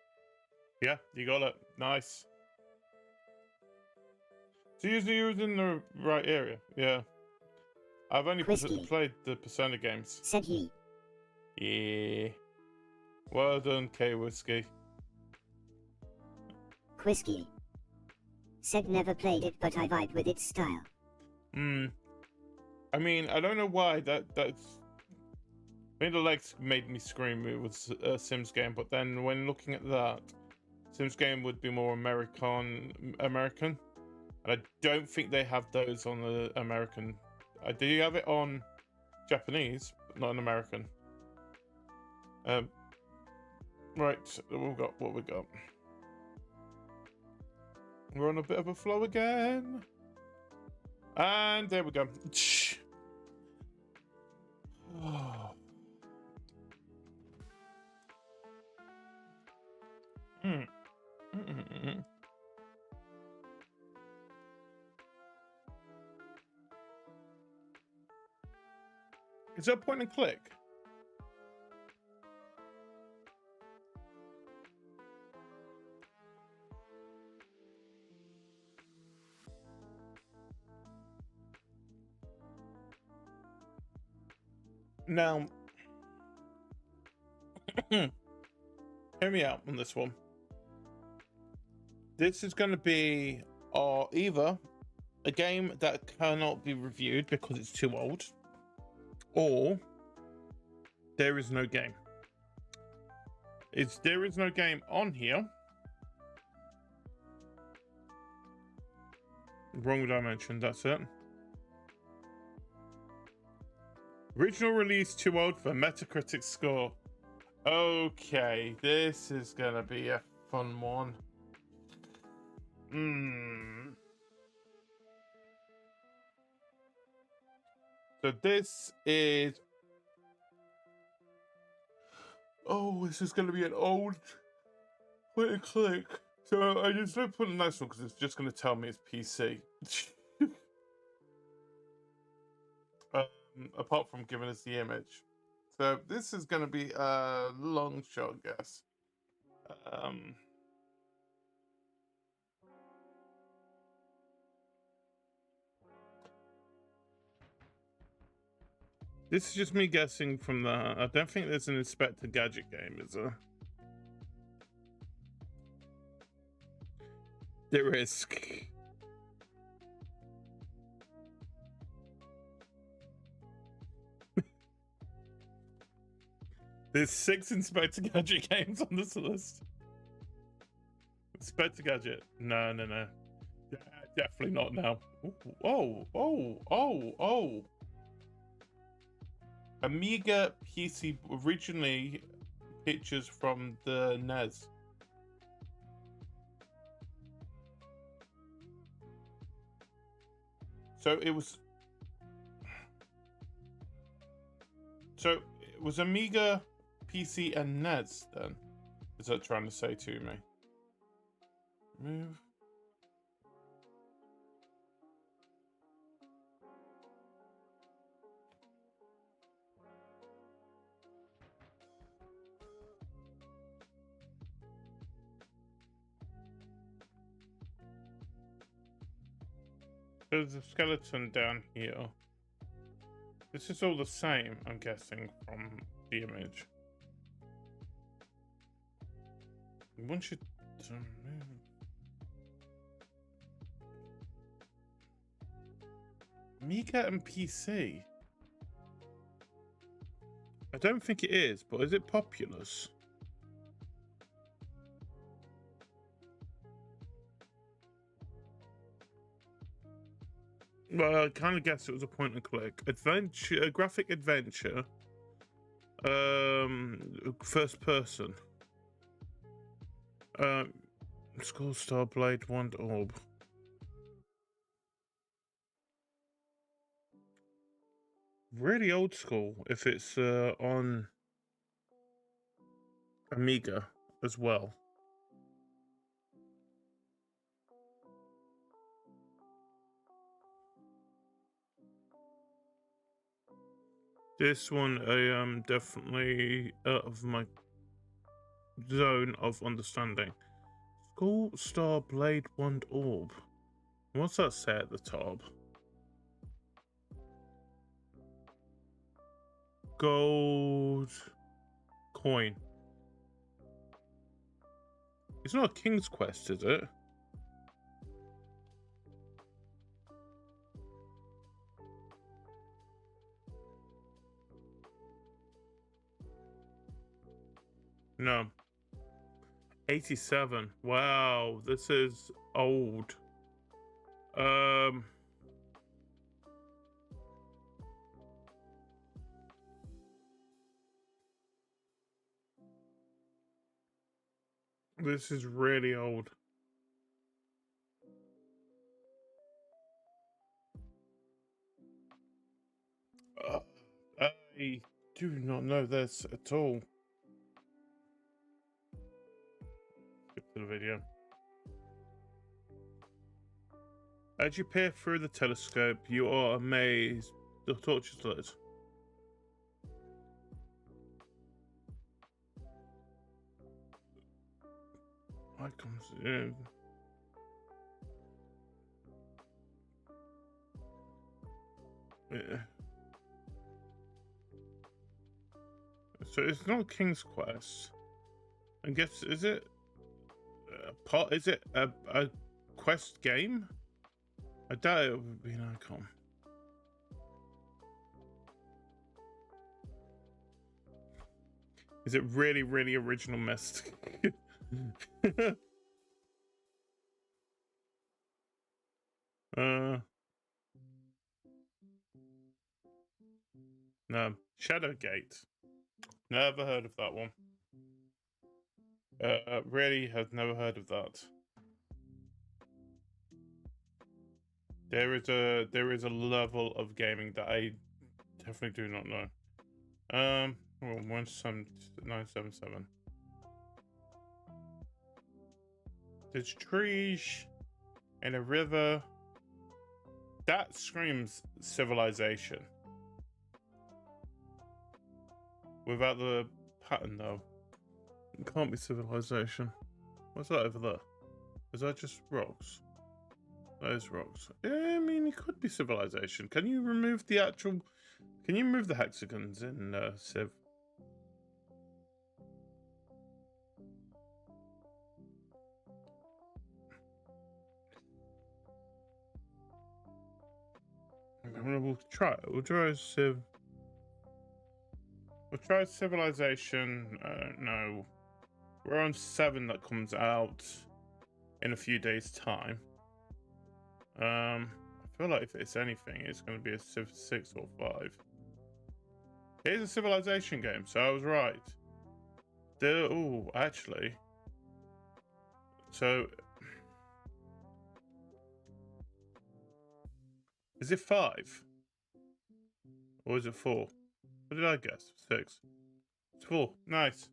Yeah, you got it. Nice. So you're in the right area. Yeah. I've only played the Persona games. Said he. Yeah. Well done, K Whiskey. Whiskey. Said never played it, but I vibe with its style. I mean, I don't know why that's. Middle Legs made me scream. It was a Sims game, but then when looking at that, Sims game would be more American, and I don't think they have those on the American. Do you have it on Japanese, but not in American? Right, we've got what we got. We're on a bit of a flow again. And there we go. Oh. Is that a point and click? Now, hear me out on this one. This is going to be either a game that cannot be reviewed because it's too old, or there is no game. There is no game on here. Wrong dimension, that's it. Original release too old for Metacritic score. Okay, this is gonna be a fun one. So this is. Oh, this is gonna be an old point and click. So I just don't put a nice one because it's just gonna tell me it's PC. Apart from giving us the image. So this is going to be a long shot guess. This is just me guessing from the... I don't think there's an Inspector Gadget game, is there? There is. There's 6 Inspector Gadget games on this list. Inspector Gadget. No. Yeah, definitely not now. Oh. Amiga PC, originally pictures from the NES. So it was So it was Amiga, PC, and NES then? Is that trying to say to me? Move. There's a skeleton down here. This is all the same, I'm guessing, from the image. Once you Amiga and PC. I don't think it is, but is it Populous? Well, I kind of guessed it was a point and click adventure, a graphic adventure. First person. Skull Star Blade Wand Orb. Really old school if it's on Amiga as well. This one I am definitely out of my zone of understanding. Skull Star Blade Wand Orb. What's that say at the top? Gold coin. It's not a King's Quest, is it? No. 87. Wow, this is old. This is really old. I do not know this at all. Skip to the video. As you peer through the telescope, you are amazed. The torch is lit. Icons in. Yeah. So it's not King's Quest. I guess is it a quest game? I doubt it would be an icon. Is it really, really original Mist? No. Shadowgate. Never heard of that one. Really have never heard of that. There is a level of gaming that I definitely do not know. Well, 977. There's trees and a river. That screams civilization. Without the pattern, though. It can't be civilization. What's that over there? Is that just rocks? Those rocks. Yeah, I mean, it could be civilization. Can you remove the actual... Can you remove the hexagons in Civ? We'll try it. We'll try Civ. We'll try Civilization. No. We're on 7 that comes out in a few days' time. I feel like if it's anything, it's going to be a Civ 6 or 5. It is a Civilization game, so I was right. Oh, actually. So... Is it 5? Or is it 4? What did I guess? 6. It's 4. Nice.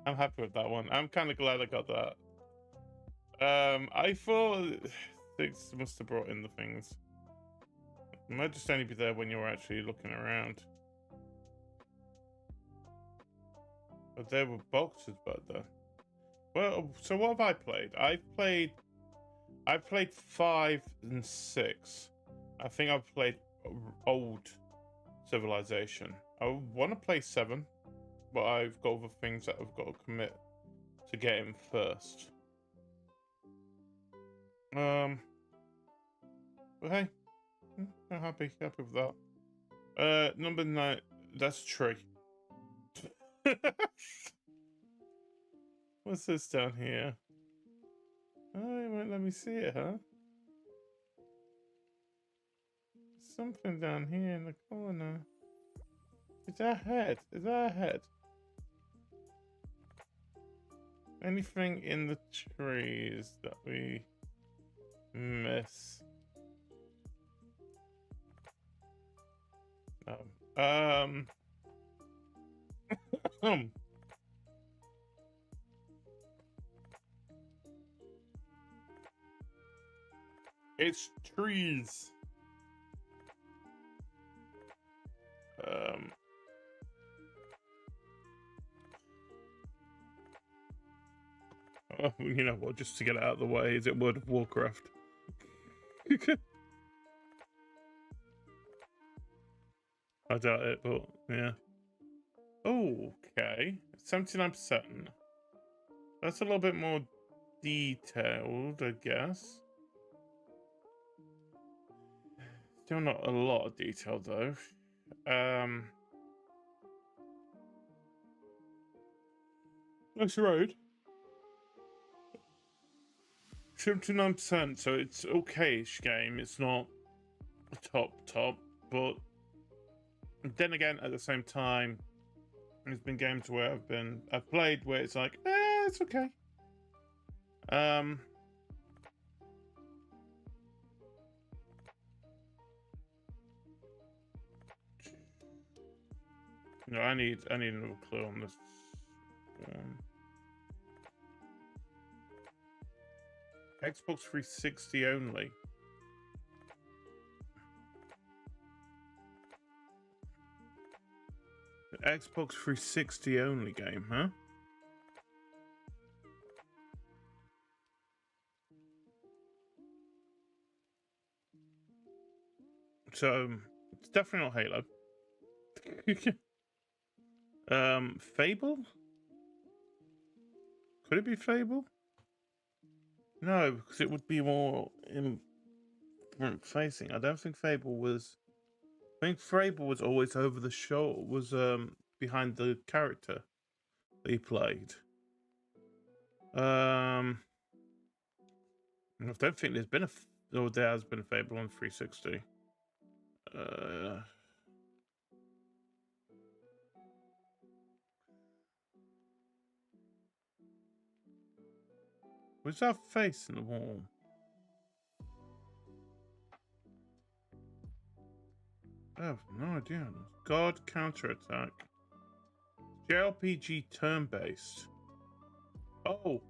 I'm happy with that one. I'm kind of glad I got that. I thought 6 must have brought in the things. It might just only be there when you're actually looking around. But there were boxes back there. Well, so what have I played? I've played 5 and 6. I think I've played old Civilization. I want to play 7, but I've got other things that I've got to commit to getting first. But hey, I'm happy with that. Number 9. That's a tree. What's this down here? Oh, you won't let me see it, huh? Something down here in the corner. Is that a head? Is that a head? Anything in the trees that we miss? No. It's trees. Oh, you know what? Just to get it out of the way, is it World of Warcraft? I doubt it, but yeah. Okay, 79%. That's a little bit more detailed, I guess. Still not a lot of detail though. Nice road. 79%, so it's okay-ish game. It's not top, but then again, at the same time, there's been games where I've played where it's like, it's okay. No, I need another clue on this one. Xbox 360 only. The Xbox 360 only game, huh? So it's definitely not Halo. Fable? Could it be Fable? No, because it would be more in front facing. I don't think Fable was. I think Fable was always over the shoulder. Was behind the character that he played. I don't think there's been there has been a Fable on 360. What's that face in the wall? I have no idea. God counterattack. JRPG turn-based. Oh,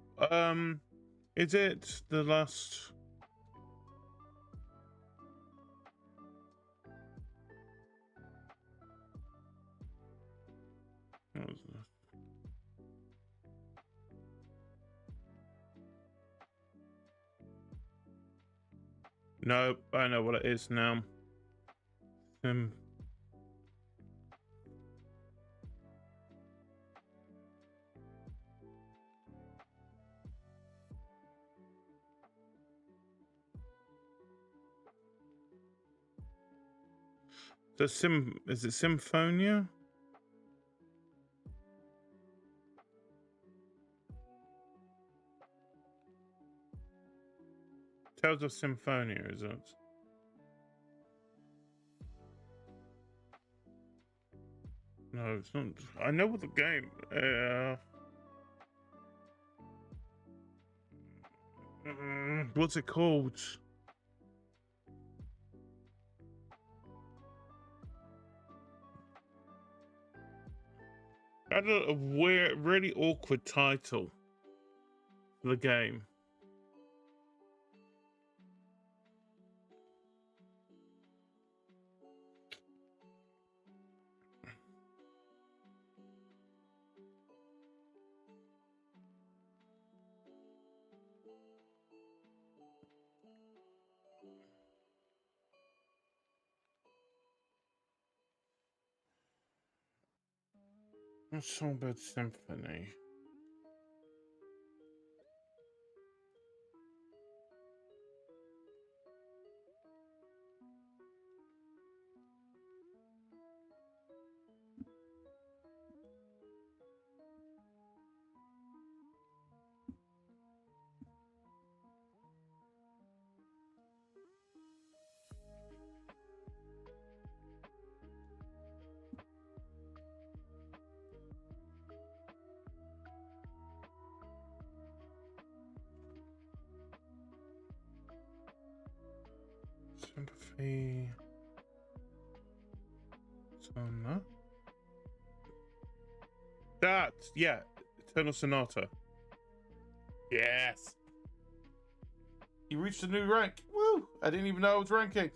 is it the last? What was this? Nope, I know what it is now. Is it Symphonia? Tales of Symphonia, is it? No, it's not. I know what the game. What's it called? Had a weird, really awkward title for the game. Songbird Symphony. Sympathy. Sonata. That's, yeah, Eternal Sonata. Yes. You reached a new rank. Woo! I didn't even know I was ranking.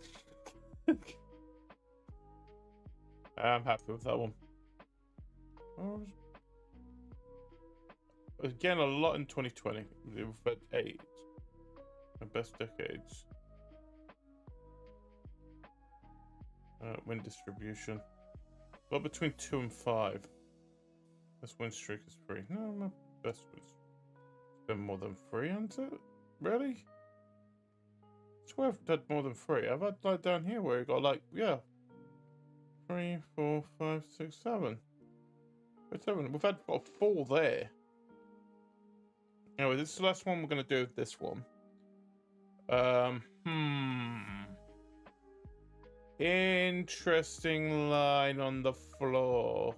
I'm happy with that one. Again, a lot in 2020. We've had 8. The best decades. Win distribution. Well, between 2 and 5. Best win streak is 3. No, my best was. It's been more than 3, hasn't it? Really? I swear I've done more than 3. I've had like down here where you got like, yeah. 3, 4, 5, 6, 7. 7. We've had got 4 there. Anyway, this is the last one we're gonna do with this one. Interesting line on the floor.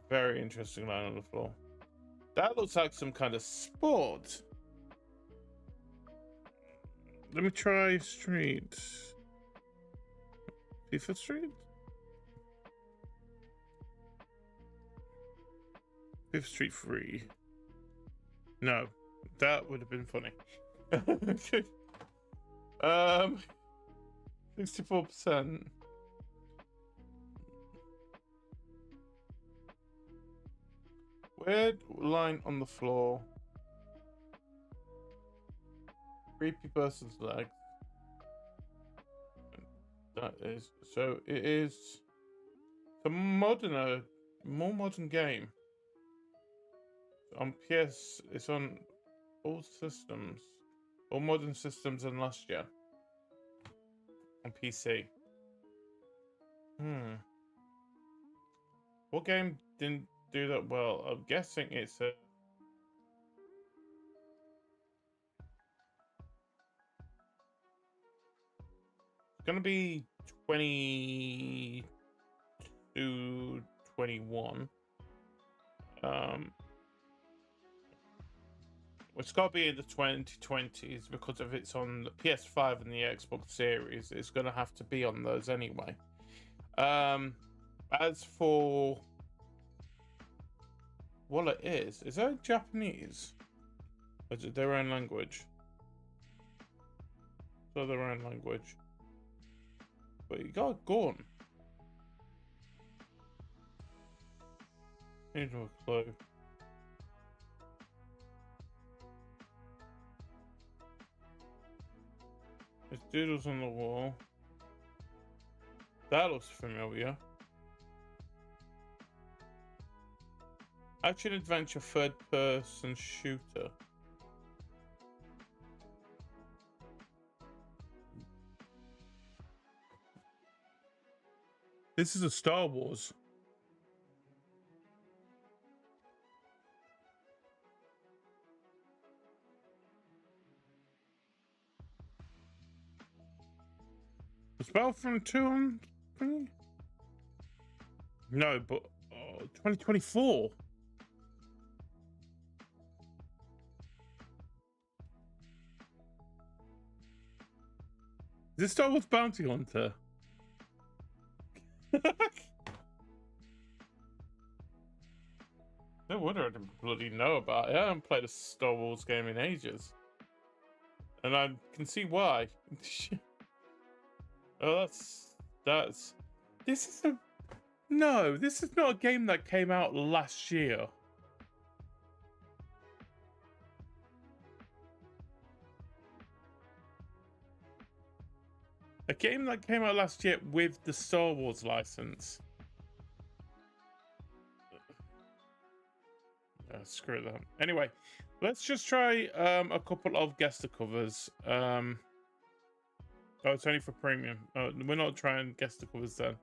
Very interesting line on the floor. That looks like some kind of sport. Let me try street. FIFA Street? FIFA Street 3. No, that would have been funny. 64%. Weird line on the floor. Creepy person's legs. That is so. It is a more modern game. On PS, it's on all systems, all modern systems, and last year on PC. What game didn't do that well? I'm guessing it's a. It's gonna be 22, 21. It's got to be in the 2020s because if it's on the PS5 and the Xbox Series, it's going to have to be on those anyway. As for what it is that Japanese? Or is it their own language? So their own language. But you got Gorn. Need no clue. There's doodles on the wall. That looks familiar. Action adventure third person shooter. This is a Star Wars. Was Battlefront 2 on 20? No, but 2024. Is this Star Wars Bounty Hunter? No wonder I didn't bloody know about it. I haven't played a Star Wars game in ages. And I can see why. Oh, that's... This is a... No, this is not a game that came out last year. A game that came out last year with the Star Wars license. Screw that. Anyway, let's just try a couple of guest covers. Oh, it's only for premium. Oh, we're not trying guest covers then.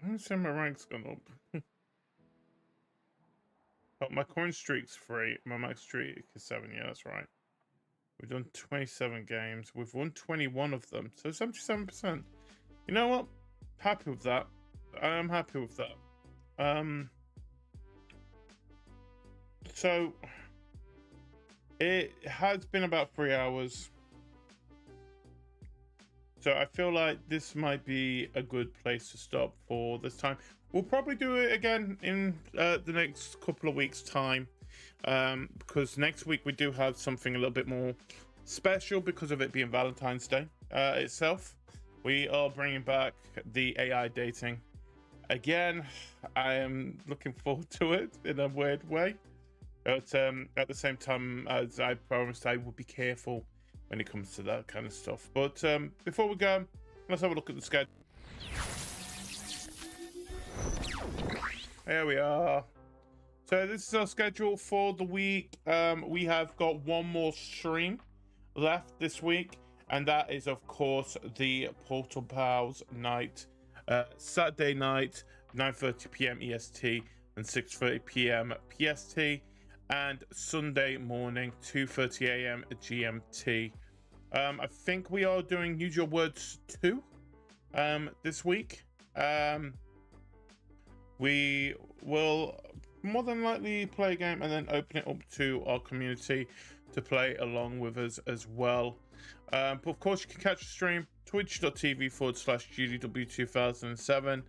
I'm saying my rank's gone up. Oh, my current streak's 3. My max streak is 7. Yeah, that's right. We've done 27 games. We've won 21 of them. So 77%. You know what? Happy with that. I am happy with that. So it has been about 3 hours. So I feel like this might be a good place to stop for this time. We'll probably do it again in the next couple of weeks' time, because next week we do have something a little bit more special because of it being Valentine's Day itself. We are bringing back the AI dating. Again, I am looking forward to it in a weird way. But at the same time, as I promised, I will be careful when it comes to that kind of stuff. But before we go, let's have a look at the schedule. There we are. So this is our schedule for the week. We have got one more stream left this week, and that is, of course, the Portal Pals night. Saturday night, 9:30 p.m. EST and 6:30 p.m. PST. And Sunday morning, 2:30 a.m. GMT. I think we are doing Use Your Words 2 this week. We will more than likely play a game and then open it up to our community to play along with us as well. But of course, you can catch the stream twitch.tv/GDW2007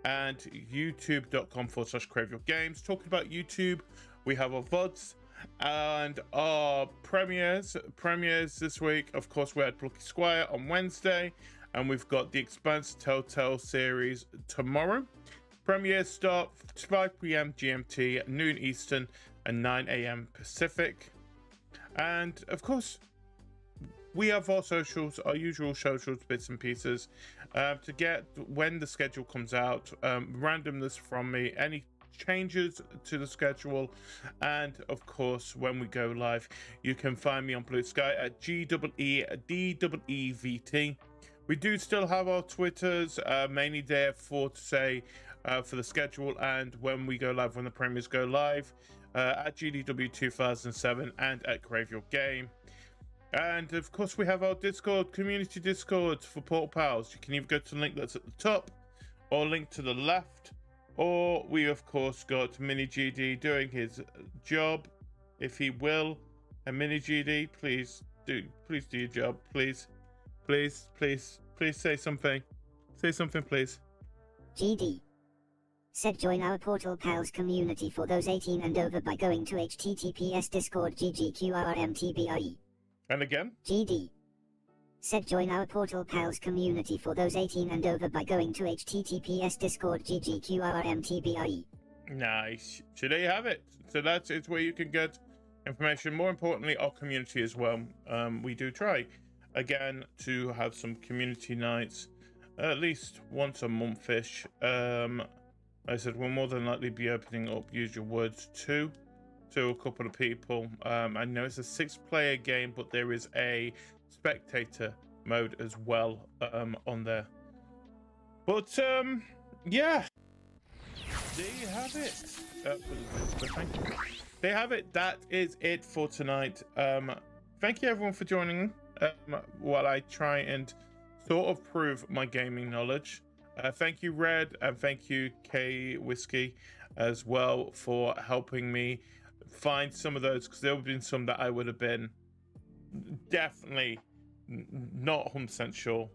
and youtube.com/CraveYourGames. Talking about YouTube, we have our VODs and our premieres this week. Of course, we had Plucky Squire on Wednesday, and we've got the Expanse Telltale series tomorrow. Premieres start 5 p.m. GMT, noon Eastern, and 9 a.m. Pacific. And of course, we have our socials, our usual socials, bits and pieces, to get when the schedule comes out, randomness from me, any changes to the schedule, and of course, when we go live, you can find me on Blue Sky at GEEDEEVT. We do still have our Twitters, mainly there for the schedule and when we go live, when the premieres go live, at GDW2007 and at Crave Your Game. And of course, we have our Discord, community Discord for Portal Pals. You can either go to the link that's at the top or link to the left, or we of course got Mini GD doing his job, if he will. And Mini GD, please do your job, please say something, please. GD said join our Portal Pals community for those 18 and over by going to https discord ggqrmtbie. And again, GD said join our Portal Pals community for those 18 and over by going to https discord ggqrmtbie. Nice. So there you have it. So it's where you can get information. More importantly, our community as well. We do try again to have some community nights at least once a month-ish. I said we'll more than likely be opening up Use Your Words 2 to a couple of people. I know it's a 6-player game, but there is a spectator mode as well on there. But yeah, there you have it. Thank you. There you have it. That is it for tonight. Thank you everyone for joining while I try and sort of prove my gaming knowledge. Thank you Red, and thank you K Whiskey as well for helping me find some of those, because there have been some that I would have been definitely not 100% sure.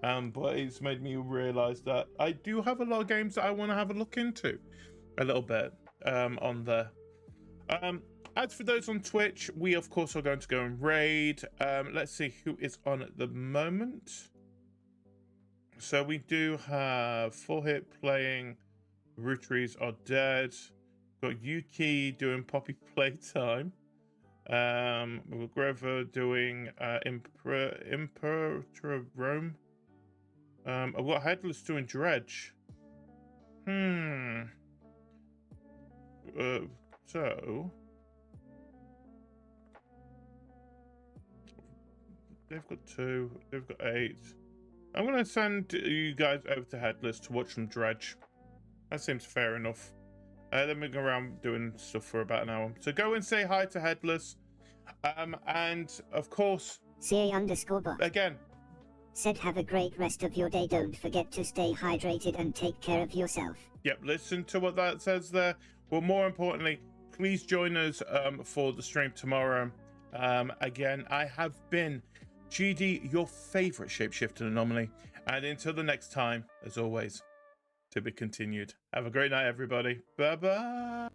But it's made me realize that I do have a lot of games that I want to have a look into a little bit on there. As for those on Twitch, we of course are going to go and raid. Let's see who is on at the moment. So we do have Full Hit playing Rooteries Are Dead. Got Yuki doing Poppy Playtime. We've got Grover doing Imperator Rome. I've got Headless doing Dredge. So they've got 2, they've got 8. I'm gonna send you guys over to Headless to watch some Dredge. That seems fair enough. Then we go around doing stuff for about an hour. So go and say hi to Headless. And of course, CA_bot again, said have a great rest of your day. Don't forget to stay hydrated and take care of yourself. Yep, listen to what that says there. Well, more importantly, please join us for the stream tomorrow. Again, I have been GD, your favorite shapeshifter anomaly. And until the next time, as always, to be continued. Have a great night, everybody. Bye-bye.